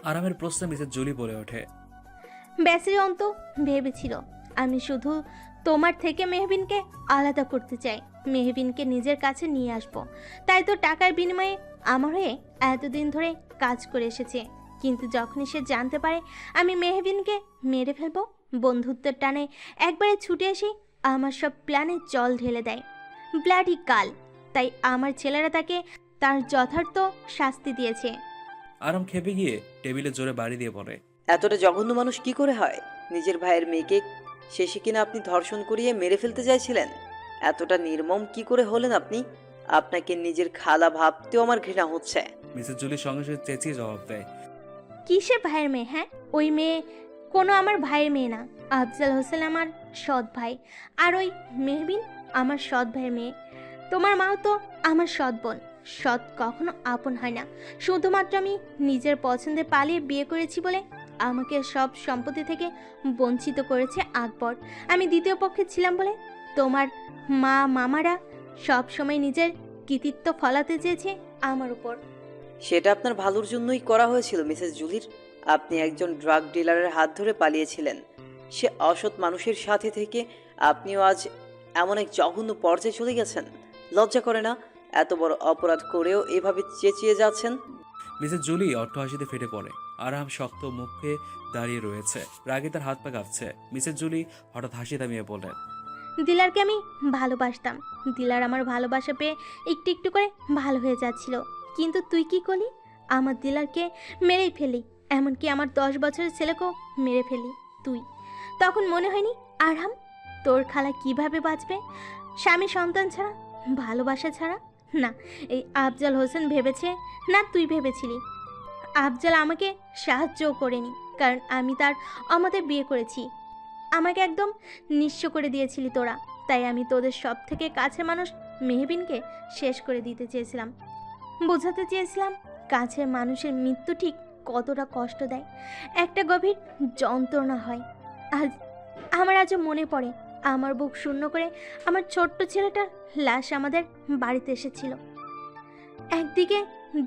আরামের প্রশ্নে মিসেস জুলি বলে ওঠে, ব্যাসরি অন্ত ভেবেছিল আমি শুধু তোমার থেকে মেহবিনকে আলাদা করতে চাই, মেহবিনকে নিজের কাছে নিয়ে আসব। তাই তো টাকার বিনিময়ে আমার হয়ে এতদিন ধরে কাজ করে এসেছে। কিন্তু যখনই সে জানতে পারে আমি মেহবিনকে মেরে ফেলবো, বন্ধুত্বের টানে একবারে ছুটে এসে আমার সব প্ল্যানে জল ঢেলে দেয়। ব্লাডি কাল। তাই আমার ছেলেরা তাকে তার যথার্থ শাস্তি দিয়েছে। আরাম খেপে গিয়ে টেবিলে জোরে বাড়ি দিয়ে বলে, এতটা জঘন্য মানুষ কি করে হয়? নিজের ভাইয়ের মেয়েকে শেষে কিনা আপনি ধর্ষণ করিয়ে মেরে ফেলতে চাইছিলেন। এতটা নির্মম কি করে হলেন আপনি? আপনাকে নিজের খালা ভাবতেও আমার ঘৃণা হচ্ছে। মিসেস জুলির সঙ্গে সঙ্গে চেঁচিয়ে জবাব দেয়, কিসের ভাইয়ের মেয়ে? হ্যাঁ, ওই মেয়ে কোনো আমার ভাইয়ের মেয়ে না। আফজাল হোসেন আমার সৎ ভাই, আর ওই মেহবিন আমার সৎ ভাইয়ের মেয়ে। তোমার মাও তো আমার সৎ বোন। সৎ কখনো আপন হয় না। শুধুমাত্র আমি নিজের পছন্দে পালিয়ে বিয়ে করেছি বলে আমাকে সব সম্পত্তি থেকে বঞ্চিত করেছে আকবর। আমি দ্বিতীয় পক্ষে ছিলাম বলে তোমার মা মামারা সব সময় নিজের কৃতিত্ব ফলাতে চেয়েছে আমার উপর। সেটা আপনার ভালোর জন্যই করা হয়েছিল মিসেস জুলির। আপনি একজন ড্রাগ ডিলারের হাত ধরে পালিয়েছিলেন। সে অসৎ মানুষের সাথে থেকে আপনিও আজ এমন এক জঘন্য পর্যায়ে চলে গেছেন। লজ্জা করে না? এত বড় অপরাধ করেও এভাবে চেঁচিয়ে যাচ্ছেন। মিসেস জুলি অট্টহাসিতে ফেটে পড়ে। আরাম শক্ত মুখে দাঁড়িয়ে রয়েছে, রাগে তার হাত পা কাঁপছে। মিসেস জুলি হঠাৎ হাসি থামিয়ে বললেন, দিলারকে আমি ভালোবাসতাম। দিলার আমার ভালোবাসা পেয়ে একটু একটু করে ভালো হয়ে যাচ্ছিল, কিন্তু তুই কি করলি? আমার দিলারকে মেরেই ফেলি, এমনকি আমার 10 বছরের ছেলেকেও মেরে ফেলি তুই। তখন মনে হয়নি আরহাম তোর খালা কিভাবে বাঁচবে স্বামী সন্তান ছাড়া, ভালোবাসা ছাড়া? না, এই আফজাল হোসেন ভেবেছে, না তুই ভেবেছিলি। আফজাল আমাকে সাহায্যও করেনি, কারণ আমি তার আমাদের বিয়ে করেছি। আমাকে একদম নিঃস্ব করে দিয়েছিলি তোরা, তাই আমি তোদের সব থেকে কাছের মানুষ মেহবিনকে শেষ করে দিতে চেয়েছিলাম। বোঝাতে চেয়েছিলাম কাছের মানুষের মৃত্যু ঠিক কতটা কষ্ট দেয়, একটা গভীর যন্ত্রণা হয়। আজও মনে পড়ে আমার বুক শূন্য করে আমার ছোট্ট ছেলেটার লাশ আমাদের বাড়িতে এসেছিল। একদিকে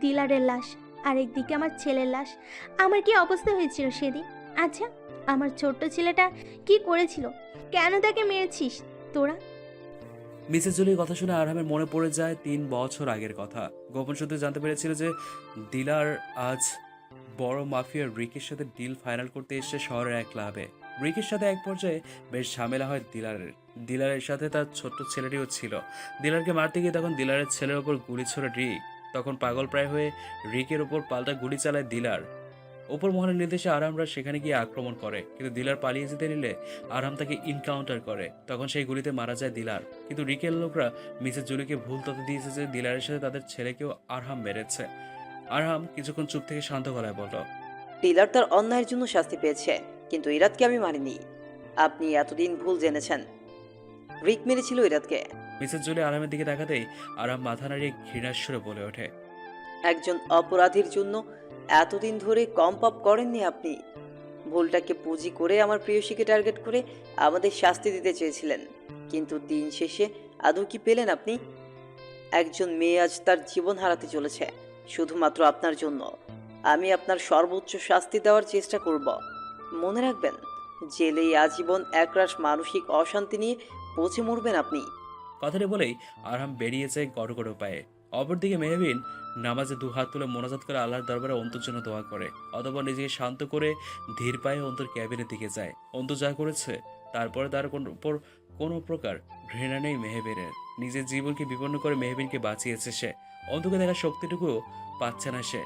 দিলারের লাশ, আরেকদিকে আমার ছেলের লাশ। আমার কি অবস্থা হয়েছিল সেদিন? আচ্ছা, আমার ছোট্ট ছেলেটা কি করেছিল? কেন তাকে মেরেছিস তোরা? মিসেস জুলির কথা শুনে আরহামের মনে পড়ে যায় 3 বছর আগের কথা। গোপন সূত্রে জানতে পেরেছিল যে দিলার আজ বড় মাফিয়া রিকের সাথে ডিল ফাইনাল করতে এসেছে শহরের এক ক্লাবে। রিকের সাথে এক পর্যায়ে বেশ ঝামেলা হয় দিলারের সাথে তার ছোট্ট ছেলেটিও ছিল। দিলারকে মারতে গিয়ে তখন দিলারের ছেলের ওপর গুলি ছোড়ে রিক। তখন পাগল প্রায় হয়ে রিকের ওপর পাল্টা গুলি চালায় দিলার। ওপর মহলের নির্দেশে আরহামরা সেখানে গিয়ে আক্রমণ করে, কিন্তু দিলার পালিয়ে যেতে নিলে আরহাম তাকে ইনকাউন্টার করে। তখন সেই গুলিতে মারা যায় দিলার। কিন্তু রিকের লোকরা মিসেস জুলিকে ভুল তথ্য দিয়েছে যে দিলারের সাথে তাদের ছেলেকেও আরহাম মেরেছে। আরহাম কিছুক্ষণ চুপ থেকে শান্ত গলায় বলল, দিলার তার অন্যায়ের জন্য শাস্তি পেয়েছে, কিন্তু ইরাদকে আমি মারিনি। আপনি এতদিন ভুল জেনেছেন। রিক মেরেছিল ইরাদকে। মিসেস জুলি আরহামের দিকে তাকাতেই আরহাম মাথা নাড়িয়ে ঘৃণার সুরে বলে ওঠে, একজন অপরাধীর জন্য এতদিন ধরে কম পাপ করেননি আপনি। ভুলটাকে পুঁজি করে আমার প্রেয়সীকে টার্গেট করে আমাদের শাস্তি দিতে চেয়েছিলেন, কিন্তু দিন শেষে আদৌ কি পেলেন আপনি? একজন মেয়ে আজ তার জীবন হারাতে চলেছে শুধুমাত্র আপনার জন্য। আমি আপনার সর্বোচ্চ শাস্তি দেওয়ার চেষ্টা করব। মনে রাখবেন, জেলেই আজীবন একরাশ মানসিক অশান্তি নিয়ে পচে মরবেন আপনি। কথাটি বলেই আরহাম বেরিয়ে যায় গড়গড় পায়ে। অপরদিকে মেহবিন নামাজে 2 হাত তুলে মোনাজাত করে আল্লাহর দরবারে অন্তুর জন্য দোয়া করে। অতঃপর নিজেকে শান্ত করে ধীর পায়ে অন্তুর ক্যাবিনের দিকে যায়। অন্তু যা করেছে তারপরে তার কোনো প্রকার ঘৃণা নেই মেহবিনের। নিজের জীবনকে বিপন্ন করে মেহবিনকে বাঁচিয়েছে সে। অন্তুকে দেখার শক্তিটুকুও পাচ্ছে না সে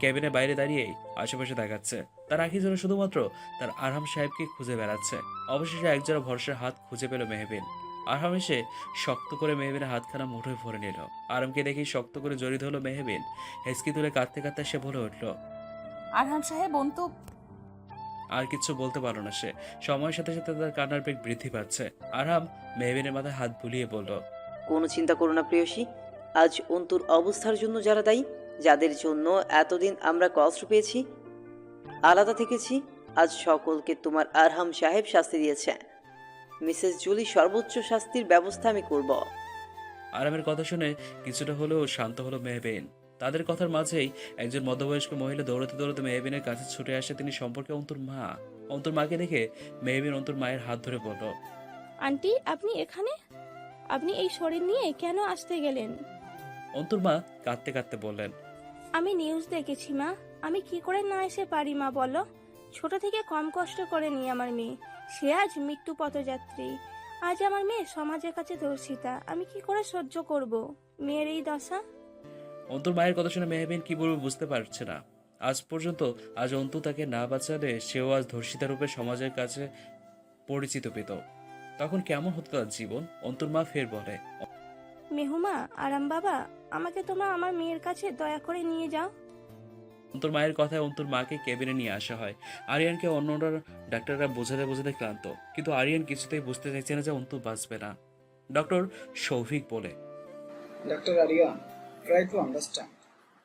ক্যাবিনের বাইরে দাঁড়িয়েই আশেপাশে দেখাচ্ছে। তার আঁখি যেন শুধুমাত্র তার আরহাম সাহেবকে খুঁজে বেড়াচ্ছে। অবশেষে একজোড়া ভরসার হাত খুঁজে পেল মেহবিন। আরহাম এসে শক্ত করে মেহবিনের হাতখানা মুঠোয় ভরে নিল। আরামকে দেখেই শক্ত করে জড়িত হলো মেহবিন। হেসকি তুলে কাঁদতে কাঁদতে সে বলে উঠল, আরহাম সাহেব, অন্তু। আর কিছু বলতে পারল না সে। সময়ের সাথে সাথে তার কান্নার বেগ বৃদ্ধি পাচ্ছে। আরহাম মেহবিনের মাথায় হাত বুলিয়ে বলল, কোনো চিন্তা করো না প্রেয়সী। আজ অন্তুর অবস্থার জন্য যারা দায়ী, যাদের জন্য এতদিন আমরা কষ্ট পেয়েছি, আলাদা থেকেছি, আজ সকলকে তোমার আরহাম সাহেব শাস্তি দিয়েছে। মিসেস জুলি সর্বোচ্চ শাস্তির ব্যবস্থা আমি করব। আরামের কথা শুনে কিছুটা হলেও শান্ত হলো মেহবিন। তাদের কথার মাঝেই একজন মধ্যবয়স্ক মহিলা দৌড়াতে দৌড়াতে মেহবিনের কাছে ছুটে আসে। তিনি সম্পর্কে অন্তুর মা। অন্তুর মাকে দেখে মেহবিন অন্তুর মায়ের হাত ধরে বলল, আন্টি, আপনি এখানে? আপনি এই শরীর নিয়ে কেন আসতে গেলেন? অন্তুর মা কাঁদতে কাঁদতে বললেন, আমি নিউজ দেখেছি মা। আমি কি করে না এসে পারি মা, বলো? ছোট থেকে কম কষ্ট করেনি আমার মেয়ে, সে আজ মৃত্যু পথযাত্রী। আজ আমার মেয়ে সমাজের কাছে দর্শিতা। আমি কি করে সহ্য করব মেয়ের এই দশা? অন্তুর মায়ের কথা শুনে মেহবিন কি বলবে বুঝতে পারছে না। আজ অন্তু তাকে না বাঁচালে সেও আজ ধর্ষিতা রূপে সমাজের কাছে পরিচিত পেত। তখন কেমন হতো তার জীবন? অন্তুর মা ফের বলে, মেহুমা, আরাম বাবা, আমাকে তোমরা আমার মেয়ের কাছে দয়া করে নিয়ে যাও। অন্তুর মায়ের কথায় অন্তুর মাকে কেবিনে নিয়ে আসা হয়। আরিয়ানকে অন্যরা ডাক্তাররা বোঝাতে ক্লান্ত, কিন্তু আরিয়ান কিছুতেই বুঝতে চাইছে না যে অন্তু বাঁচবে না। ডক্টর সৌভিক বলে, doctor Aryan, try to understand.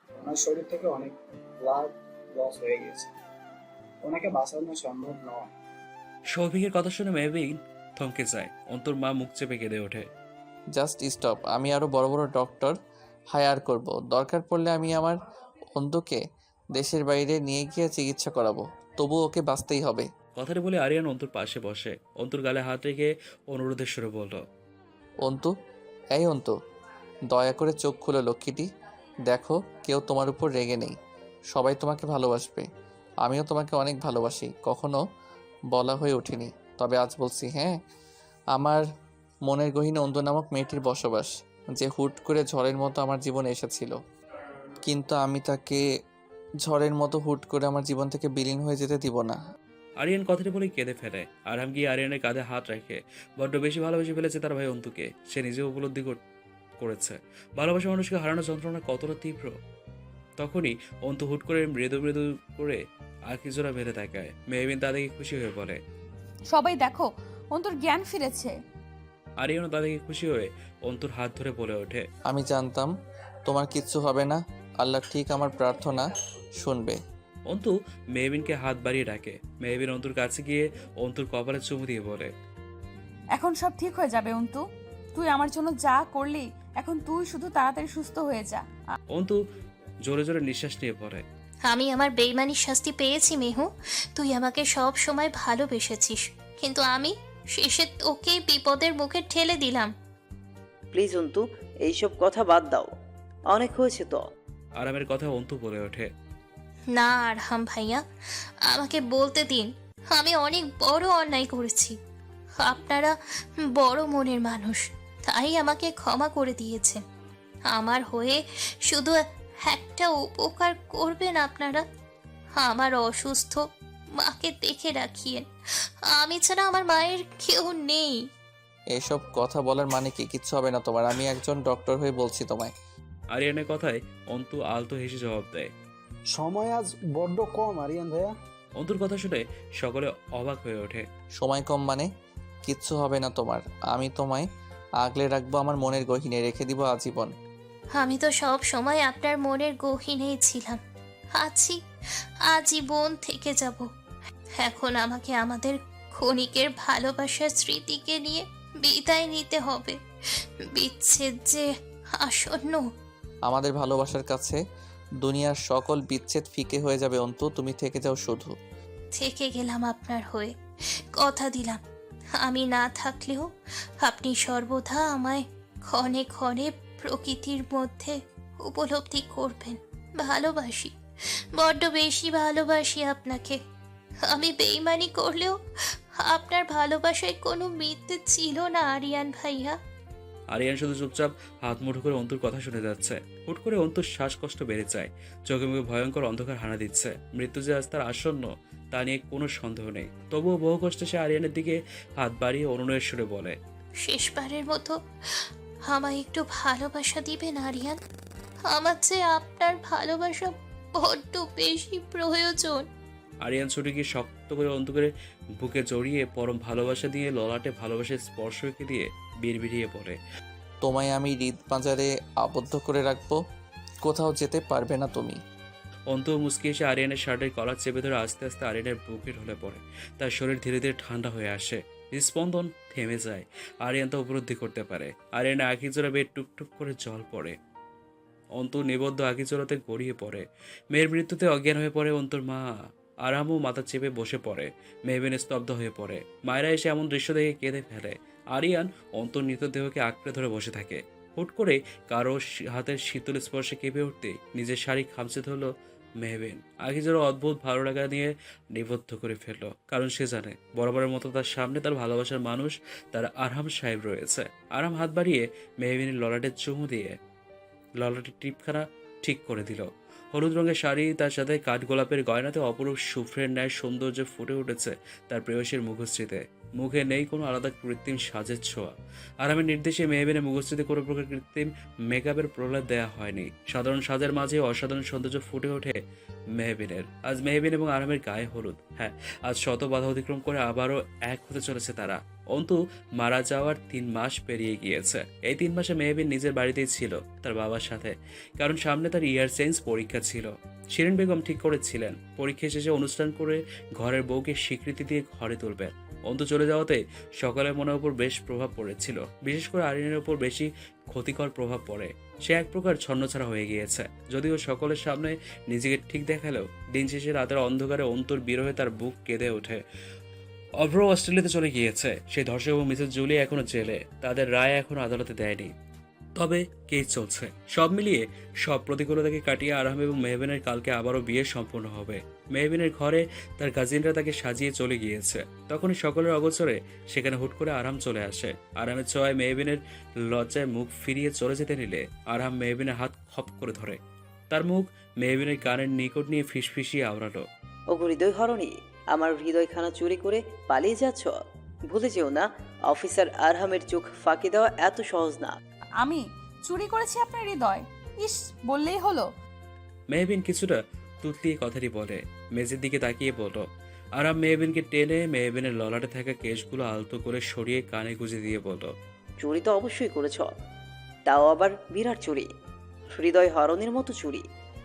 ওনার শরীর থেকে অনেক ব্লাড লস হয়ে গেছে, ওনাকে বাঁচানো সম্ভব নয়। সৌভিকের কথা শুনে মেহবিন থমকে যায়। অন্তুর মা মুখ চেপে কেঁদে ওঠে, জাস্ট স্টপ। আমি আরও বড় বড় ডক্টর হায়ার করব। দরকার পড়লে আমি আমার অন্তুকে দেশের বাইরে নিয়ে গিয়ে চিকিৎসা করাবো, তবু ওকে বাঁচতেই হবে। কথাটি বলে আরিয়ান অন্তুর পাশে বসে অন্তুর গালে হাত রেখে অনুরোধের সুরে বলল, অন্তু, এই অন্তু, দয়া করে চোখ খুলে লক্ষ্মীটি। দেখো, কেউ তোমার উপর রেগে নেই, সবাই তোমাকে ভালোবাসবে। আমিও তোমাকে অনেক ভালোবাসি, কখনো বলা হয়ে ওঠেনি, তবে আজ বলছি। হ্যাঁ, আমার মনের গহীনে অন্তু নামক মেয়েটির বসবাস, যে হুট করে ঝড়ের মতো আমার জীবনে এসেছিল। কিন্তু আমি তাকে ঝড়ের মতো হুট করে আমার জীবন থেকে বিলীন হয়ে যেতে দিব না। আরিয়ান কথাটি বলে কেঁদে ফেলে। আরহাম গিয়ে আরিয়ানের কাঁধে হাত রাখে। বড্ড বেশি ভালোবেসে ফেলেছে তার ভাই অন্তুকে। সে নিজে উপলব্ধি করেছে ভালোবাসা মানুষকে হারানোর যন্ত্রণা কতটা তীব্র। তখনই অন্তু হুট করে মৃদু মৃদু করে আঁখিজোড়া বেঁধে তাকায়। মেহবিন তা দেখে খুশি হয়ে পড়ে। সবাই দেখো, অন্তর জ্ঞান ফিরেছে। আরিয়ানও তা দেখে খুশি হয়ে অন্তুর হাত ধরে বলে ওঠে, আমি জানতাম তোমার কিচ্ছু হবে না। আল্লাহ ঠিক আমার প্রার্থনা শুনবে। অন্তু মেহবিনকে হাত বাড়িয়ে ডাকে। মেহবিন অন্তুর কাছে গিয়ে অন্তুর কপালে চুমু দিয়ে বলে, এখন সব ঠিক হয়ে যাবে অন্তু। তুই আমার জন্য যা করলি, এখন তুই শুধু তাড়াতাড়ি সুস্থ হয়ে যা। অন্তু জোরে জোরে নিঃশ্বাস নিয়ে পড়ে। আমি আমার বেইমানির শাস্তি পেয়েছি মেহু। তুই আমাকে সব সময় ভালোবেসেছিস, কিন্তু আমি শেষে তোকেই বিপদের মুখে ঠেলে দিলাম। প্লিজ অন্তু, এইসব কথা বাদ দাও, অনেক হয়েছে তো। আরামের কথা অন্তু বলে ওঠে, না আরহাম ভাইয়া, আমাকে বলতে দিন। আমি অনেক বড় অন্যায় করেছি। আপনারা বড় মনের মানুষ, তাই আমাকে ক্ষমা করে দিয়েছেন। আমার হয়ে শুধু একটা উপকার করবেন আপনারা। আমার অসুস্থ মাকে দেখে রাখিয়েন। আমি ছাড়া আমার মায়ের কেউ নেই। এসব কথা বলার মানে কি? কিচ্ছু হবে না তোমার। আমি একজন ডক্টর হয়ে বলছি তোমায়। আরিয়ানের কথায় অন্তু আলতো হেসে জবাব দেয়। সময় আজ বড্ড কম আরিয়ান ভাইয়া। অন্তুর কথা শুনে সকলে অবাক হয়ে ওঠে। সময় কম মানে? কিচ্ছু হবে না তোমার। আমি তোমায় আগলে রাখবো আমার মনের গহীনে, রেখে দিব আজীবন। আমি তো সব সময় আপনার মনের গহীনেই ছিলাম, আছি, আজীবন থেকে যাব। এখন আমাকে আমাদের ক্ষণিকের ভালোবাসার স্মৃতিকে নিয়ে বিদায় নিতে হবে। বিচ্ছেদ যে আসন্ন। আমাদের ভালোবাসার কাছে দুনিয়ার সকল বিচ্ছেদ ফিকে হয়ে যাবে অন্তু। তুমি থেকে যাও শুধু। থেকে গেলাম আপনার হয়ে, কথা দিলাম। আমি না থাকলেও আপনি সর্বদা আমায় ক্ষণে ক্ষণে প্রকৃতির মধ্যে উপলব্ধি করবেন। ভালোবাসি, বড্ড বেশি ভালোবাসি আপনাকে। আমি বেইমানি করলেও আপনার ভালোবাসায় কোনো মিথ্যে ছিল না আরিয়ান ভাইয়া। আরিয়ান শুধু চুপচাপ হাত মুঠো করে অন্তুর কথা শুনে যাচ্ছে। হুট করে অন্তুর শ্বাসকষ্ট বেড়ে যায়। চোখে মুখে ভয়ঙ্কর অন্ধকার হানা দিচ্ছে। মৃত্যু যে আজ তার আসন্ন তা নিয়ে কোনো সন্দেহ নেই। তবুও বহু কষ্টে সে আরিয়ানের দিকে হাত বাড়িয়ে অনুনয়ের সুরে বলে, শেষবারের মতো আমায় একটু ভালোবাসা দিবেন আরিয়ান। আমার চেয়ে আপনার ভালোবাসা বড্ড বেশি প্রয়োজন। আরিয়ান ছুটে গিয়ে শক্ত করে অন্তু করে বুকে জড়িয়ে পরম ভালোবাসা দিয়ে ললাটে ভালোবাসার স্পর্শ রেখে দিয়ে বিড়বিড়িয়ে পড়ে, তোমায় আমি হৃদ পাঁজারে আবদ্ধ করে রাখবো, কোথাও যেতে পারবে না তুমি। অন্তু মুচকি এসে আরিয়ানের শার্টের কলার চেপে ধরে আস্তে আস্তে আরিয়ানের বুকে ঢলে পড়ে। তার শরীর ধীরে ধীরে ঠান্ডা হয়ে আসে। স্পন্দন থেমে যায়। আরিয়ান তা উপলব্ধি করতে পারে। আরিয়ানের আঁখি জোড়া বেয়ে টুকটুক করে জল পড়ে। অন্তু নিবদ্ধ আঁখি জোড়াতে গড়িয়ে পড়ে। মেয়ের মৃত্যুতে অজ্ঞান হয়ে পড়ে অন্তুর মা। আরামও মাথা চেপে বসে পড়ে। মেহবিন স্তব্ধ হয়ে পড়ে। মায়েরা এসে এমন দৃশ্য দেখে কেঁদে ফেলে। আরিয়ান অন্তর মৃতদেহকে আঁকড়ে ধরে বসে থাকে। হুট করে কারো হাতের শীতল স্পর্শে কেঁপে উঠতে নিজের শাড়ি খামচে ধরল মেহবিন। আখিজোর অদ্ভুত ভালো লাগা নিয়ে নিবদ্ধ করে ফেললো। কারণ সে জানে বরাবরের মতো তার সামনে তার ভালোবাসার মানুষ, তার আরহাম সাহেব রয়েছে। আরহাম হাত বাড়িয়ে মেহবিনের ললাটের চুমু দিয়ে ললাটের টিপখানা ঠিক করে দিল। হলুদ রঙের শাড়ি, তার সাথে কাঠগোলাপের গয়নাতে অপরূপ সুফ্রের ন্যায় সৌন্দর্য ফুটে উঠেছে তার প্রেয়সীর মুখশ্রীতে। মুখে নেই কোনো আলাদা কৃত্রিম সাজের ছোঁয়া। আরামের নির্দেশে মেহবিনের মুখশ্রীতে কোনো প্রকার কৃত্রিম মেকআপের প্রহ্লাদ দেওয়া হয়নি। সাধারণ সাজের মাঝে অসাধারণ সৌন্দর্য ফুটে ওঠে মেহবিনের। আজ মেহবিন এবং আরামের গায়ে হলুদ। হ্যাঁ, আজ শত বাধা অতিক্রম করে আবারও এক হতে চলেছে তারা। অন্তু মারা যাওয়ার 3 মাস পেরিয়ে গিয়েছে। এই 3 মাসে মেহবিন নিজের বাড়িতেই ছিল তার বাবার সাথে। কারণ সামনে তার ইয়ার চেঞ্জ পরীক্ষা ছিল। শিরিন বেগম ঠিক করেছিলেন পরীক্ষা শেষে অনুষ্ঠান করে ঘরের বউকে স্বীকৃতি দিয়ে ঘরে তুলবেন। অন্তু চলে যাওয়াতে সকলের মনের উপর বেশ প্রভাব পড়েছিল। বিশেষ করে আরিনের উপর বেশি ক্ষতিকর প্রভাব পড়ে। সে এক প্রকার ছন্নছাড়া হয়ে গিয়েছে। যদিও সকলের সামনে নিজেকে ঠিক দেখালেও দিন শেষে রাতের অন্ধকারে অন্তুর বিরহে তার বুক কেঁদে ওঠে। অভ্র অস্ট্রেলিয়াতে চলে গিয়েছে। সেই ধর্ষক এবং মিসেস জুলি এখনো জেলে। তাদের রায় এখনো আদালতে দেয়নি। তবে কেস চলছে। সব মিলিয়ে সব প্রতিকূলতাকে কাটিয়ে আরহাম এবং মেহবিনের কালকে আবারও বিয়ে সম্পূর্ণ হবে। মেহবিনের ঘরে তার কাজিনরা তাকে সাজিয়ে চলে গিয়েছে। তখনই সকলের অগোচরে সেখানে হুট করে আরহাম চলে আসে। আরহামের ছোঁয়ায় মেহবিনের লজ্জায় মুখ ফিরিয়ে চলে যেতে নিলে আরহাম মেহবিনের হাত খপ করে ধরে তার মুখ মেহবিনের কানের নিকট নিয়ে ফিসফিসিয়ে আওড়ালো। ওগো হৃদয় হরণী, আমার হৃদয়খানা চুরি করে পালিয়ে যাচ্ছ? ভুলে যেও না, অফিসার আরহামের চোখ ফাঁকি দেওয়া এত সহজ না। আমি চুরি করেছি আপনার হৃদয়? ইস, বললেই হলো। মেহবিন কিছুটা তুতলিয়ে কথাটি বলে মেজের দিকে তাকিয়ে বলল। আরাম মেহবিনকে টেনে মেহবিনের ললাটে থাকা কেশগুলো আলতো করে সরিয়ে কানে গুঁজে দিয়ে বলল। চুরি তো অবশ্যই করেছ, তাও আবার বিরাট চুরি, হৃদয় হরণের মতো চুরি।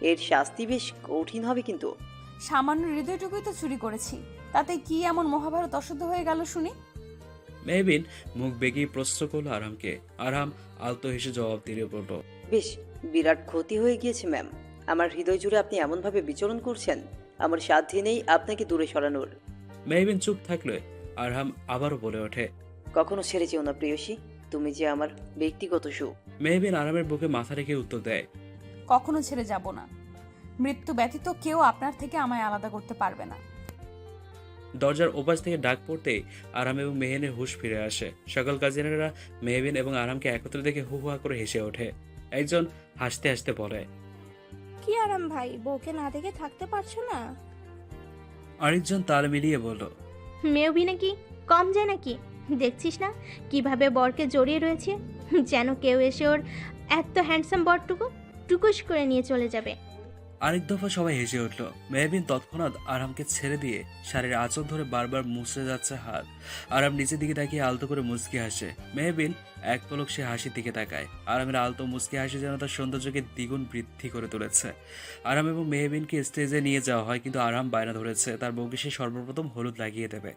এর শাস্তি বেশ কঠিন হবে কিন্তু। সামান্য হৃদয়টুকুই তো চুরি করেছি, তাতে কি এমন মহাভারত অশুদ্ধ হয়ে গেল শুনি? মেহবিন মুখ বেগিয়ে প্রশ্ন করলো আরামকে। আরাম আলতো হেসে জবাব দিয়ে বলল। বেশ বিরাট ক্ষতি হয়ে গিয়েছে ম্যাম। আমার হৃদয় জুড়ে আপনি এমনভাবে বিচরণ করছেন, আমার সাধ্যে নেই আপনাকে দূরে সরানোর। মেহবিন চুপ থাকলে আরহাম আবারও বলে ওঠে। কখনো ছেড়ে যেও না প্রেয়সী, তুমি যে আমার ব্যক্তিগত সুখ। মেহবিন আরামের বুকে মাথা রেখে উত্তর দেয়। কখনো ছেড়ে যাব না। মৃত্যু ব্যতীত কেউ আপনার থেকে আমায় আলাদা করতে পারবে না। দরজার ওপাশ থেকে ডাক পড়তেই আরাম এবং মেহেনের হুঁশ ফিরে আসে। সকল কাজিনেরা মেহবিন এবং আরামকে একত্রে দেখে হু হুয়া করে হেসে ওঠে। একজন হাসতে হাসতে বলে। কি আরাম ভাই, বউকে না দেখে থাকতে পারছো না? আরেকজন তাল মিলিয়ে বলল। মেহবি নাকি কম যায় নাকি? দেখছিস না কিভাবে বরকে জড়িয়ে রয়েছে, যেন কেউ এসে ওর এত হ্যান্ডসাম বরটুকু টুকুস করে নিয়ে চলে যাবে। আরেক দফা সবাই হেসে উঠল। মেহবিন তৎক্ষণাৎ আরামকে ছেড়ে দিয়ে শাড়ির আঁচল ধরে বারবার মুছড়ে যাচ্ছে হাত। আরাম নিচের দিকে তাকিয়ে আলতো করে মুচকি হাসে। মেহবিন এক পলক সে হাসির দিকে তাকায়। আরামের আলতো মুচকি হাসি যেন তার সৌন্দর্যকে দ্বিগুণ বৃদ্ধি করে তুলেছে। আরাম এবং মেহবিনকে স্টেজে নিয়ে যাওয়া হয়, কিন্তু আরাম বায়না ধরেছে তার বউকে সে সর্বপ্রথম হলুদ লাগিয়ে দেবে।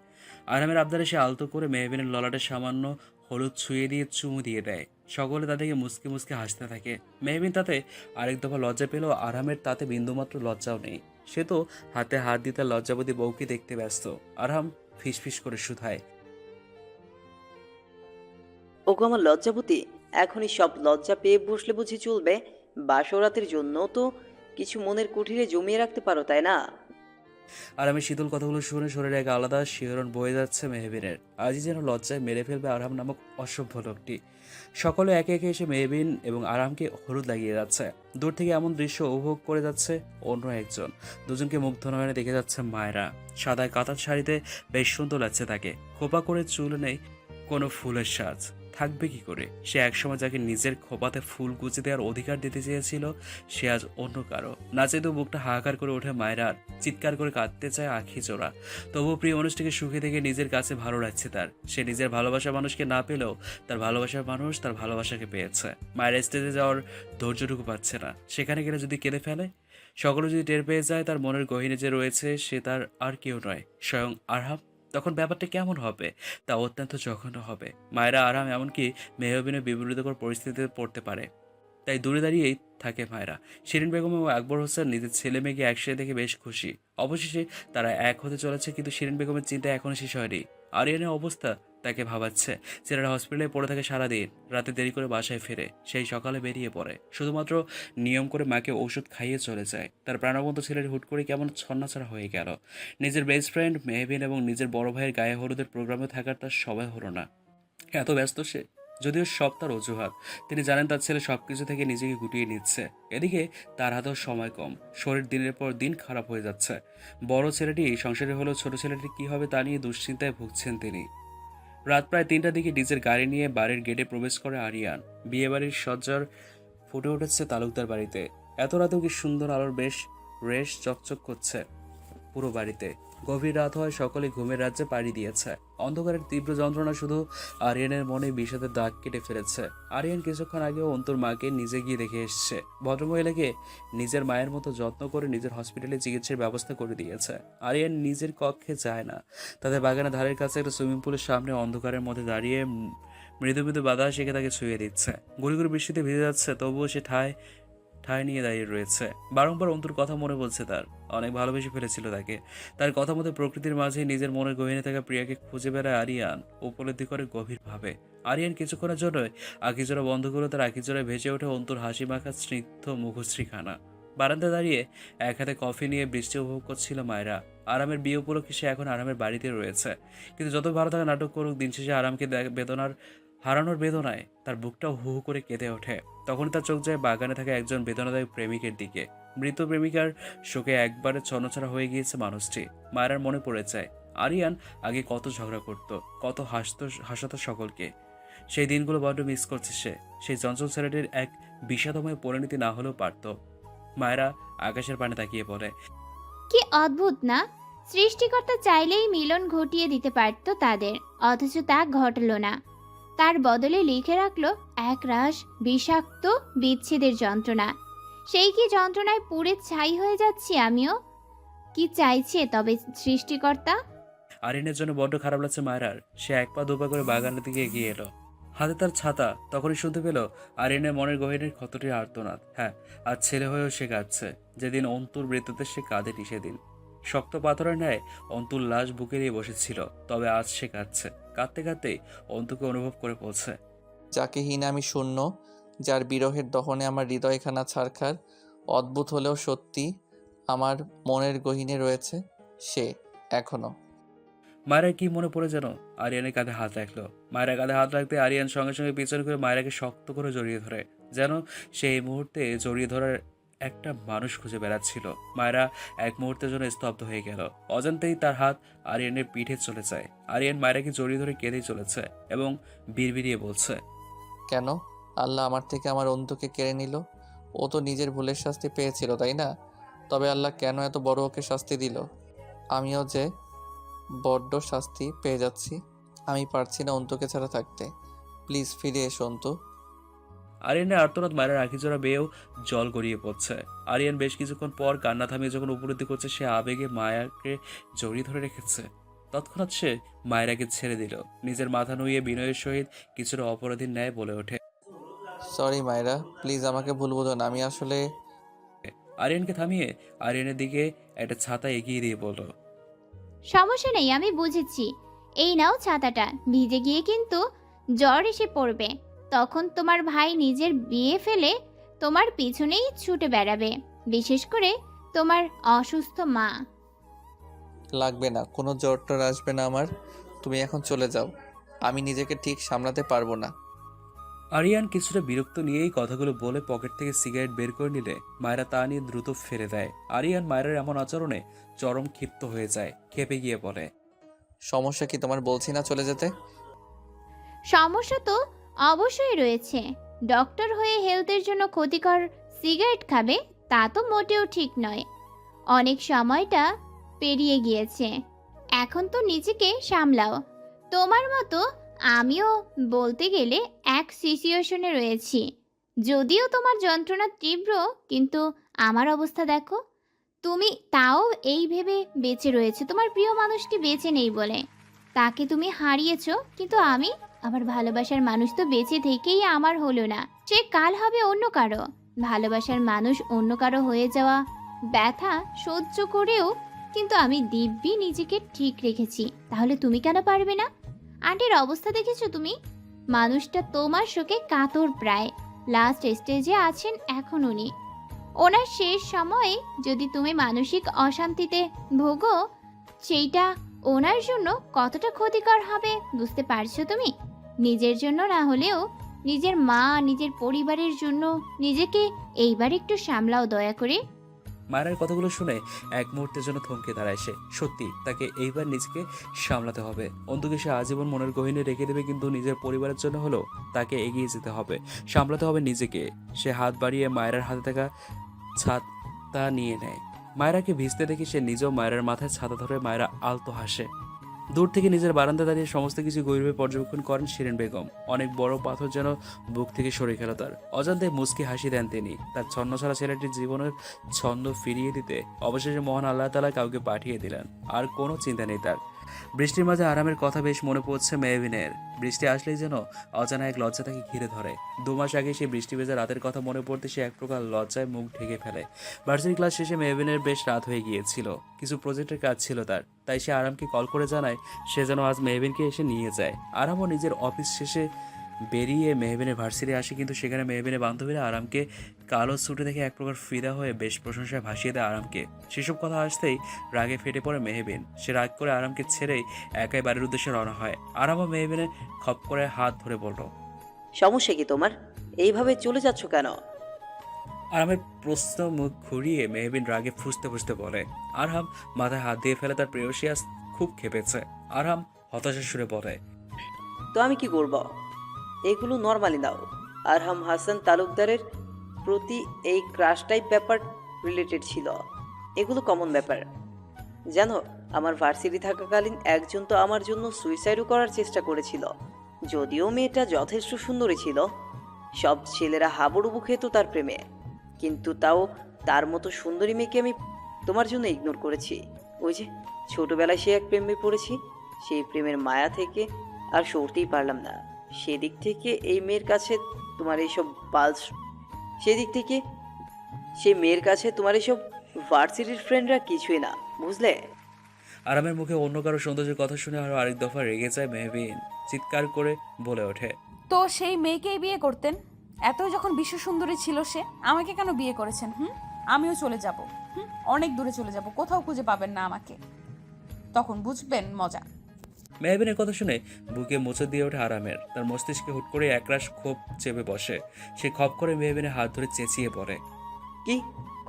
আরামের আবদারে সে আলতো করে মেহবিনের ললাটে সামান্য হলুদ ছুঁয়ে দিয়ে চুমু দিয়ে দেয়। সকলে তাদেরকে মুসকে মুসকে হাসতে থাকে। মেহবিন তাতে আরেক দফা লজ্জা পেলেও আরামের তাতে বিন্দুমাত্র লজ্জাও নেই। সে তো হাতে হাত দিতে লজ্জাবতী বউকে দেখতে ব্যস্ত। আরাম ফিসফিস করে শুধায়। ওগো আমার লজ্জাবতী, এখনই সব লজ্জা পেয়ে বসলে বুঝি চলবে? বাসরাতের জন্য তো কিছু মনের কুঠিরে জমিয়ে রাখতে পারো, তাই না? আরামের শীতল কথাগুলো শুনে শরীরে এক আলাদা শিহরণ বয়ে যাচ্ছে মেহবিনের। আজই যেন লজ্জায় মেরে ফেলবে আরাম নামক অসভ্য লোকটি। সকলে একে একে এসে মেহবিন এবং আরামকে হলুদ লাগিয়ে যাচ্ছে। দূর থেকে এমন দৃশ্য উপভোগ করে যাচ্ছে অন্য একজন। দুজনকে মুগ্ধ নয়নে দেখে যাচ্ছে মায়েরা। সাদায় কাতার শাড়িতে বেশ সুন্দর লাগছে তাকে। খোপা করে চুল নেই কোনো ফুলের সাজ, থাকবে কি করে? সে একসময় যাকে নিজের খোপাতে ফুল গুজে দেওয়ার অধিকার দিতে চেয়েছিল, সে আজ অন্য কারো। নাচে তো বুকটা হাহাকার করে ওঠে মায়েরার, চিৎকার করে কাঁদতে চায় আখি জোড়া। তবুও প্রিয় মানুষটিকে সুখে দেখে নিজের কাছে ভালো লাগছে তার। সে নিজের ভালোবাসার মানুষকে না পেলেও তার ভালোবাসার মানুষ তার ভালোবাসাকে পেয়েছে। মায়ের স্টেজে যাওয়ার ধৈর্যটুকু পাচ্ছে না। সেখানে গেলে যদি কেঁদে ফেলে, সকলে যদি টের পেয়ে যায় তার মনের গহীনে যে রয়েছে সে তার আর কেউ নয়, স্বয়ং আরহাম, তখন ব্যাপারটা কেমন হবে? তা অত্যন্ত জঘন্য হবে। মায়েরা আরাম এমনকি মেহবিনের বিপরীতকর পরিস্থিতিতে পড়তে পারে, তাই দূরে দাঁড়িয়েই থাকে মায়েরা। শিরিন বেগম এবং আকবর হোসেন নিজের ছেলে মেয়েকে একসাথে দেখে বেশ খুশি। অবশেষে তারা এক হতে চলেছে, কিন্তু শিরিন বেগমের চিন্তা এখনো শেষ হয়নি। আরিয়ানের অবস্থা তাকে ভাবাচ্ছে। ছেলেরা হসপিটালে পড়ে থাকে সারাদিন, রাতে দেরি করে বাসায় ফেরে, সেই সকালে বেরিয়ে পড়ে। শুধুমাত্র নিয়ম করে মাকে ওষুধ খাইয়ে চলে যায়। তার প্রাণবন্ত ছেলের হুট করে কেমন ছন্নাছাড়া হয়ে গেল। নিজের বেস্ট ফ্রেন্ড মেহবিন এবং নিজের বড় ভাইয়ের গায়ে হলুদের প্রোগ্রামে থাকার তার সময় হলো না। এত ব্যস্ত সে, যদিও সব তার অজুহাত। তিনি জানেন তার ছেলে সবকিছু থেকে নিজেকে গুটিয়ে নিচ্ছে। এদিকে তার হাতেও সময় কম, শরীর দিনের পর দিন খারাপ হয়ে যাচ্ছে। বড় ছেলেটি সংসারে হলেও ছোট ছেলেটি কি হবে তা নিয়ে দুশ্চিন্তায় ভুগছেন তিনি। রাত প্রায় 3টার দিকে ডিজের গাড়ি নিয়ে বাড়ির গেটে প্রবেশ করে আরিয়ান। বিয়েবাড়ির সজ্জার ফুটে উঠেছে তালুকদার বাড়িতে। এত রাতেও কি সুন্দর আলোর বেশ রেশ চকচক করছে পুরো বাড়িতে। গভীর রাত হয়, সকলে ঘুমের রাজ্যে পাড়ি দিয়েছে। অন্ধকারের তীব্র যন্ত্রণা শুধু আরিয়ানের মনে বিষাদের দাগ কেটে ফেলেছে। আরিয়ান কিছুক্ষণ আগেও অন্তর মাকে নিজে গিয়ে দেখে এসছে। ভদ্রমহিলাকে নিজের মায়ের মতো যত্ন করে নিজের হসপিটালে চিকিৎসার ব্যবস্থা করে দিয়েছে। আরিয়ান নিজের কক্ষে যায় না, তাদের বাগানের ধারের কাছে একটা সুইমিং পুলের সামনে অন্ধকারের মধ্যে দাঁড়িয়ে মৃদু মৃদু বাতাস এঁকে তাকে ছুঁয়ে দিচ্ছে। গুড়ি গুড়ি বৃষ্টিতে ভিজে যাচ্ছে, তবুও সে ঠায় ঠাঁই নিয়ে দাঁড়িয়ে রয়েছে। বারংবার অন্তুর কথা মনে বলছে তার। অনেক ভালোবেসে ফেলেছিল তাকে। তার কথা মতো প্রকৃতির মাঝে নিজের মনের গহীনে থাকা প্রিয়াকে খুঁজে বেড়ায় আরিয়ান, উপলব্ধি করে গভীরভাবে। আরিয়ান কিছুক্ষণের জন্য আখিজোড়া বন্ধ করে তার আখিজোড়ায় ভেসে ওঠে অন্তুর হাসি মাখা স্নিগ্ধ মুখশ্রীখানা। বারান্দা দাঁড়িয়ে এক হাতে কফি নিয়ে বৃষ্টি উপভোগ করছিল মায়রা। আরামের বিয়ে উপলক্ষে সে এখন আরামের বাড়িতে রয়েছে, কিন্তু যত ভালো থাকা নাটক করুক, দিন শেষে আরামকে হারানোর বেদনায় তার বুকটাও হু হু করে কেঁদে ওঠে। তখনই তার চোখ যায় বাগানে থাকা একজন বেদনাদায়ক প্রেমিকের দিকে। মৃত প্রেমিকার শোকে একবারে ছন্নছাড়া হয়ে গিয়েছে মানুষটি। মায়ের মনে পড়ে যায় আরিয়ান আগে কত ঝগড়া করত, কত হাসতো সকলকে। সেই দিনগুলো বড্ড মিস করছে সে। সেই চঞ্চল ছেলেটির এক বিষাদময় পরিণতি না হলেও পারত। মায়েরা আকাশের পানে তাকিয়ে পড়ে। কি অদ্ভুত না, সৃষ্টিকর্তা চাইলেই মিলন ঘটিয়ে দিতে পারত তাদের, অথচ তা ঘটল না। তার বদলে লিখে রাখলো এক রাশ বিষাক্ত বিচ্ছেদের যন্ত্রণা। সেই কি যন্ত্রণায় পুড়ে ছাই হয়ে যাচ্ছি আমিও? কি চাইছে তবে সৃষ্টিকর্তা? আরিনের জন্য বড্ড খারাপ লাগছে মায়েরার। সে এক পা দুপা করে বাগানের দিকে এগিয়ে এলো, হাতে তার ছাতা। তখনই শুনতে পেল আরিনের মনের গহীনের ক্ষতটির আর্তনাদ। হ্যাঁ, আজ ছেলে হয়েও সে কাঁদছে। যেদিন অন্তুর মৃত্যুতে সে কাঁদেনি সেদিন। শক্ত পাথরের ন্যায় অন্তুর লাশ বুকে নিয়ে বসেছিল, তবে আজ সে কাঁদছে। কাঁদতে কাঁদতেই অন্তুকে অনুভব করে বলছে, যাকে হীন আমি শূন্য, যার বিরহের দহনে আমার হৃদয়খানা ছারখার, অদ্ভুত হলেও সত্যি আমার মনের গহীনে রয়েছে সে এখনো। মায়ের কি মনে পড়ে যেন আরিয়ানের কাঁধে হাত রাখলো। মায়ের কাঁধে হাত রাখতে আরিয়ান সঙ্গে সঙ্গে পিছনে করে মায়েরাকে শক্ত করে জড়িয়ে ধরে, যেন সে এই মুহূর্তে জড়িয়ে ধরার একটা মানুষ খুঁজে বেড়াচ্ছিল। মায়েরা এক মুহূর্তের জন্য স্তব্ধ হয়ে গেল। অজান্তেই তার হাত আরিয়ানের পিঠে চলে যায়। আরিয়ান মায়েরাকে জড়িয়ে ধরে কেঁদেই চলেছে এবং বিড়বিড়িয়ে বলছে, কেন আল্লাহ আমার থেকে আমার অন্তুকে কেড়ে নিল? ও তো নিজের ভুলের শাস্তি পেয়েছিল, তাই না? তবে আল্লাহ কেন এত বড় ওকে শাস্তি দিল? আমিও যে বড্ড শাস্তি পেয়ে যাচ্ছি। আমি পারছি না অন্তুকে ছাড়া থাকতে। প্লিজ ফিরে এসো অন্তু। আরিয়ানের আর্তনাদ মায়ের আখিজোড়া বেয়েও জল গড়িয়ে পড়ছে। আরিয়ান বেশ কিছুক্ষণ পর কান্না থামিয়ে যখন উপলব্ধি করছে সে আবেগে মায়াকে জড়িয়ে ধরে রেখেছে, তৎক্ষণাৎ সে মায়েরাকে ছেড়ে দিল। নিজের মাথা নুইয়ে বিনয়ের সহিত কিছুটা অপরাধীর ন্যায় বলে ওঠে, সরি মায়েরা, প্লিজ আমাকে ভুল বোঝো না। আমি আসলে আরিয়ানকে থামিয়ে আরিয়ানের দিকে একটা ছাতা এগিয়ে দিয়ে বলল, সমস্যা নেই, আমি বুঝেছি। এই নাও ছাতাটা, ভিজে গিয়ে কিন্তু জ্বর এসে পড়বে। তখন তোমার ভাই নিজের বিয়ে ফেলে তোমার পিছনেই ছুটে বেড়াবে, বিশেষ করে তোমার অসুস্থ মা। লাগবে না, কোনো জ্বর টর আসবে না আমার। তুমি এখন চলে যাও, আমি নিজেকে ঠিক সামলাতে পারবো না। আরিয়ান কিছুটা বিরক্ত নিয়েই কথাগুলো বলে পকেট থেকে সিগারেট বের করে নিলে মায়েরা তা নিয়ে দ্রুত ফেলে দেয়। আরিয়ান মায়ের এমন আচরণে চরম ক্ষিপ্ত হয়ে যায়, খেপে গিয়ে বলে, সমস্যা কি তোমার? বলছি না চলে যেতে। সমস্যা তো অবশ্যই রয়েছে। ডক্টর হয়ে হেলথের জন্য ক্ষতিকর সিগারেট খাবে তা তো মোটেও ঠিক নয়। অনেক সময়টা পেরিয়ে গিয়েছে, এখন তো নিজেকে সামলাও। তোমার মতো আমিও বলতে গেলে এক সিচুয়েশনে রয়েছি। যদিও তোমার যন্ত্রণা তীব্র, কিন্তু আমার অবস্থা দেখো। তুমি তাও এই ভেবে বেঁচে রয়েছে তোমার প্রিয় মানুষটি বেঁচে নেই বলে। তাকে তুমি হারিয়েছো, কিন্তু আমি, আমার ভালোবাসার মানুষ তো বেঁচে থেকেই আমার হলো না, সে কাল হবে অন্য কারো। ভালোবাসার মানুষ অন্য কারো হয়ে যাওয়া ব্যথা সহ্য করেও কিন্তু আমি দিব্যি নিজেকে ঠিক রেখেছি। তাহলে তুমি কেন পারবে না? আন্টির অবস্থা দেখেছো তুমি? মানুষটা তোমার শোকে কাতর, প্রায় লাস্ট স্টেজে আছেন এখন উনি। ওনার শেষ সময়ে যদি তুমি মানসিক অশান্তিতে ভোগো, সেইটা ওনার জন্য কতটা ক্ষতিকর হবে বুঝতে পারছো তুমি? নিজের জন্য না হলেও নিজের মা, নিজের পরিবারের জন্য নিজেকে এইবার একটু সামলাও দয়া করে। মায়ের কথাগুলো শুনে এক মুহূর্তের জন্য থমকে দাঁড়ায় সে। সত্যি তাকে এইবার নিজেকে সামলাতে হবে। অন্তুকে সে আজীবন মনের গহীনে রেখে দেবে, কিন্তু নিজের পরিবারের জন্য হলেও তাকে এগিয়ে যেতে হবে, সামলাতে হবে নিজেকে। সে হাত বাড়িয়ে মায়ের হাতে থাকা ছাতা নিয়ে নেয়। মায়েরাকে ভিজতে দেখে সে নিজেও মায়ের মাথায় ছাতা ধরে মায়েরা আলতো হাসে। দূর থেকে নিজের বারান্দা দাঁড়িয়ে সমস্ত কিছু গভীরভাবে পর্যবেক্ষণ করেন শিরিন বেগম। অনেক বড় পাথর যেন বুক থেকে সরে গেল তার। অজান্তে মুচকি হাসি দেন তিনি। তার ছন্নছাড়া ছেলেটির জীবনের ছন্দ ফিরিয়ে দিতে অবশেষে মহান আল্লাহ তাআলা কাউকে পাঠিয়ে দিলেন। আর কোনো চিন্তা নেই তার। বৃষ্টির মাঝে আরামের কথা বেশ মনে পড়ছে মেহবিনের। বৃষ্টি আসলেই যেন অজানা এক লজ্জা তাকে ঘিরে ধরে। 2 মাস আগে সেই বৃষ্টি ভেজা রাতের কথা মনে পড়তে সে এক প্রকার লজ্জায় মুখ ঢেকে ফেলে। ভার্সিটি ক্লাস শেষে মেহবিনের বেশ রাত হয়ে গিয়েছিল, কিছু প্রজেক্টের কাজ ছিল তার, তাই সে আরামকে কল করে জানায় সে যেন আজ মেহবিনকে এসে নিয়ে যায়। আরামও নিজের অফিস শেষে বেরিয়ে মেহবিনের ভার্সিটি আসে, কিন্তু সেখানে মেহবিনের বান্ধবীরা আরামকে কালো স্যুটে দেখে এক প্রকার ফিদা হয়ে বেশ প্রশংসায় ভাসিয়ে দেয় আরামকে। সেসব কথা আসতেই রাগে ফেটে পড়ে মেহবিন। সে রাগ করে আরামকে ছেড়েই একাই বাড়ির উদ্দেশ্যে রওনা হয়। আরামও মেহবিনের খপ করে হাত ধরে বলল, সমস্যা কি তোমার? এইভাবে চলে যাচ্ছ কেন? আরামের প্রশ্ন মুখ ঘুরিয়ে মেহবিন রাগে ফুসতে ফুসতে বলে। আরহাম মাথায় হাত দিয়ে ফেলে, তার প্রেয়সী আজ খুব খেপেছে। আরহাম হতাশার সুরে বলে, তো আমি কি করব? এগুলো নর্মালি নাও। আরহাম হাসান তালুকদারের প্রতি এই ক্রাশ টাইপ ব্যাপার রিলেটেড ছিল, এগুলো কমন ব্যাপার। জানো, আমার ভার্সিটি থাকাকালীন একজন তো আমার জন্য সুইসাইডও করার চেষ্টা করেছিল। যদিও মেয়েটা যথেষ্ট সুন্দরী ছিল, সব ছেলেরা হাবুডুবু খেত তার প্রেমে, কিন্তু তাও তার মতো সুন্দরী মেয়েকে আমি তোমার জন্য ইগনোর করেছি। ওই যে ছোটবেলায় সে এক প্রেমে পড়েছি, সেই প্রেমের মায়া থেকে আর সরতেই পারলাম না। সেদিক থেকে এই মেয়ের কাছে তোমার এইসব সেদিক থেকে সে মেয়ের কাছে তোমার এইসব ভার্সিটির ফ্রেন্ডরা কিছুই না, বুঝলে? আরামের মুখে অন্য কারো সৌন্দর্যের কথা শুনে আরো আরেক দফা রেগে যায় মেহবিন। চিৎকার করে বলে ওঠে, তো সেই মেয়েকেই বিয়ে করতেন? এতই যখন বিশ্ব সুন্দরী ছিল সে, আমাকে কেন বিয়ে করেছেন? আমিও চলে যাব, অনেক দূরে চলে যাব, কোথাও খুঁজে পাবেন না আমাকে, তখন বুঝবেন মজা। মেহবিনের কথা শুনে বুকে মোচড় দিয়ে ওঠে আরামের। তার মস্তিষ্কে হুট করে একরাশ ক্ষোভ চেপে বসে। সে খপ করে মেহবিনের হাত ধরে চেঁচিয়ে পড়ে, কি?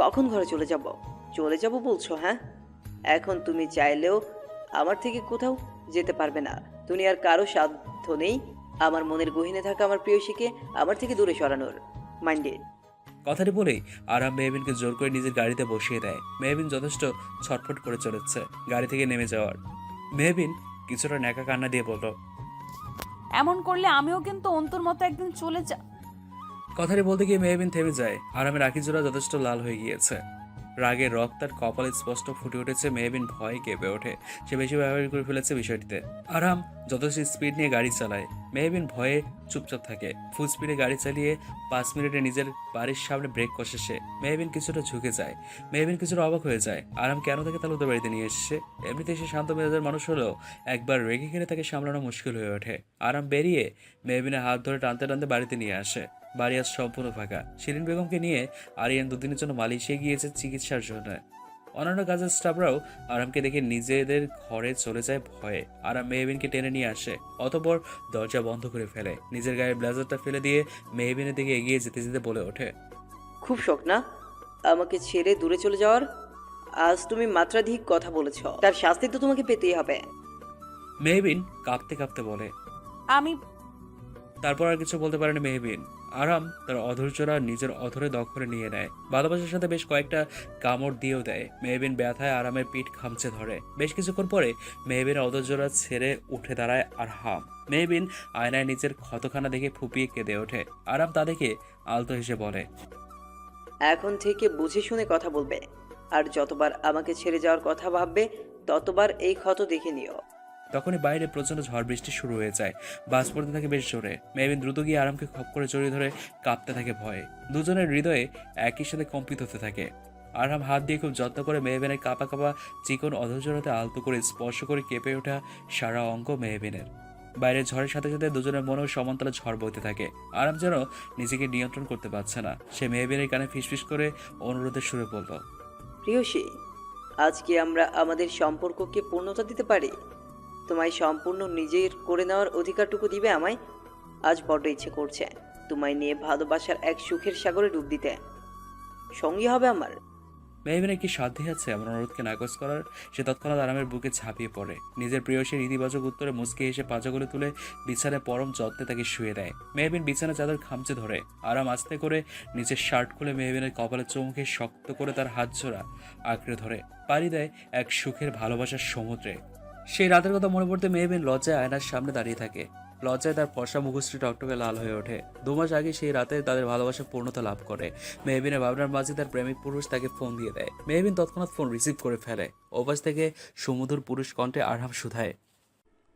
কখন ঘরে চলে যাব? চলে যাব বলছো? হ্যাঁ, এখন তুমি চাইলেও আমার থেকে কোথাও যেতে পারবে না। দুনিয়ার কারো সাধ্য নেই আমার মনের গহীনে থাকা আমার প্রেয়সীকে আমার থেকে দূরে সরানোর। মাইন্ডেড। কথাটি বলেই আরাম মেহবিনকে জোর করে নিজের গাড়িতে বসিয়ে দেয়। মেহবিন যথেষ্ট ছটফট করে চলেছে গাড়ি থেকে নেমে যাওয়ার। মেহবিন কিছুটা ন্যাকা কান্না দিয়ে বলল, এমন করলে আমিও কিন্তু অন্তর মতো একদিন চলে কথাটি বলতে গিয়ে মেহবিন থেমে যায়। আরামের আঁখি জোড়া যথেষ্ট লাল হয়ে গিয়েছে, রাগের রক্ত তার কপালে স্পষ্ট ফুটে উঠেছে। মেহবিন ভয়ে কেঁপে ওঠে। সে বেশি ব্যবহার করে ফেলেছে বিষয়টিতে। আরাম যথেষ্ট স্পিড নিয়ে গাড়ি চালায়। মেহবিন ভয়ে চুপচাপ থাকে। ফুল স্পিডে গাড়ি চালিয়ে 5 মিনিটে নিজের বাড়ির সামনে ব্রেক কষে সে। মেহবিন কিছুটা ঝুঁকে যায়। মেহবিন কিছুটা অবাক হয়ে যায়, আরাম কেন তাকে তালুকদার বাড়িতে নিয়ে এসেছে। এমনিতে সে শান্ত মেজাজের মানুষ হলেও একবার রেগে গেলে তাকে সামলানো মুশকিল হয়ে ওঠে। আরাম বেরিয়ে মেহবিনের হাত ধরে টানতে টানতে বাড়িতে নিয়ে আসে। বাড়ি আজ সম্পূর্ণ ফাঁকা। শিরিন বেগমকে নিয়ে আরিয়ান 2 দিনের জন্য মালয়েশিয়া গিয়েছে চিকিৎসার জন্য। অন্যান্য কাজের স্টাফরাও আরামকে দেখে নিজেদের ঘরে চলে যায় ভয়ে। আরাম মেহবিনকে টেনে নিয়ে আসে, অতঃপর দরজা বন্ধ করে ফেলে। নিজের গায়ে ব্লেজারটা ফেলে দিয়ে মেহবিনের দিকে এগিয়ে যেতে যেতে বলে ওঠে, খুব শখ না আমাকে ছেড়ে দূরে চলে যাওয়ার? আজ তুমি মাত্রাধিক কথা বলেছ, তার শাস্তি তো তোমাকে পেতেই হবে। মেহবিন কাঁপতে কাঁপতে বলে। আমি তারপর আর কিছু বলতে পারেনি মেহবিন। আরাম তার অধৈর্যরা নিজের অধরে দখলে নিয়ে নেয়। ভালোবাসার সাথে বেশ কয়েকটা কামড় দিয়েও দেয়। মেহবিন ব্যথায় আরামের পিঠ খামচে ধরে। বেশ কিছুক্ষণ পরে মেহবিনের অধৈর্যরা ছেড়ে উঠে দাঁড়ায় আরহাম। মেহবিন আয়নায় নিজের ক্ষতখানা দেখে ফুপিয়ে কেঁদে ওঠে। আরাম তা দেখে আলতো হেসে বলে, এখন থেকে বুঝে শুনে কথা বলবে, আর যতবার আমাকে ছেড়ে যাওয়ার কথা ভাববে ততবার এই ক্ষত দেখে নিও। তখনই বাইরে প্রচণ্ড ঝড় বৃষ্টি শুরু হয়ে যায়। বাস পড়তে থাকে বেশ জোরে। মেহবিন দ্রুত গিয়ে আরামকে খপ করে জড়িয়ে ধরে কাঁপতে থাকে ভয়ে। দুজনের হৃদয়ে একই সাথে কম্পিত হতে থাকে। আরাম হাত দিয়ে খুব যত্ন করে মেহবিনের কাঁপা কাঁপা চিকন অধৈর্যতাতে আলতো করে স্পর্শ করে কেঁপে ওঠা সারা অঙ্গ মেহবিনের। বাইরের ঝড়ের সাথে সাথে দুজনের মনেও সমান্তরাল ঝড় বইতে থাকে। আরাম যেন নিজেকে নিয়ন্ত্রণ করতে পারছে না। সে মেহবিনের কানে ফিসফিস করে অনুরোধের সুরে বলল, প্রিয়সী, আজকে আমরা আমাদের সম্পর্ককে পূর্ণতা দিতে পারি? তোমায় সম্পূর্ণ নিজের করে নেওয়ার অধিকারটুকু দিবে আমায়? আজ বড্ড ইচ্ছে করছে তোমায় নিয়ে ভালোবাসার এক সুখের সাগরে ডুব দিতে। সঙ্গী হবে আমার? মেহবিনের কি সাধ্যই আছে এমন অনুরোধকে নাকচ করার? সে তৎক্ষণাৎ আরামের বুকে ঝাঁপিয়ে পড়ে। নিজের প্রেয়সীর ইতিবাচক উত্তরে মুচকে এসে পাজাগুলো তুলে বিছানায় পরম যত্নে তাকে শুয়ে দেয়। মেহবিন বিছানা চাদর খামচে ধরে। আরাম আস্তে করে নিচের শার্ট খুলে মেহবিনের কপালে চুমুকে শক্ত করে তার হাত জোড়া আঁকড়ে ধরে পাড়ি দেয় এক সুখের ভালোবাসার সমুদ্রে। সেই রাতের কথা মনে পড়তে মেহবিন লজ্জায় আয়নার সামনে দাঁড়িয়ে থাকে। লজ্জায় তার ফর্সা মুখশ্রী টকটকে লাল হয়ে ওঠে। 2 মাস আগে সেই রাতে তাদের ভালোবাসা পূর্ণতা লাভ করে। মেহবিনের ভাবনার মাঝে তার প্রেমিক পুরুষ তাকে ফোন দিয়ে দেয়। মেহবিন তৎক্ষণাৎ ফোন রিসিভ করে ফেলে। ওপাশ থেকে সুমধুর পুরুষ কণ্ঠে আরহাম শুধায়।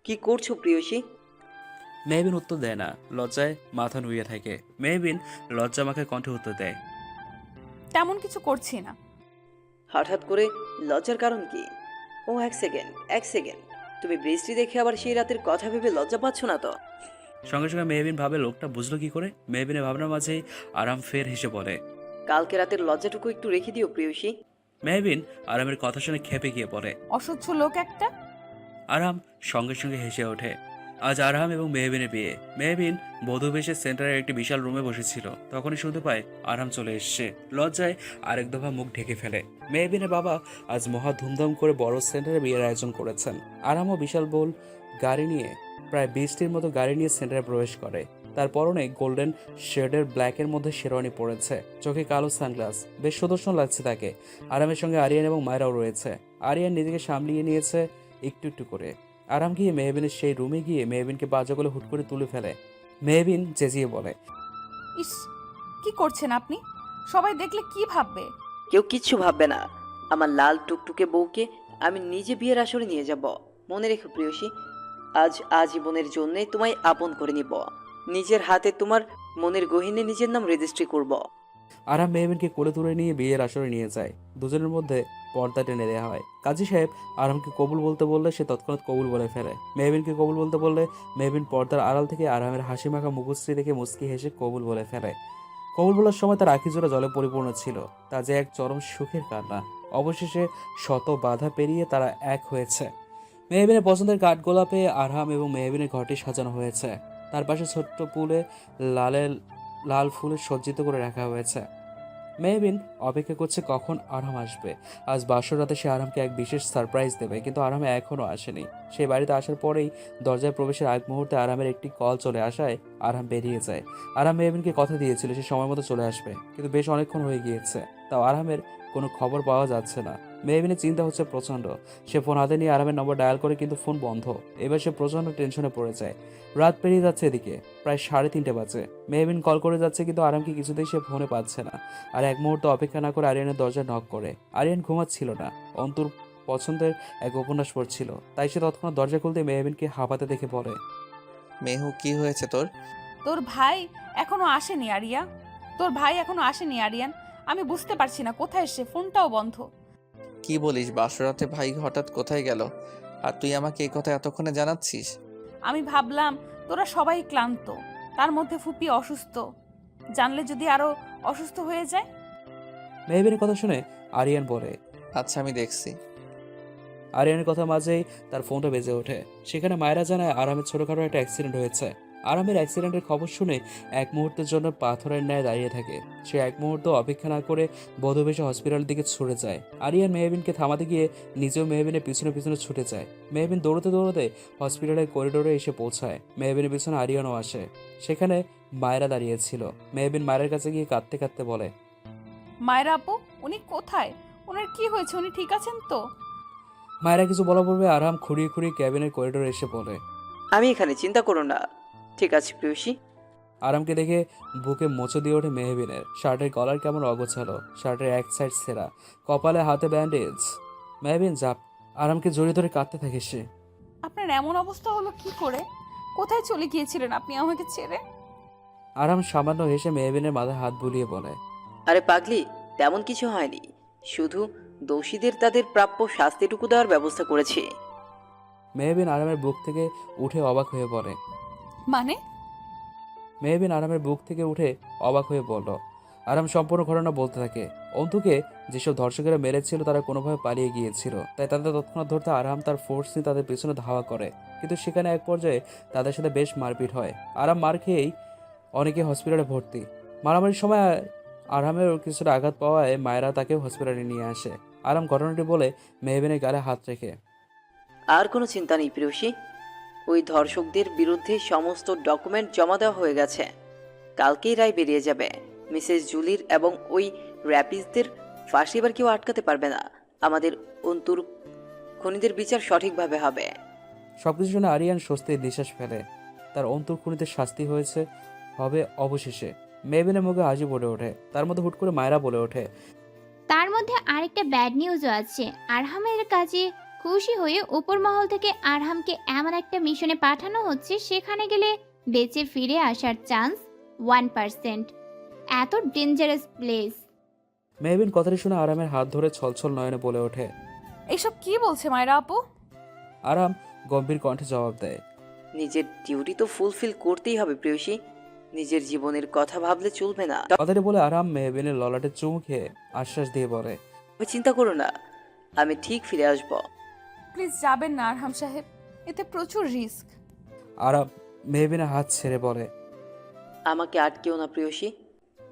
কি করছো প্রিয়সী? মেহবিন উত্তর দেয় না, লজ্জায় মাথা নুইয়ে থাকে। মেহবিন লজ্জা মাখে কণ্ঠে উত্তর দেয়। তেমন কিছু করছি না। হঠাৎ করে লজ্জার কারণ কি? ও এক সেকেন্ড, তুমি বৃষ্টি দেখে আবার সেই রাতের কথা ভেবে লজ্জা পাচ্ছ না তো? সঙ্গে সঙ্গে মেহবিন ভাবে লোকটা বুঝলো কি করে। মেহবিনের ভাবনার মাঝেই আরাম ফের হেসে বলে। কালকে রাতের লজ্জাটুকু একটু রেখে দিও প্রিয়সী। মেহবিন আরামের কথা শুনে খেপে গিয়ে পড়ে। অসহ্য লোক একটা। আরাম সঙ্গে সঙ্গে হেসে ওঠে। আজ আরহাম এবং মেহবিনের বিয়ে। মেহবিন বধূ বেশে সেন্টারের একটি বিশাল রুমে বসেছিল। তখনই শুনতে পায় আরহাম চলে এসছে। লজ্জায় আরেক দফা মুখ ঢেকে ফেলে। মেহবিনের বাবা আজ মহা ধুমধাম করে বড় সেন্টারে বিয়ের আয়োজন করেছেন। আরহামও বিশাল বোল গাড়ি নিয়ে, প্রায় 20টির মতো গাড়ি নিয়ে সেন্টারে প্রবেশ করে। তার পরনে গোল্ডেন শেডের ব্ল্যাকের মধ্যে শেরওয়ানি পরেছে, চোখে কালো সানগ্লাস, বেশ সুদর্শন লাগছে তাকে। আরামের সঙ্গে আরিয়ান এবং মায়রাও রয়েছে। আরিয়ান নিজেকে সামলিয়ে নিয়েছে একটু একটু করে। আরাম গিয়ে মেহবিনের সেই রুমে গিয়ে মেহবিনকে বাজা করে হুট করে তুলে ফেলে। মেহবিন চেঁচিয়ে বলে। ইস, কি করছেন আপনি? সবাই দেখলে কি ভাববে? কেউ কিচ্ছু ভাববে না। আমার লাল টুকটুকে বউকে আমি নিজে বিয়ের আসরে নিয়ে যাব। মনে রেখো প্রিয়সী, আজ আজীবনের জন্যে তোমায় আপন করে নিব। নিজের হাতে তোমার মনের গহীনে নিজের নাম রেজিস্ট্রি করব। আরাম মেহবিনকে কোলে তুলে নিয়ে বিয়ের আসরে নিয়ে যায়। দুজনের মধ্যে পর্দা টেনে দেওয়া হয়। কাজী সাহেব আরামকে কবুল বলতে বললে সে তৎক্ষণাৎ কবুল বলে ফেলে। মেহবিনকে কবুল বলতে বললে মেহবিন পর্দার আড়াল থেকে আরামের হাসি মাখা মুখশ্রী দেখে মুচকি হেসে কবুল বলে ফেলে। কবুল বলার সময় তার আঁখি জোড়া জলে পরিপূর্ণ ছিল। তা যে এক চরম সুখের কান্না। অবশেষে শত বাধা পেরিয়ে তারা এক হয়েছে। মেহবিনের পছন্দের কাঠগোলাপে আরহাম এবং মেহবিনের ঘরটি সাজানো হয়েছে। তার পাশে ছোট্ট পুলে লাল ফুলে সজ্জিত করে রাখা হয়েছে। মেহবিন অপেক্ষা করছে কখন আরহাম আসবে। আজ বাসর রাতে সে আরহামকে এক বিশেষ সারপ্রাইজ দেবে, কিন্তু আরহাম এখনও আসেনি। সেই বাড়িতে আসার পরেই দরজায় প্রবেশের আগ মুহূর্তে আরহামের একটি কল চলে আসায় আরহাম বেরিয়ে যায়। আরহাম মেহবিনকে কথা দিয়েছিল সে সময় মতো চলে আসবে, কিন্তু বেশ অনেকক্ষণ হয়ে গিয়েছে, তাও আরহামের কোনো খবর পাওয়া যাচ্ছে না। মেহবিনের চিন্তা হচ্ছে প্রচণ্ড। সে ফোন হাতে নিয়ে আরহামের নম্বর ডায়াল করে, কিন্তু ফোন বন্ধ। এবার সে প্রচণ্ড টেনশনে পড়ে যায়। রাত পেরিয়ে যাচ্ছে, এদিকে প্রায় 3:30 বাজে। মেহবিন কল করে যাচ্ছে, কিন্তু আরামকে কিছুতেই সে ফোনে পাচ্ছে না। আর এক মুহূর্ত অপেক্ষা না করে আরিয়ানের দরজায় নক করে। আরিয়ান ঘুমাচ্ছিল না, অন্তর পছন্দের এক উপন্যাস পড়ছিল। তাই সে তৎক্ষণাৎ দরজা খুলতে মেহবিনকে হাঁপাতে দেখে বলে। মেহু, কি হয়েছে তোর? তোর ভাই এখনো আসেনি আরিয়ান। আমি বুঝতে পারছি না কোথায় সে, ফোনটাও বন্ধ। কি বলিস? বাসরাতে ভাই হঠাৎ কোথায় গেল? আর তুই আমাকে এই কথা এতক্ষণে জানাচ্ছিস? আমি ভাবলাম তোরা সবাই ক্লান্ত, তার মধ্যে ফুপি অসুস্থ, জানলে যদি আরো অসুস্থ হয়ে যায়। মেহবিনের কথা শুনে আরিয়ান বলে, আচ্ছা, আমি দেখছি। আরিয়ানের কথা মাঝেই তার ফোনটা বেজে ওঠে। সেখানে মায়েরা জানায় আরামের ছোটখাটো একটা অ্যাক্সিডেন্ট হয়েছে। আরামের অ্যাক্সিডেন্টের খবর শুনে এক মুহূর্তের জন্য পাথরের ন্যায় দাঁড়িয়ে থাকে। সে এক মুহূর্ত অপেক্ষা না করে বধূবেশে হসপিটালের দিকে ছুটে যায়। আরিয়ান মেহবিনকে থামাতে গিয়ে নিজেও মেহবিনের পিছনে পিছনে ছুটে যায়। মেহবিন দৌড়তে দৌড়তে হসপিটালের করিডোরে এসে পৌঁছায়। মেহবিনের পিছনে আরিয়ানও আসে। সেখানে মায়েরা দাঁড়িয়েছিল। মেহবিন মায়ের কাছে গিয়ে কাঁদতে কাঁদতে বলে, মায়েরা আপু, উনি কোথায়? ওনার কি হয়েছে? উনি ঠিক আছেন তো? মায়েরা কিছু বলা পড়বে আরাম খুঁড়িয়ে খুঁড়িয়ে ক্যাবিনের করিডোরে এসে বলে, আমি এখানে, চিন্তা করো না। ঠিক আছে প্রিয়সী। আরামকে দেখে বুকে মোচো দিয়ে ওঠে মেহবিনের। শার্টের কলার কেমন অগোছালো, শার্টের এক সাইড ছেঁড়া, কপালে হাতে ব্যান্ডেজ। মেহবিন জাপ আরামকে জড়িয়ে ধরে কাঁদতে থাকে সে। আপনার এমন অবস্থা হলো কি করে? কোথায় চলে গিয়েছিলেন আপনি আমাকে ছেড়ে? আরাম সামান্য হেসে মেহবিনের মাথায় হাত বুলিয়ে বলে, আরে পাগলি, তেমন কিছু হয়নি, শুধু দোষীদের তাদের প্রাপ্য শাস্তিটুকু দেওয়ার ব্যবস্থা করেছি। মেহবিন আরামের বুক থেকে উঠে অবাক হয়ে পড়ে। মানে? মেহবিন আরামের বুক থেকে উঠে অবাক হয়ে বলল। আরাম সম্পূর্ণ ঘটনা বলতে থাকে। অন্তুকে যেসব ধর্ষকেরা মেরেছিল তারা কোনোভাবে পালিয়ে গিয়েছিল, তাই তাদের তৎক্ষণাৎ ধরতে আরাম তার ফোর্স নিয়ে তাদের পেছনে ধাওয়া করে। কিন্তু সেখানে এক পর্যায়ে তাদের সাথে বেশ মারপিট হয়। আরাম মার খেয়েই অনেকে হসপিটালে ভর্তি। মারামারির সময় আরামের কিছুটা আঘাত পাওয়ায় মায়েরা তাকেও হসপিটালে নিয়ে আসে। আরাম ঘটনাটি বলে মেহবিনের গালে হাত রেখে, আর কোনো চিন্তা নেই প্রিয়সী, ওই ধর্ষকদের বিরুদ্ধে সমস্ত ডকুমেন্ট জমা দেওয়া হয়ে গেছে। কালকেই রায় বেরিয়ে যাবে। মিসেস জুলির এবং ওই র্যাপিসদের ফাঁসি এবার কেউ আটকাতে পারবে না। আমাদের অন্তর খুনিদের বিচার সঠিকভাবে হবে। সবকিছু শুনে আরিয়ান স্বস্তির নিঃশ্বাস ফেলে। তার অন্তর্খুনিতে শাস্তি হয়েছে হবে অবশেষে। মেহবিনের মুখে হাসি পড়ে ওঠে। তার মধ্যে হুট করে মায়েরা বলে ওঠে, তার মধ্যে আরেকটা ব্যাড নিউজও আছে। আরহামের কাজে খুশি হয়ে উপর মহল থেকে আরহামকে এমন একটা মিশনে পাঠানো হচ্ছে, সেখানে গেলে বেঁচে ফিরে আসার চান্স 1%। এত ডেঞ্জারাস প্লেস। মেহবিন কথাটি শুনে আরামের হাত ধরে ছলছল নয়নে বলে ওঠে। এইসব কি বলছে মায়েরা আপু? আরাম গম্ভীর কণ্ঠে জবাব দেয়, নিজের ডিউটি তো ফুলফিল করতেই হবে প্রেয়সী, নিজের জীবনের কথা ভাবলে চলবে না। কথাটি বলে আরাম মেহবিনের ললাটে চুমু খেয়ে আশ্বাস দিয়ে বলে, তুমি চিন্তা করো না, আমি ঠিক ফিরে আসব। প্লিজ যাবেন না আরহাম সাহেব, এতে প্রচুর রিস্ক। আরাম মেহবিনের হাত ছেড়ে বলে, আমাকে আটকেও না প্রেয়সী,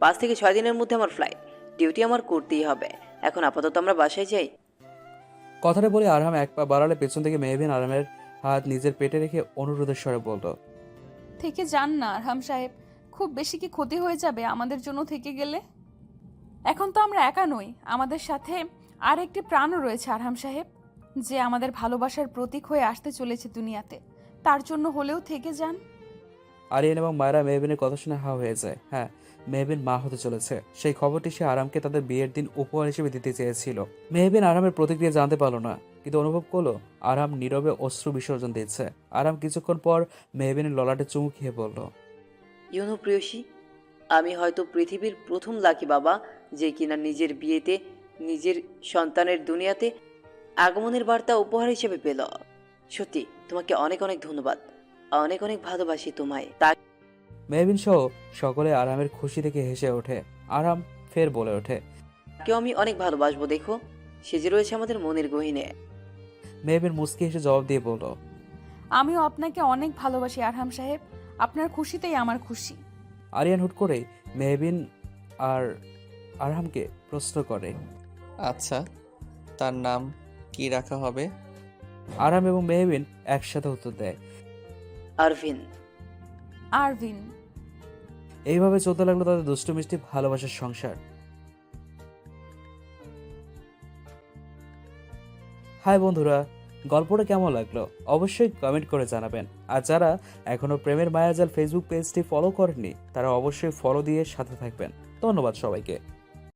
5 থেকে 6 দিনের মধ্যে আমার ফ্লাইট, ডিউটি আমার করতেই হবে। এখন আপাতত আমরা বাসায় যাই। কথাটা বলে আরহাম এক পা বাড়ালে পেছন থেকে মেহবিন আরামের হাত নিজের পেটে রেখে অনুরোধের স্বরে বলল, থেকে যান না আরহাম সাহেব, খুব বেশি কি ক্ষতি হয়ে যাবে আমাদের জন্য থেকে গেলে? এখন তো আমরা একা নই, আমাদের সাথে আর একটি প্রাণও রয়েছে আরহাম সাহেব, যে আমাদের ভালোবাসার প্রতীক হয়ে আসতে চলেছে দুনিয়াতে। তার জন্য হলেও থেকে যান। আরিয়ান এবং মায়েরা মেহবিনের কথা শুনে হা হয়ে যায়। হ্যাঁ, মেহবিন মা হতে চলেছে। সেই খবরটি সে আরামকে তাদের বিয়ের দিন উপহার হিসেবে দিতে চেয়েছিল। মেহবিন আরামের প্রতিক্রিয়া জানতে পারল না, কিন্তু অনুভব করলো আরাম নীরবে অশ্রু বিসর্জন দিচ্ছে। আরাম কিছুক্ষণ পর মেহবিনের ললাটে চুমু খেয়ে বলল, ইউনো প্রেয়সী, আমি হয়তো পৃথিবীর প্রথম লাকি বাবা যে কিনা নিজের বিয়েতে নিজের সন্তানের দুনিয়াতে আগমনের বার্তা উপহার হিসেবে পেল। সত্যি তোমাকে অনেক অনেক ধন্যবাদ, অনেক অনেক ভালোবাসি তোমায়। মেহবিন সহ সকলে আরামের খুশি দেখে হেসে ওঠে। আরাম ফের বলে ওঠে, তাকেও আমি অনেক ভালোবাসবো, দেখো সে যে রয়েছে আমাদের মনের গহীনে। মেহবিন মুস্কি হেসে জবাব দিয়ে বলল, আমিও আপনাকে অনেক ভালোবাসি আরহাম সাহেব, আপনার খুশিতেই আমার খুশি। আরিয়ান হুট করে মেহবিন আর আরহামকে প্রশ্ন করে, আচ্ছা, তার নাম কি রাখা হবে? আরাম এবং মেহবিন একসাথে উত্তর দেয়, আরভিন। আরভিন। এইভাবে চলতে লাগলো তাদের দুষ্টু মিষ্টি ভালোবাসার সংসার। হাই বন্ধুরা, গল্পটা কেমন লাগলো অবশ্যই কমেন্ট করে জানাবেন। আর যারা এখনো প্রেমের মায়াজাল ফেসবুক পেজটি ফলো করেননি, তারা অবশ্যই ফলো দিয়ে সাথে থাকবেন। ধন্যবাদ সবাইকে।